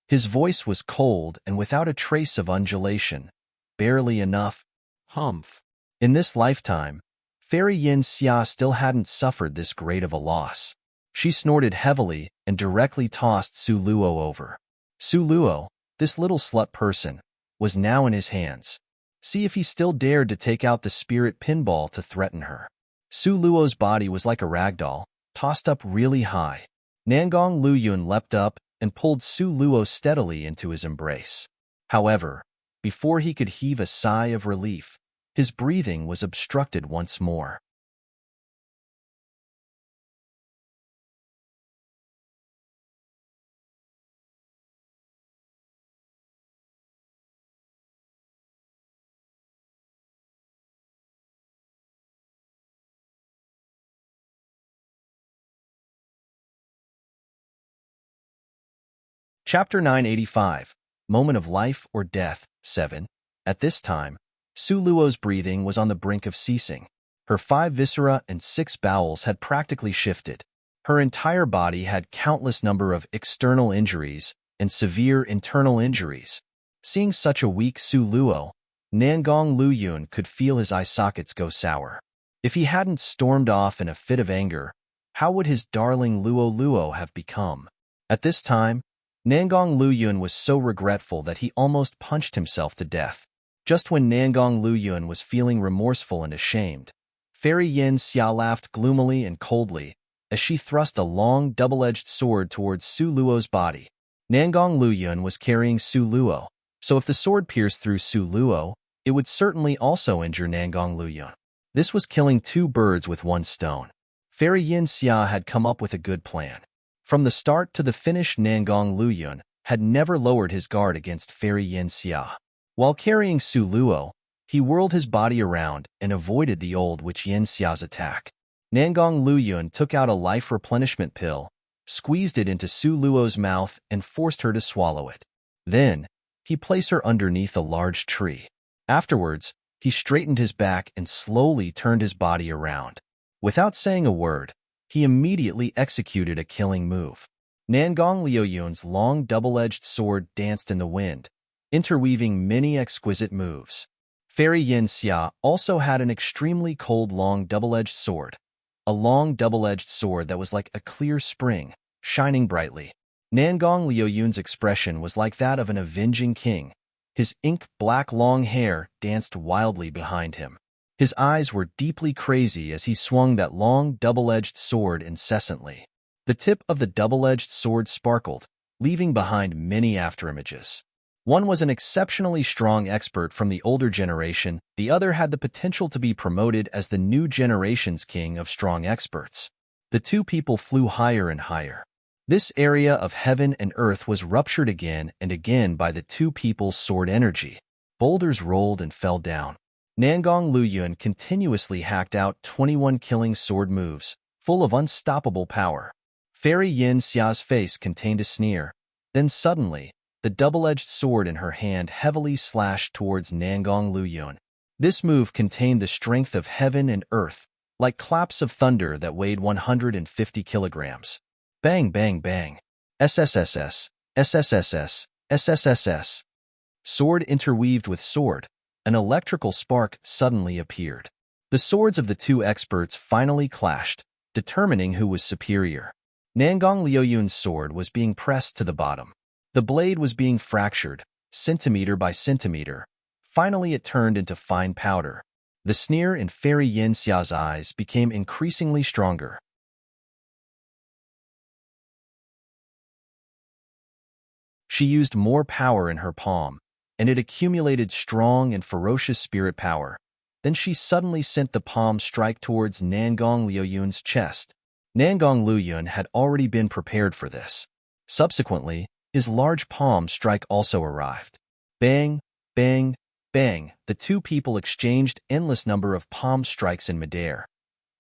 His voice was cold and without a trace of undulation. Barely enough. Humph. In this lifetime, Fairy Yin Xia still hadn't suffered this great of a loss. She snorted heavily and directly tossed Su Luo over. Su Luo, this little slut person, was now in his hands. See if he still dared to take out the spirit pinball to threaten her. Su Luo's body was like a ragdoll, tossed up really high. Nangong Luyun leapt up and pulled Su Luo steadily into his embrace. However, before he could heave a sigh of relief, his breathing was obstructed once more. Chapter 985, Moment of Life or Death, 7. At this time, Su Luo's breathing was on the brink of ceasing. Her 5 viscera and 6 bowels had practically shifted. Her entire body had countless number of external injuries and severe internal injuries. Seeing such a weak Su Luo, Nangong Luyun could feel his eye sockets go sour. If he hadn't stormed off in a fit of anger, how would his darling Luo Luo have become? At this time, Nangong Luyun was so regretful that he almost punched himself to death. Just when Nangong Luyun was feeling remorseful and ashamed, Fairy Yin Xia laughed gloomily and coldly as she thrust a long, double-edged sword towards Su Luo's body. Nangong Luyun was carrying Su Luo, so if the sword pierced through Su Luo, it would certainly also injure Nangong Luyun. This was killing 2 birds with 1 stone. Fairy Yin Xia had come up with a good plan. From the start to the finish, Nangong Luyun had never lowered his guard against Fairy Yin Xia. While carrying Su Luo, he whirled his body around and avoided the old witch Yin Xia's attack. Nangong Luyun took out a life replenishment pill, squeezed it into Su Luo's mouth and forced her to swallow it. Then, he placed her underneath a large tree. Afterwards, he straightened his back and slowly turned his body around. Without saying a word, he immediately executed a killing move. Nangong Liuyun's long double-edged sword danced in the wind, interweaving many exquisite moves. Fairy Yin Xia also had an extremely cold long double-edged sword, a long double-edged sword that was like a clear spring, shining brightly. Nangong Liuyun's expression was like that of an avenging king. His ink-black long hair danced wildly behind him. His eyes were deeply crazy as he swung that long double-edged sword incessantly. The tip of the double-edged sword sparkled, leaving behind many afterimages. One was an exceptionally strong expert from the older generation, the other had the potential to be promoted as the new generation's king of strong experts. The two people flew higher and higher. This area of heaven and earth was ruptured again and again by the two people's sword energy. Boulders rolled and fell down. Nangong Luyun continuously hacked out 21 killing sword moves, full of unstoppable power. Fairy Yin Xia's face contained a sneer. Then suddenly, the double-edged sword in her hand heavily slashed towards Nangong Luyun. This move contained the strength of heaven and earth, like claps of thunder that weighed 150 kilograms. Bang, bang, bang. SSSS, SSSS, SSSS. Sword interweaved with sword. An electrical spark suddenly appeared. The swords of the two experts finally clashed, determining who was superior. Nangong Liuyun's sword was being pressed to the bottom. The blade was being fractured, centimeter by centimeter. Finally it turned into fine powder. The sneer in Fairy Yin Xia's eyes became increasingly stronger. She used more power in her palm, and it accumulated strong and ferocious spirit power. Then she suddenly sent the palm strike towards Nangong Liuyun's chest. Nangong Luyun had already been prepared for this. Subsequently, his large palm strike also arrived. Bang, bang, bang, the two people exchanged endless number of palm strikes in midair.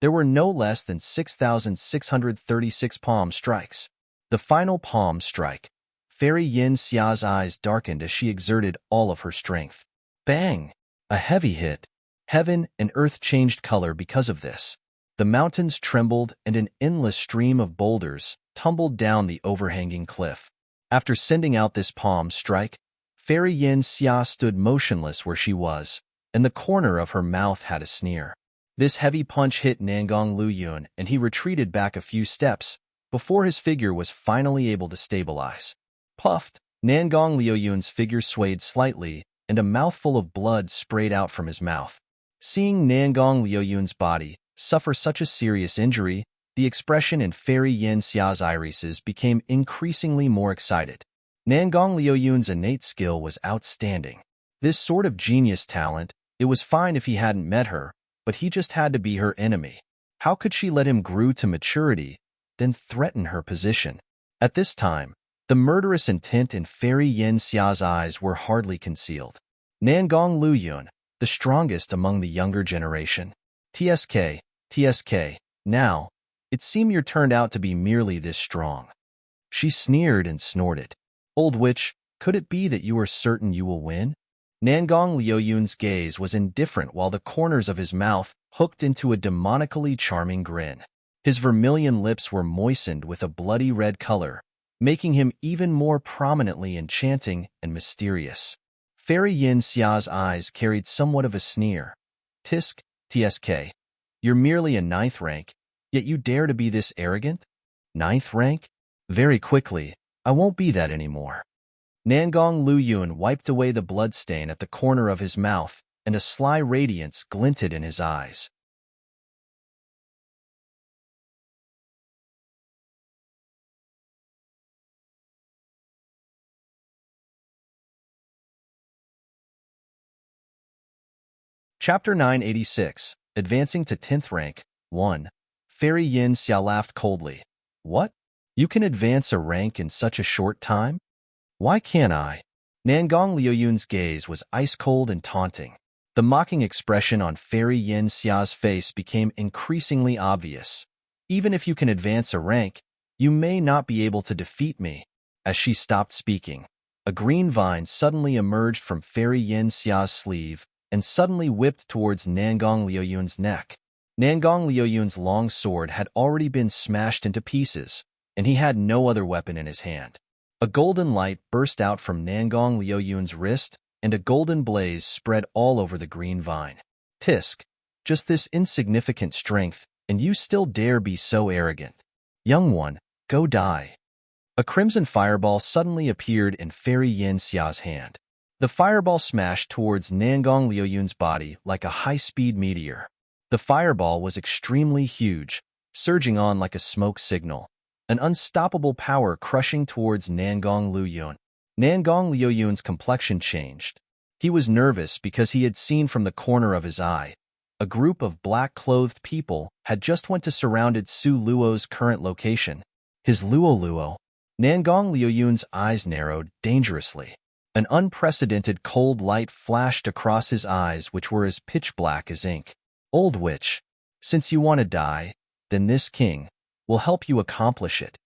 There were no less than 6,636 palm strikes. The final palm strike. Fairy Yin Xia's eyes darkened as she exerted all of her strength. Bang! A heavy hit. Heaven and earth changed color because of this. The mountains trembled and an endless stream of boulders tumbled down the overhanging cliff. After sending out this palm strike, Fairy Yin Xia stood motionless where she was, and the corner of her mouth had a sneer. This heavy punch hit Nangong Luyun, and he retreated back a few steps before his figure was finally able to stabilize. Puffed, Nangong Liuyun's figure swayed slightly, and a mouthful of blood sprayed out from his mouth. Seeing Nangong Liuyun's body suffer such a serious injury, the expression in Fairy Yin Xia's irises became increasingly more excited. Nangong Liuyun's innate skill was outstanding. This sort of genius talent, it was fine if he hadn't met her, but he just had to be her enemy. How could she let him grow to maturity, then threaten her position? At this time, the murderous intent in Fairy Yin Xia's eyes were hardly concealed. Nangong Luyun, the strongest among the younger generation. TSK, TSK, now, it seemed you turned out to be merely this strong. She sneered and snorted. Old witch, could it be that you are certain you will win? Nangong Liuyun's gaze was indifferent while the corners of his mouth hooked into a demonically charming grin. His vermilion lips were moistened with a bloody red color, making him even more prominently enchanting and mysterious. Fairy Yin Xia's eyes carried somewhat of a sneer. Tisk, TSK. You're merely a 9th rank, yet you dare to be this arrogant? 9th rank? Very quickly, I won't be that anymore. Nangong Luyun wiped away the bloodstain at the corner of his mouth, and a sly radiance glinted in his eyes. Chapter 986, Advancing to 10th Rank, 1. Fairy Yin Xia laughed coldly. What? You can advance a rank in such a short time? Why can't I? Nangong Liuyun's gaze was ice-cold and taunting. The mocking expression on Fairy Yin Xia's face became increasingly obvious. Even if you can advance a rank, you may not be able to defeat me. As she stopped speaking, a green vine suddenly emerged from Fairy Yin Xia's sleeve and suddenly whipped towards Nangong Liuyun's neck. Nangong Liuyun's long sword had already been smashed into pieces, and he had no other weapon in his hand. A golden light burst out from Nangong Liuyun's wrist, and a golden blaze spread all over the green vine. Tisk, just this insignificant strength, and you still dare be so arrogant. Young one, go die. A crimson fireball suddenly appeared in Fairy Yin Xia's hand. The fireball smashed towards Nangong Liuyun's body like a high-speed meteor. The fireball was extremely huge, surging on like a smoke signal, an unstoppable power crushing towards Nangong Liuyun. Nangong Liuyun's complexion changed. He was nervous because he had seen from the corner of his eye. A group of black-clothed people had just went to surrounded Su Luo's current location. His Luo. Nangong Liuyun's eyes narrowed dangerously. An unprecedented cold light flashed across his eyes, which were as pitch black as ink. Old witch, since you want to die, then this king will help you accomplish it.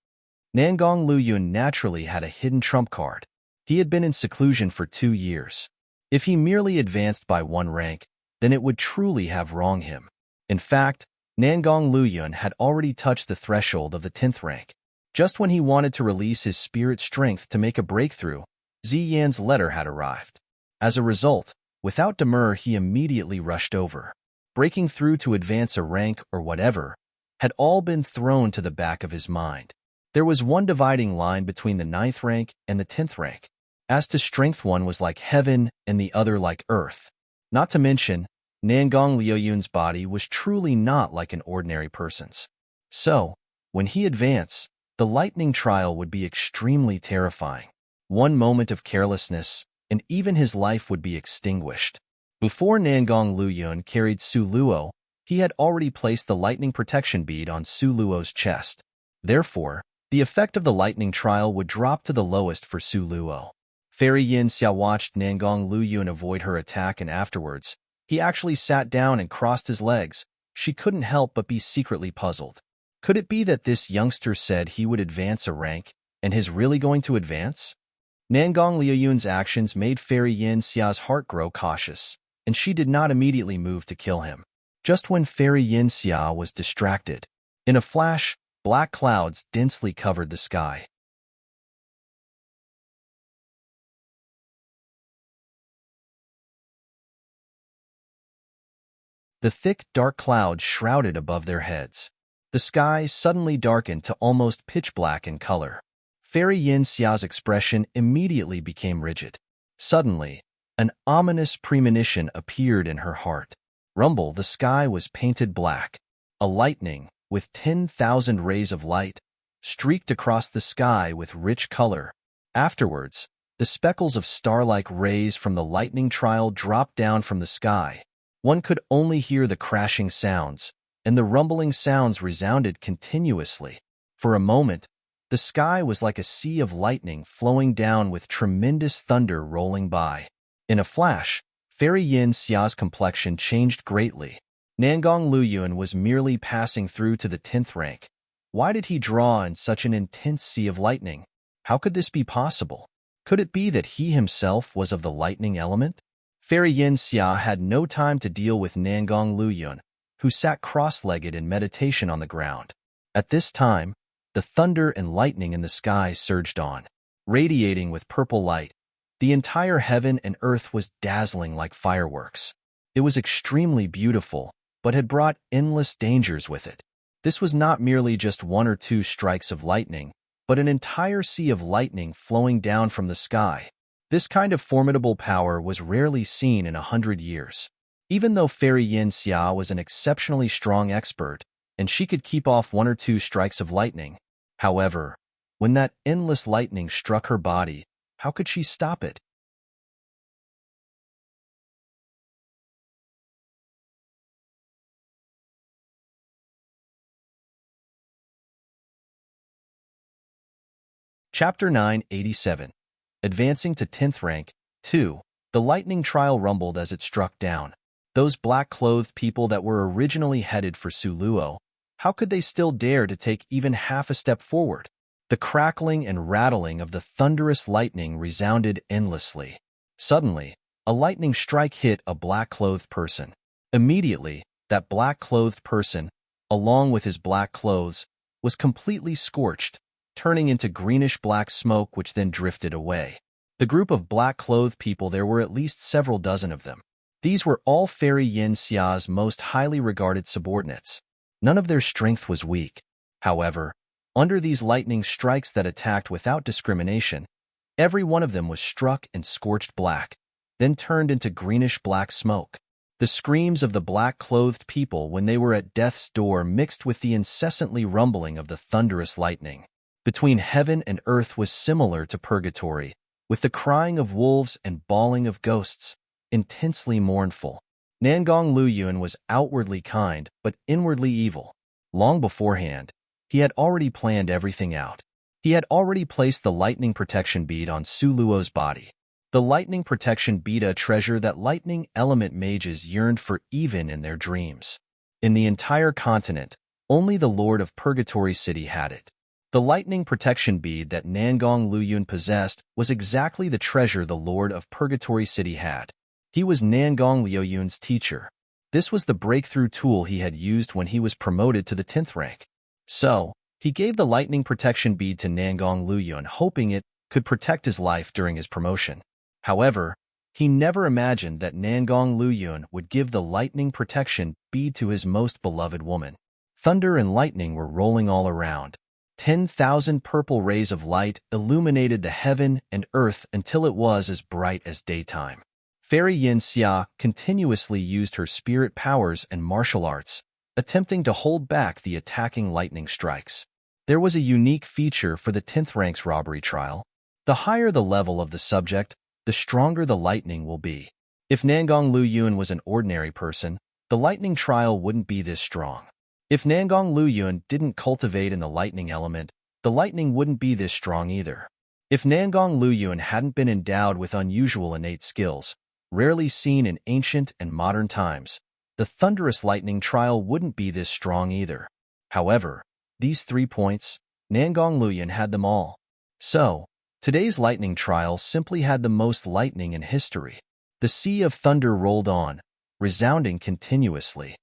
Nangong Liuyun naturally had a hidden trump card. He had been in seclusion for 2 years. If he merely advanced by 1 rank, then it would truly have wronged him. In fact, Nangong Liuyun had already touched the threshold of the 10th rank. Just when he wanted to release his spirit strength to make a breakthrough, Ziyan's letter had arrived. As a result, without demur, he immediately rushed over. Breaking through to advance a rank or whatever had all been thrown to the back of his mind. There was one dividing line between the 9th rank and the 10th rank. As to strength, one was like heaven and the other like earth. Not to mention, Nangong Liuyun's body was truly not like an ordinary person's. So, when he advanced, the lightning trial would be extremely terrifying. One moment of carelessness, and even his life would be extinguished. Before Nangong Liuyun carried Su Luo, he had already placed the lightning protection bead on Su Luo's chest. Therefore, the effect of the lightning trial would drop to the lowest for Su Luo. Fairy Yin Xia watched Nangong Liuyun avoid her attack, and afterwards, he actually sat down and crossed his legs. She couldn't help but be secretly puzzled. Could it be that this youngster said he would advance a rank, and is really going to advance? Nangong Liuyun's actions made Fairy Yin Xia's heart grow cautious, and she did not immediately move to kill him. Just when Fairy Yin Xia was distracted, in a flash, black clouds densely covered the sky. The thick, dark clouds shrouded above their heads. The sky suddenly darkened to almost pitch black in color. Fairy Yin Xia's expression immediately became rigid. Suddenly, an ominous premonition appeared in her heart. Rumble, the sky was painted black. A lightning, with 10,000 rays of light, streaked across the sky with rich color. Afterwards, the speckles of star-like rays from the lightning trial dropped down from the sky. One could only hear the crashing sounds, and the rumbling sounds resounded continuously. For a moment, the sky was like a sea of lightning flowing down with tremendous thunder rolling by. In a flash, Fairy Yin Xia's complexion changed greatly. Nangong Liuyun was merely passing through to the 10th rank. Why did he draw in such an intense sea of lightning? How could this be possible? Could it be that he himself was of the lightning element? Fairy Yin Xia had no time to deal with Nangong Liuyun, who sat cross-legged in meditation on the ground. At this time, the thunder and lightning in the sky surged on, radiating with purple light. The entire heaven and earth was dazzling like fireworks. It was extremely beautiful, but had brought endless dangers with it. This was not merely just 1 or 2 strikes of lightning, but an entire sea of lightning flowing down from the sky. This kind of formidable power was rarely seen in 100 years. Even though Fairy Yin Xia was an exceptionally strong expert, and she could keep off 1 or 2 strikes of lightning. However, when that endless lightning struck her body, how could she stop it? Chapter 987. Advancing to 10th rank, 2. The lightning trial rumbled as it struck down. Those black-clothed people that were originally headed for Su Luo, how could they still dare to take even half a step forward? The crackling and rattling of the thunderous lightning resounded endlessly. Suddenly, a lightning strike hit a black-clothed person. Immediately, that black-clothed person, along with his black clothes, was completely scorched. turning into greenish-black smoke which then drifted away. The group of black-clothed people, there were at least several dozen of them. These were all Fairy Yin Xia's most highly regarded subordinates. None of their strength was weak. However, under these lightning strikes that attacked without discrimination, every one of them was struck and scorched black, then turned into greenish-black smoke. The screams of the black-clothed people when they were at death's door mixed with the incessantly rumbling of the thunderous lightning between heaven and earth was similar to purgatory, with the crying of wolves and bawling of ghosts, intensely mournful. Nangong Luyuan was outwardly kind, but inwardly evil. Long beforehand, he had already planned everything out. He had already placed the lightning protection bead on Su Luo's body. The lightning protection bead, a treasure that lightning element mages yearned for even in their dreams. In the entire continent, only the Lord of Purgatory City had it. The lightning protection bead that Nangong Luyuan possessed was exactly the treasure the Lord of Purgatory City had. He was Nangong Luyuan's teacher. This was the breakthrough tool he had used when he was promoted to the 10th rank. So, he gave the lightning protection bead to Nangong Luyuan, hoping it could protect his life during his promotion. However, he never imagined that Nangong Luyuan would give the lightning protection bead to his most beloved woman. Thunder and lightning were rolling all around. 10,000 purple rays of light illuminated the heaven and earth until it was as bright as daytime. Fairy Yin Xia continuously used her spirit powers and martial arts, attempting to hold back the attacking lightning strikes. There was a unique feature for the 10th rank's robbery trial. The higher the level of the subject, the stronger the lightning will be. If Nangong Luyuan was an ordinary person, the lightning trial wouldn't be this strong. If Nangong Luyuan didn't cultivate in the lightning element, the lightning wouldn't be this strong either. If Nangong Luyuan hadn't been endowed with unusual innate skills, rarely seen in ancient and modern times, the thunderous lightning trial wouldn't be this strong either. However, these 3 points, Nangong Luyuan had them all. So, today's lightning trial simply had the most lightning in history. The sea of thunder rolled on, resounding continuously.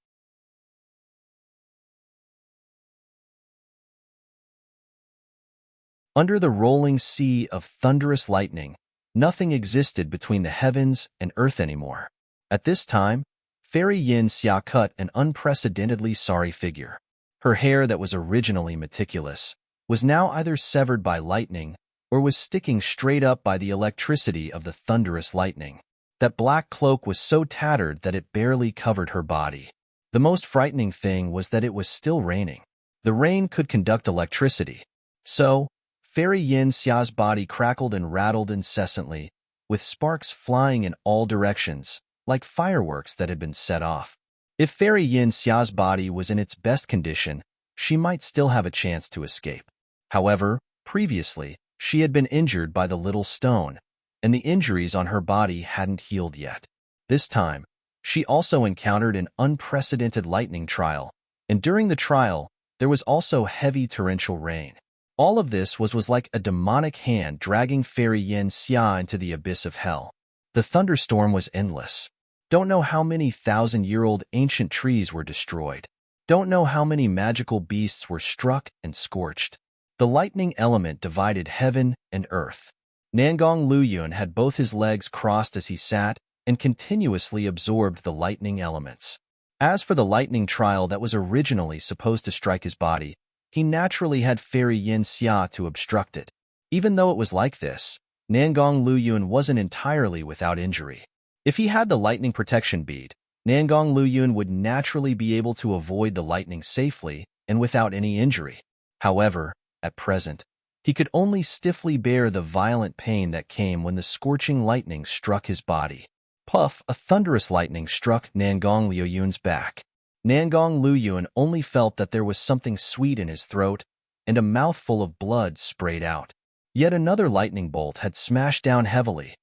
Under the rolling sea of thunderous lightning, nothing existed between the heavens and earth anymore. At this time, Fairy Yin Xia cut an unprecedentedly sorry figure. Her hair that was originally meticulous was now either severed by lightning or was sticking straight up by the electricity of the thunderous lightning. That black cloak was so tattered that it barely covered her body. The most frightening thing was that it was still raining. The rain could conduct electricity. So, Fairy Yin Xia's body crackled and rattled incessantly, with sparks flying in all directions, like fireworks that had been set off. If Fairy Yin Xia's body was in its best condition, she might still have a chance to escape. However, previously, she had been injured by the little stone, and the injuries on her body hadn't healed yet. This time, she also encountered an unprecedented lightning trial, and during the trial, there was also heavy torrential rain. All of this was like a demonic hand dragging Fairy Yin Xia into the abyss of hell. The thunderstorm was endless. Don't know how many thousand-year-old ancient trees were destroyed. Don't know how many magical beasts were struck and scorched. The lightning element divided heaven and earth. Nangong Luyuan had both his legs crossed as he sat and continuously absorbed the lightning elements. As for the lightning trial that was originally supposed to strike his body, he naturally had Fairy Yin Xia to obstruct it. Even though it was like this, Nangong Luyuan wasn't entirely without injury. If he had the lightning protection bead, Nangong Luyuan would naturally be able to avoid the lightning safely and without any injury. However, at present, he could only stiffly bear the violent pain that came when the scorching lightning struck his body. Puff, a thunderous lightning struck Nangong Luyuan's back. Nangong Luyuan only felt that there was something sweet in his throat, and a mouthful of blood sprayed out. Yet another lightning bolt had smashed down heavily.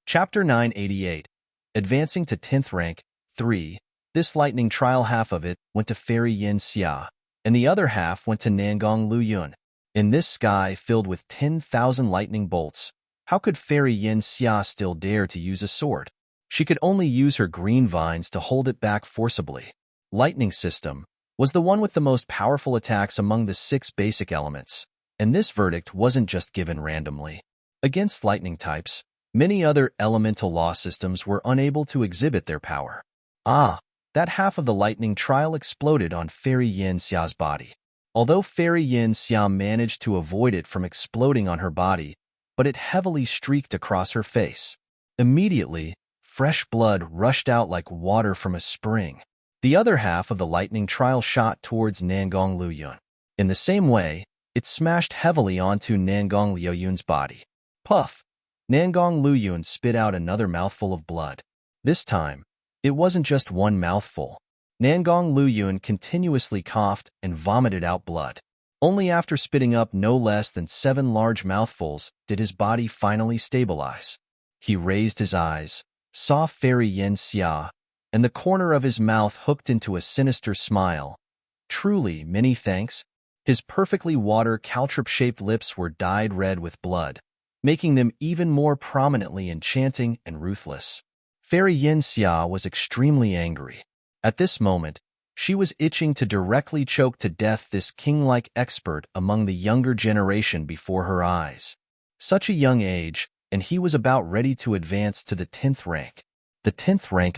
Chapter 988. Advancing to 10th rank, 3. This lightning trial, half of it went to Fairy Yin Xia, and the other half went to Nangong Luyuan. In this sky filled with 10,000 lightning bolts, How could Fairy Yin Xia still dare to use a sword? She could only use her green vines to hold it back forcibly. Lightning System was the one with the most powerful attacks among the 6 basic elements, and this verdict wasn't just given randomly. Against lightning types, many other elemental law systems were unable to exhibit their power. That half of the lightning trial exploded on Fairy Yin Xia's body. Although Fairy Yin Xia managed to avoid it from exploding on her body, but it heavily streaked across her face. Immediately, fresh blood rushed out like water from a spring. The other half of the lightning trial shot towards Nangong Luyun. In the same way, it smashed heavily onto Nangong Luyun's body. Puff! Nangong Luyun spit out another mouthful of blood. This time, it wasn't just one mouthful. Nangong Luyun continuously coughed and vomited out blood. Only after spitting up no less than 7 large mouthfuls did his body finally stabilize. He raised his eyes, saw Fairy Yin Xia, and the corner of his mouth hooked into a sinister smile. Truly, many thanks. His perfectly water caltrop-shaped lips were dyed red with blood, making them even more prominently enchanting and ruthless. Fairy Yin Xia was extremely angry. At this moment, she was itching to directly choke to death this king-like expert among the younger generation before her eyes. Such a young age, and he was about ready to advance to the 10th rank. The 10th rank,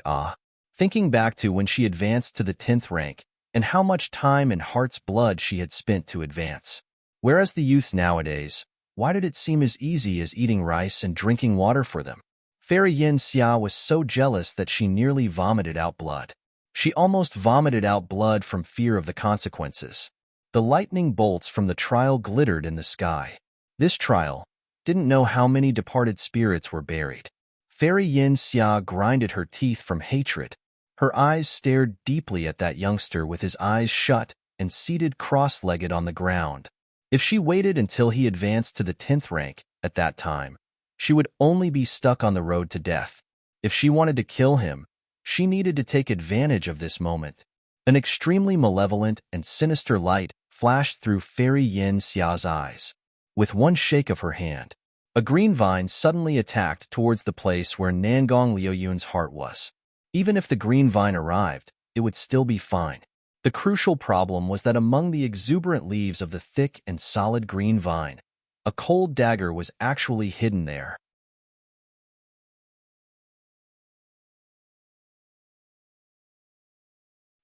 Thinking back to when she advanced to the 10th rank, and how much time and heart's blood she had spent to advance. Whereas the youths nowadays, why did it seem as easy as eating rice and drinking water for them? Fairy Yin Xia was so jealous that she nearly vomited out blood. She almost vomited out blood from fear of the consequences. The lightning bolts from the trial glittered in the sky. This trial didn't know how many departed spirits were buried. Fairy Yin Xia grinded her teeth from hatred. Her eyes stared deeply at that youngster with his eyes shut and seated cross-legged on the ground. If she waited until he advanced to the 10th rank at that time, she would only be stuck on the road to death. If she wanted to kill him, she needed to take advantage of this moment. An extremely malevolent and sinister light flashed through Fairy Yin Xia's eyes. With one shake of her hand, a green vine suddenly attacked towards the place where Nangong Liuyun's heart was. Even if the green vine arrived, it would still be fine. The crucial problem was that among the exuberant leaves of the thick and solid green vine, a cold dagger was actually hidden there.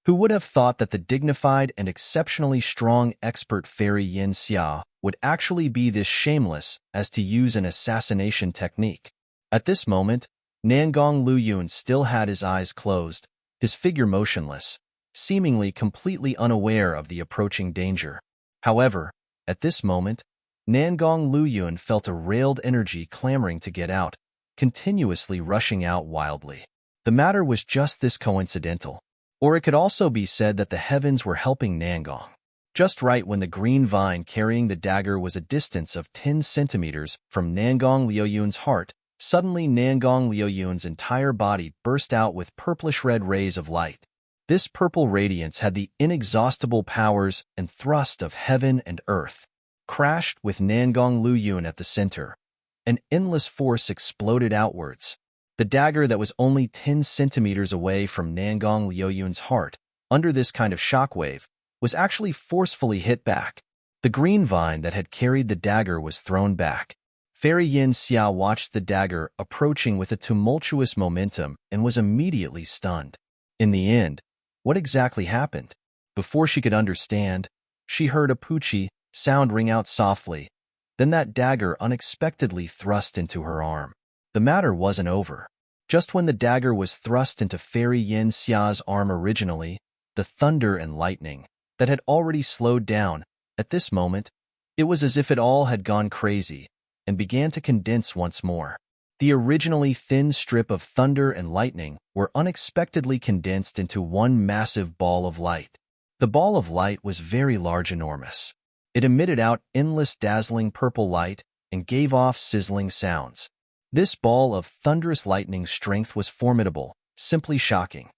Who would have thought that the dignified and exceptionally strong expert Fairy Yin Xia would actually be this shameless as to use an assassination technique? At this moment, Nangong Luyun still had his eyes closed, his figure motionless, seemingly completely unaware of the approaching danger. However, at this moment, Nangong Luyun felt a railed energy clamoring to get out, continuously rushing out wildly. The matter was just this coincidental. Or it could also be said that the heavens were helping Nangong. Just right when the green vine carrying the dagger was a distance of 10 centimeters from Nangong Liuyun's heart, suddenly Nangong Liuyun's entire body burst out with purplish-red rays of light. This purple radiance had the inexhaustible powers and thrust of heaven and earth. Crashed with Nangong Luyun at the center, an endless force exploded outwards. The dagger that was only 10 centimeters away from Nangong Liuyun's heart, under this kind of shockwave, was actually forcefully hit back. The green vine that had carried the dagger was thrown back. Fairy Yin Xia watched the dagger approaching with a tumultuous momentum and was immediately stunned. In the end, what exactly happened? Before she could understand, she heard a poochie sound ring out softly. Then that dagger unexpectedly thrust into her arm. The matter wasn't over. Just when the dagger was thrust into Fairy Yin Xia's arm originally, the thunder and lightning that had already slowed down, at this moment, it was as if it all had gone crazy and began to condense once more. The originally thin strip of thunder and lightning were unexpectedly condensed into one massive ball of light. The ball of light was very large, enormous. It emitted out endless dazzling purple light and gave off sizzling sounds. This ball of thunderous lightning strength was formidable, simply shocking.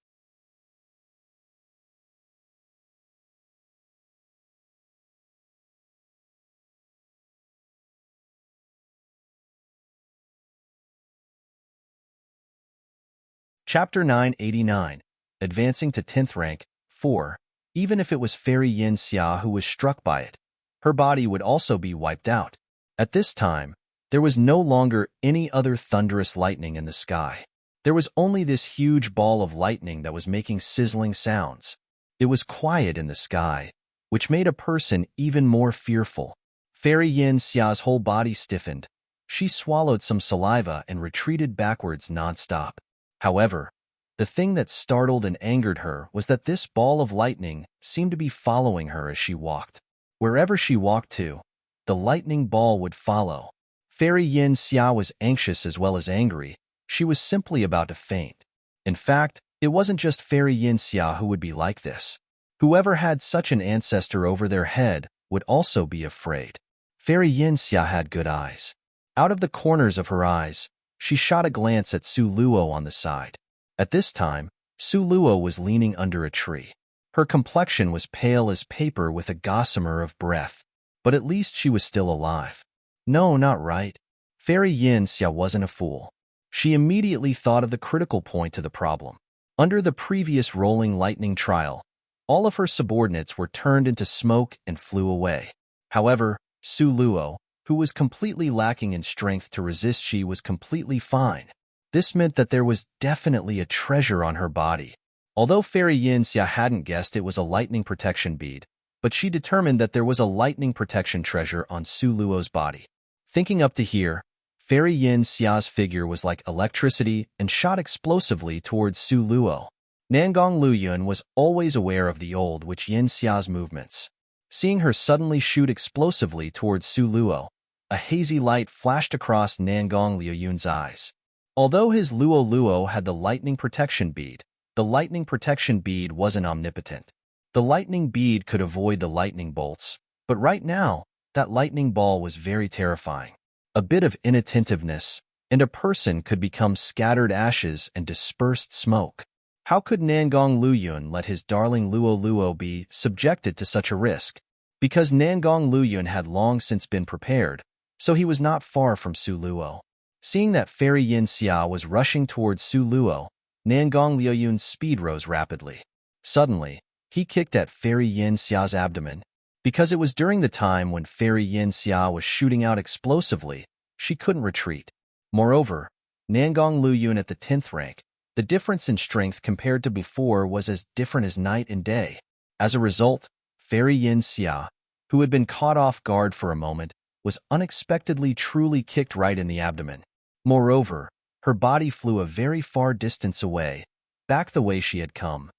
Chapter 989, Advancing to 10th Rank, 4. Even if it was Fairy Yin Xia who was struck by it, her body would also be wiped out. At this time, there was no longer any other thunderous lightning in the sky. There was only this huge ball of lightning that was making sizzling sounds. It was quiet in the sky, which made a person even more fearful. Fairy Yin Xia's whole body stiffened. She swallowed some saliva and retreated backwards nonstop. However, the thing that startled and angered her was that this ball of lightning seemed to be following her as she walked. Wherever she walked to, the lightning ball would follow. Fairy Yin Xia was anxious as well as angry. She was simply about to faint. In fact, it wasn't just Fairy Yin Xia who would be like this. Whoever had such an ancestor over their head would also be afraid. Fairy Yin Xia had good eyes. Out of the corners of her eyes, she shot a glance at Su Luo on the side. At this time, Su Luo was leaning under a tree. Her complexion was pale as paper with a gossamer of breath, but at least she was still alive. No, not right. Fairy Yin Xia wasn't a fool. She immediately thought of the critical point to the problem. Under the previous rolling lightning trial, all of her subordinates were turned into smoke and flew away. However, Su Luo, who was completely lacking in strength to resist, she was completely fine. This meant that there was definitely a treasure on her body. Although Fairy Yin Xia hadn't guessed it was a lightning protection bead, but she determined that there was a lightning protection treasure on Su Luo's body. Thinking up to here, Fairy Yin Xia's figure was like electricity and shot explosively towards Su Luo. Nangong Luyun was always aware of the old witch Yin Xia's movements. Seeing her suddenly shoot explosively towards Su Luo, a hazy light flashed across Nangong Luyun's eyes. Although his Luo Luo had the lightning protection bead, the lightning protection bead wasn't omnipotent. The lightning bead could avoid the lightning bolts, but right now, that lightning ball was very terrifying. A bit of inattentiveness, and a person could become scattered ashes and dispersed smoke. How could Nangong Luyun let his darling Luo Luo be subjected to such a risk? Because Nangong Luyun had long since been prepared, so he was not far from Su Luo. Seeing that Fairy Yin Xia was rushing towards Su Luo, Nangong Luyun's speed rose rapidly. Suddenly, he kicked at Fairy Yin Xia's abdomen. Because it was during the time when Fairy Yin Xia was shooting out explosively, she couldn't retreat. Moreover, Nangong Luyun at the 10th rank, the difference in strength compared to before was as different as night and day. As a result, Fairy Yin Xia, who had been caught off guard for a moment, was unexpectedly truly kicked right in the abdomen. Moreover, her body flew a very far distance away, back the way she had come.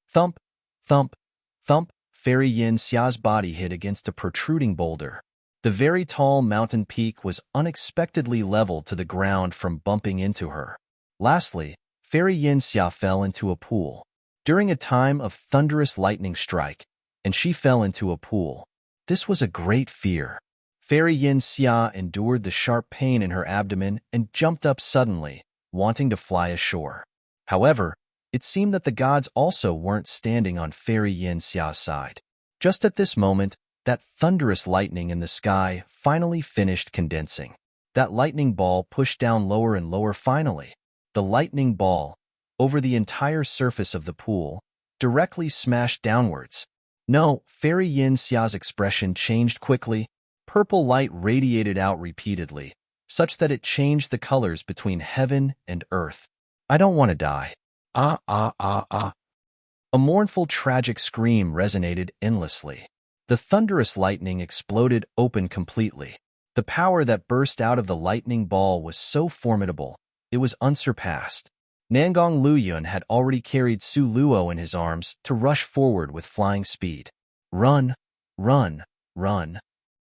Thump, thump, thump, Fairy Yin Xia's body hit against a protruding boulder. The very tall mountain peak was unexpectedly leveled to the ground from bumping into her. Lastly, Fairy Yin Xia fell into a pool. During a time of thunderous lightning strike, and she fell into a pool. This was a great fear. Fairy Yin Xia endured the sharp pain in her abdomen and jumped up suddenly, wanting to fly ashore. However, it seemed that the gods also weren't standing on Fairy Yin Xia's side. Just at this moment, that thunderous lightning in the sky finally finished condensing. That lightning ball pushed down lower and lower finally. The lightning ball, over the entire surface of the pool, directly smashed downwards. No, Fairy Yin Xia's expression changed quickly. Purple light radiated out repeatedly, such that it changed the colors between heaven and earth. I don't want to die. Ah, ah, ah, ah. A mournful, tragic scream resonated endlessly. The thunderous lightning exploded open completely. The power that burst out of the lightning ball was so formidable, it was unsurpassed. Nangong Luyun had already carried Su Luo in his arms to rush forward with flying speed. Run, run, run.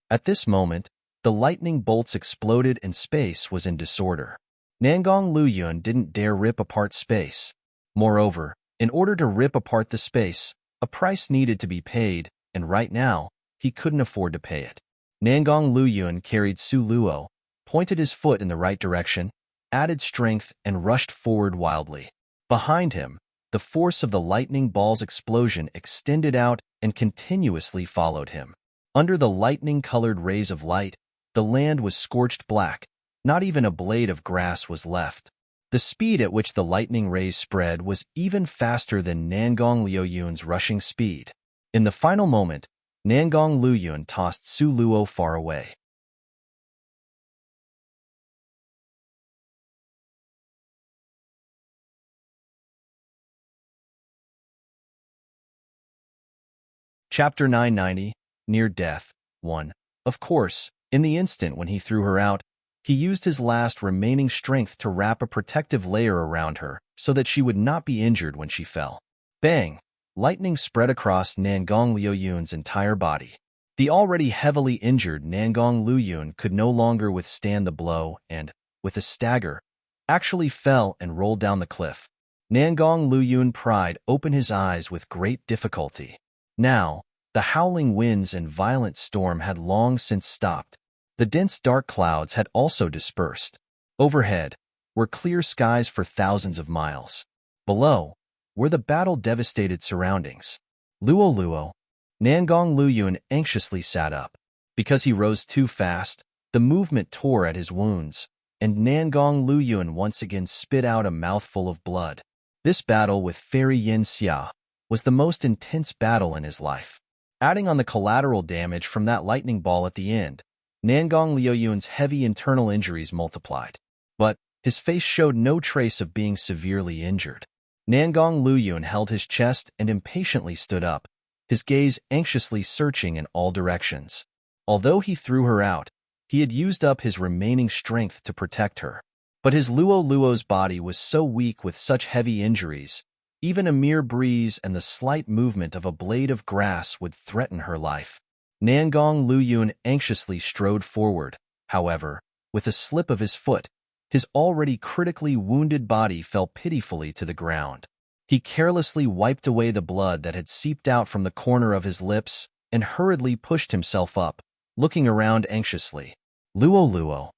At this moment, the lightning bolts exploded and space was in disorder. Nangong Luyun didn't dare rip apart space. Moreover, in order to rip apart the space, a price needed to be paid, and right now, he couldn't afford to pay it. Nangong Luyun carried Su Luo, pointed his foot in the right direction, added strength, and rushed forward wildly. Behind him, the force of the lightning ball's explosion extended out and continuously followed him. Under the lightning-colored rays of light, The land was scorched black. Not even a blade of grass was left. The speed at which the lightning rays spread was even faster than Nangong Liuyun's rushing speed. In the final moment, Nangong Liyun tossed Su Luo far away. Chapter 990, Near Death, 1. Of course, in the instant when he threw her out, he used his last remaining strength to wrap a protective layer around her so that she would not be injured when she fell. Bang! Lightning spread across Nangong Liuyun's entire body. The already heavily injured Nangong Liyun could no longer withstand the blow and, with a stagger, actually fell and rolled down the cliff. Nangong Liyun pried open his eyes with great difficulty. Now, the howling winds and violent storm had long since stopped. The dense dark clouds had also dispersed. Overhead were clear skies for thousands of miles. Below were the battle-devastated surroundings. Luo, Nangong Liyun anxiously sat up. Because he rose too fast, the movement tore at his wounds, and Nangong Liyun once again spit out a mouthful of blood. This battle with Fairy Yin Xia was the most intense battle in his life. Adding on the collateral damage from that lightning ball at the end, Nangong Liuyun's heavy internal injuries multiplied. But his face showed no trace of being severely injured. Nangong Liyun held his chest and impatiently stood up, his gaze anxiously searching in all directions. Although he threw her out, he had used up his remaining strength to protect her. But his Luo's body was so weak with such heavy injuries, even a mere breeze and the slight movement of a blade of grass would threaten her life. Nangong Liyun anxiously strode forward. However, with a slip of his foot, his already critically wounded body fell pitifully to the ground. He carelessly wiped away the blood that had seeped out from the corner of his lips and hurriedly pushed himself up, looking around anxiously. Luo.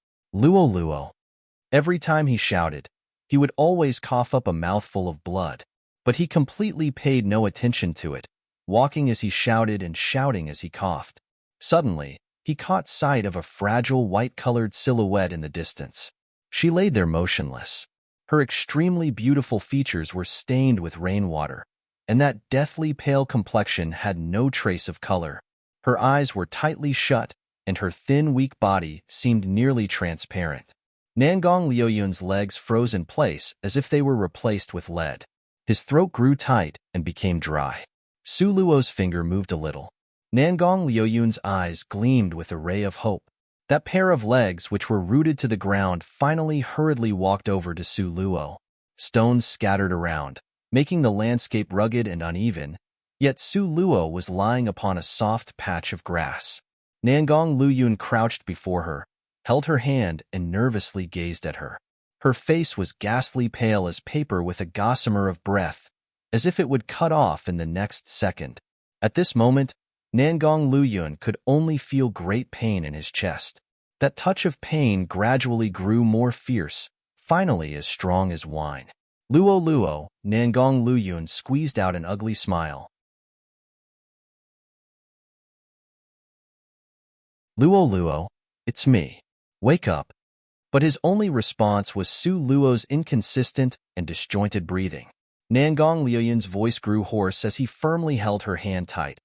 Every time he shouted, he would always cough up a mouthful of blood. But he completely paid no attention to it, walking as he shouted and shouting as he coughed. Suddenly, he caught sight of a fragile white-colored silhouette in the distance. She lay there motionless. Her extremely beautiful features were stained with rainwater, and that deathly pale complexion had no trace of color. Her eyes were tightly shut, and her thin, weak body seemed nearly transparent. Nangong Liuyun's legs froze in place as if they were replaced with lead. His throat grew tight and became dry. Su Luo's finger moved a little. Nangong Liuyun's eyes gleamed with a ray of hope. That pair of legs which were rooted to the ground finally hurriedly walked over to Su Luo. Stones scattered around, making the landscape rugged and uneven, yet Su Luo was lying upon a soft patch of grass. Nangong Liyun crouched before her, held her hand and nervously gazed at her. Her face was ghastly pale as paper with a gossamer of breath, as if it would cut off in the next second. At this moment, Nangong Liyun could only feel great pain in his chest. That touch of pain gradually grew more fierce, finally as strong as wine. Luo, Nangong Liyun squeezed out an ugly smile. Luo, it's me. Wake up. But his only response was Su Luo's inconsistent and disjointed breathing. Nangong Liyun's voice grew hoarse as he firmly held her hand tight.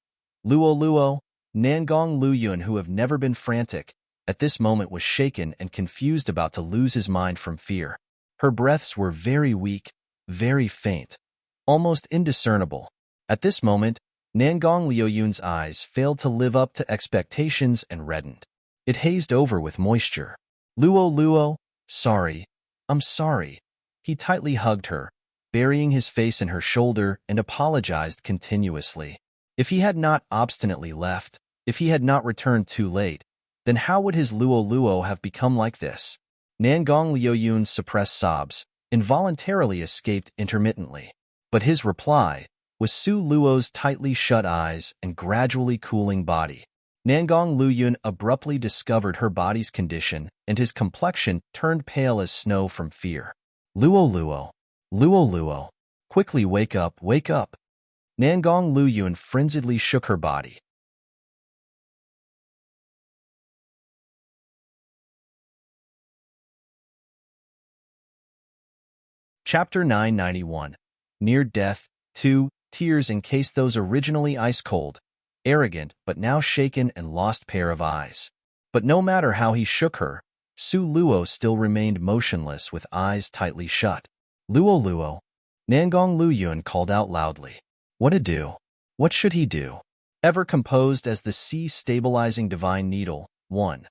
Luo, Nangong Liyun, who had never been frantic, at this moment was shaken and confused, about to lose his mind from fear. Her breaths were very weak, very faint, almost indiscernible. At this moment, Nangong Liyun's eyes failed to live up to expectations and reddened. It hazed over with moisture. Luo, sorry, I'm sorry. He tightly hugged her, burying his face in her shoulder, and apologized continuously. If he had not obstinately left, if he had not returned too late, then how would his Luo have become like this? Nangong Liyun's suppressed sobs involuntarily escaped intermittently, but his reply was Su Luo's tightly shut eyes and gradually cooling body. Nangong Liyun abruptly discovered her body's condition, and his complexion turned pale as snow from fear. Luo, quickly wake up. Nangong Liyun frenziedly shook her body. Chapter 991. Near Death 2. Tears encased those originally ice-cold, arrogant, but now shaken and lost pair of eyes. But no matter how he shook her, Su Luo still remained motionless with eyes tightly shut. Luo Luo. Nangong Luyun called out loudly. What to do? What should he do? Ever composed as the sea-stabilizing divine needle, 1.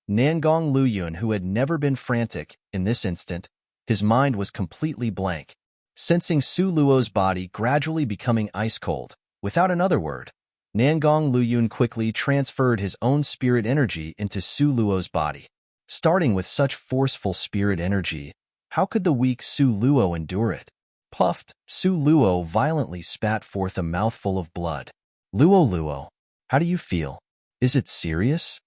Nangong Luyun, who had never been frantic, in this instant, his mind was completely blank. Sensing Su Luo's body gradually becoming ice-cold, without another word, Nangong Luyun quickly transferred his own spirit energy into Su Luo's body. Starting with such forceful spirit energy, how could the weak Su Luo endure it? Puffed, Su Luo violently spat forth a mouthful of blood. Luo Luo, how do you feel? Is it serious?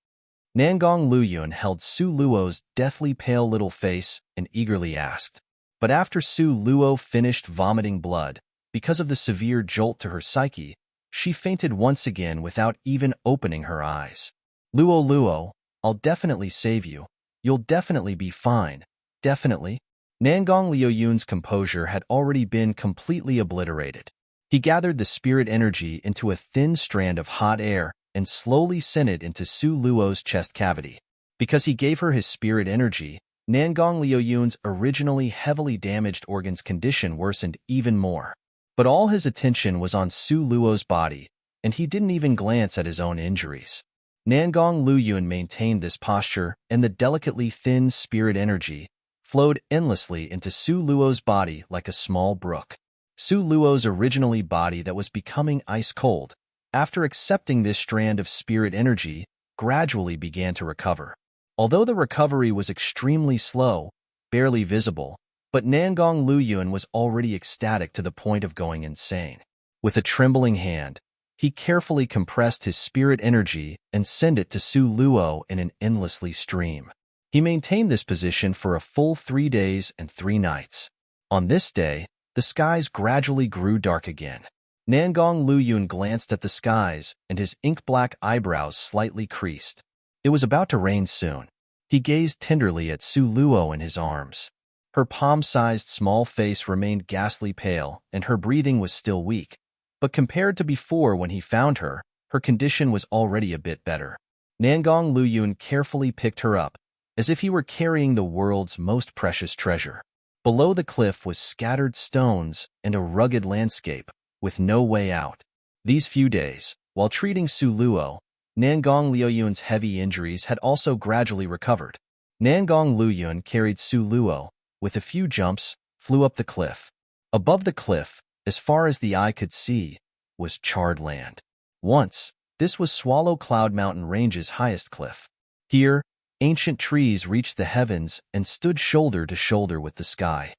Nangong Luyun held Su Luo's deathly pale little face and eagerly asked. But after Su Luo finished vomiting blood, because of the severe jolt to her psyche, she fainted once again without even opening her eyes. Luo Luo, I'll definitely save you. You'll definitely be fine. Definitely. Nangong Luyun's composure had already been completely obliterated. He gathered the spirit energy into a thin strand of hot air and slowly sent it into Su Luo's chest cavity. Because he gave her his spirit energy, Nangong Luyun's originally heavily damaged organ's condition worsened even more. But all his attention was on Su Luo's body, and he didn't even glance at his own injuries. Nangong Luyun maintained this posture, and the delicately thin spirit energy flowed endlessly into Su Luo's body like a small brook. Su Luo's originally body that was becoming ice-cold, after accepting this strand of spirit energy, gradually began to recover. Although the recovery was extremely slow, barely visible, but Nangong Luyun was already ecstatic to the point of going insane. With a trembling hand, he carefully compressed his spirit energy and sent it to Su Luo in an endlessly stream. He maintained this position for a full 3 days and 3 nights. On this day, the skies gradually grew dark again. Nangong Luyun glanced at the skies, and his ink-black eyebrows slightly creased. It was about to rain soon. He gazed tenderly at Su Luo in his arms. Her palm-sized small face remained ghastly pale, and her breathing was still weak. But compared to before when he found her, her condition was already a bit better. Nangong Luyun carefully picked her up, as if he were carrying the world's most precious treasure. Below the cliff was scattered stones and a rugged landscape, with no way out. These few days, while treating Su Luo, Nangong Luyun's heavy injuries had also gradually recovered. Nangong Luyun carried Su Luo, with a few jumps, flew up the cliff. Above the cliff, as far as the eye could see, was charred land. Once, this was Swallow Cloud Mountain Range's highest cliff. Here, ancient trees reached the heavens and stood shoulder to shoulder with the sky.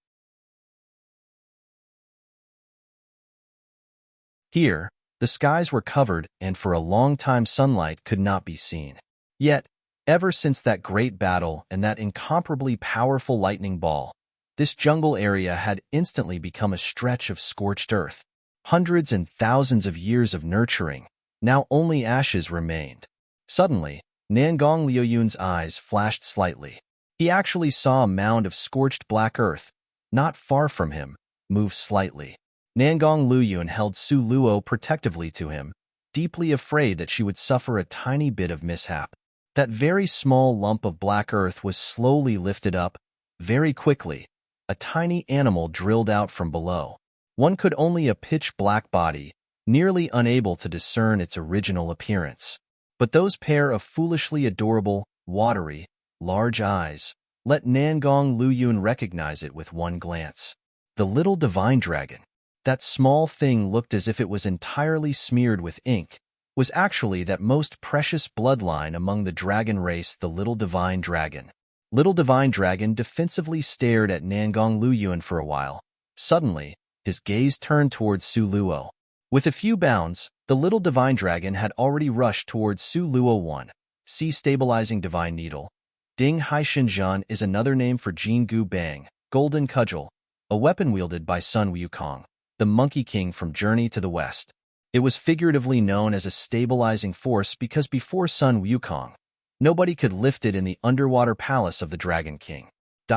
Here, the skies were covered and for a long time sunlight could not be seen. Yet, ever since that great battle and that incomparably powerful lightning ball, this jungle area had instantly become a stretch of scorched earth. Hundreds and thousands of years of nurturing, now only ashes remained. Suddenly, Nangong Luyun's eyes flashed slightly. He actually saw a mound of scorched black earth, not far from him, move slightly. Nangong Luyun held Su Luo protectively to him, deeply afraid that she would suffer a tiny bit of mishap. That very small lump of black earth was slowly lifted up. Very quickly, a tiny animal drilled out from below. One could only a pitch-black body, nearly unable to discern its original appearance. But those pair of foolishly adorable, watery, large eyes let Nangong Luyun recognize it with one glance. The little divine dragon. That small thing looked as if it was entirely smeared with ink, was actually that most precious bloodline among the dragon race, the little divine dragon. Little divine dragon defensively stared at Nangong Luyun for a while. Suddenly, his gaze turned towards Su Luo. With a few bounds, the little divine dragon had already rushed towards Su Luo. 1. Sea stabilizing divine needle. Ding Hai Shinzhan is another name for Jin Gu Bang, golden cudgel, a weapon wielded by Sun Wukong, the Monkey King from Journey to the West. It was figuratively known as a stabilizing force because before Sun Wukong, nobody could lift it in the underwater palace of the Dragon King.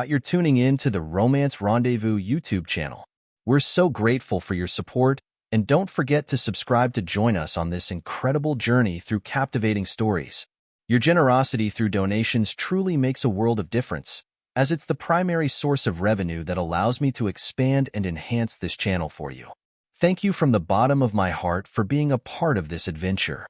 You're tuning in to the Romance Rendezvous YouTube channel. We're so grateful for your support, and don't forget to subscribe to join us on this incredible journey through captivating stories. Your generosity through donations truly makes a world of difference, as it's the primary source of revenue that allows me to expand and enhance this channel for you. Thank you from the bottom of my heart for being a part of this adventure.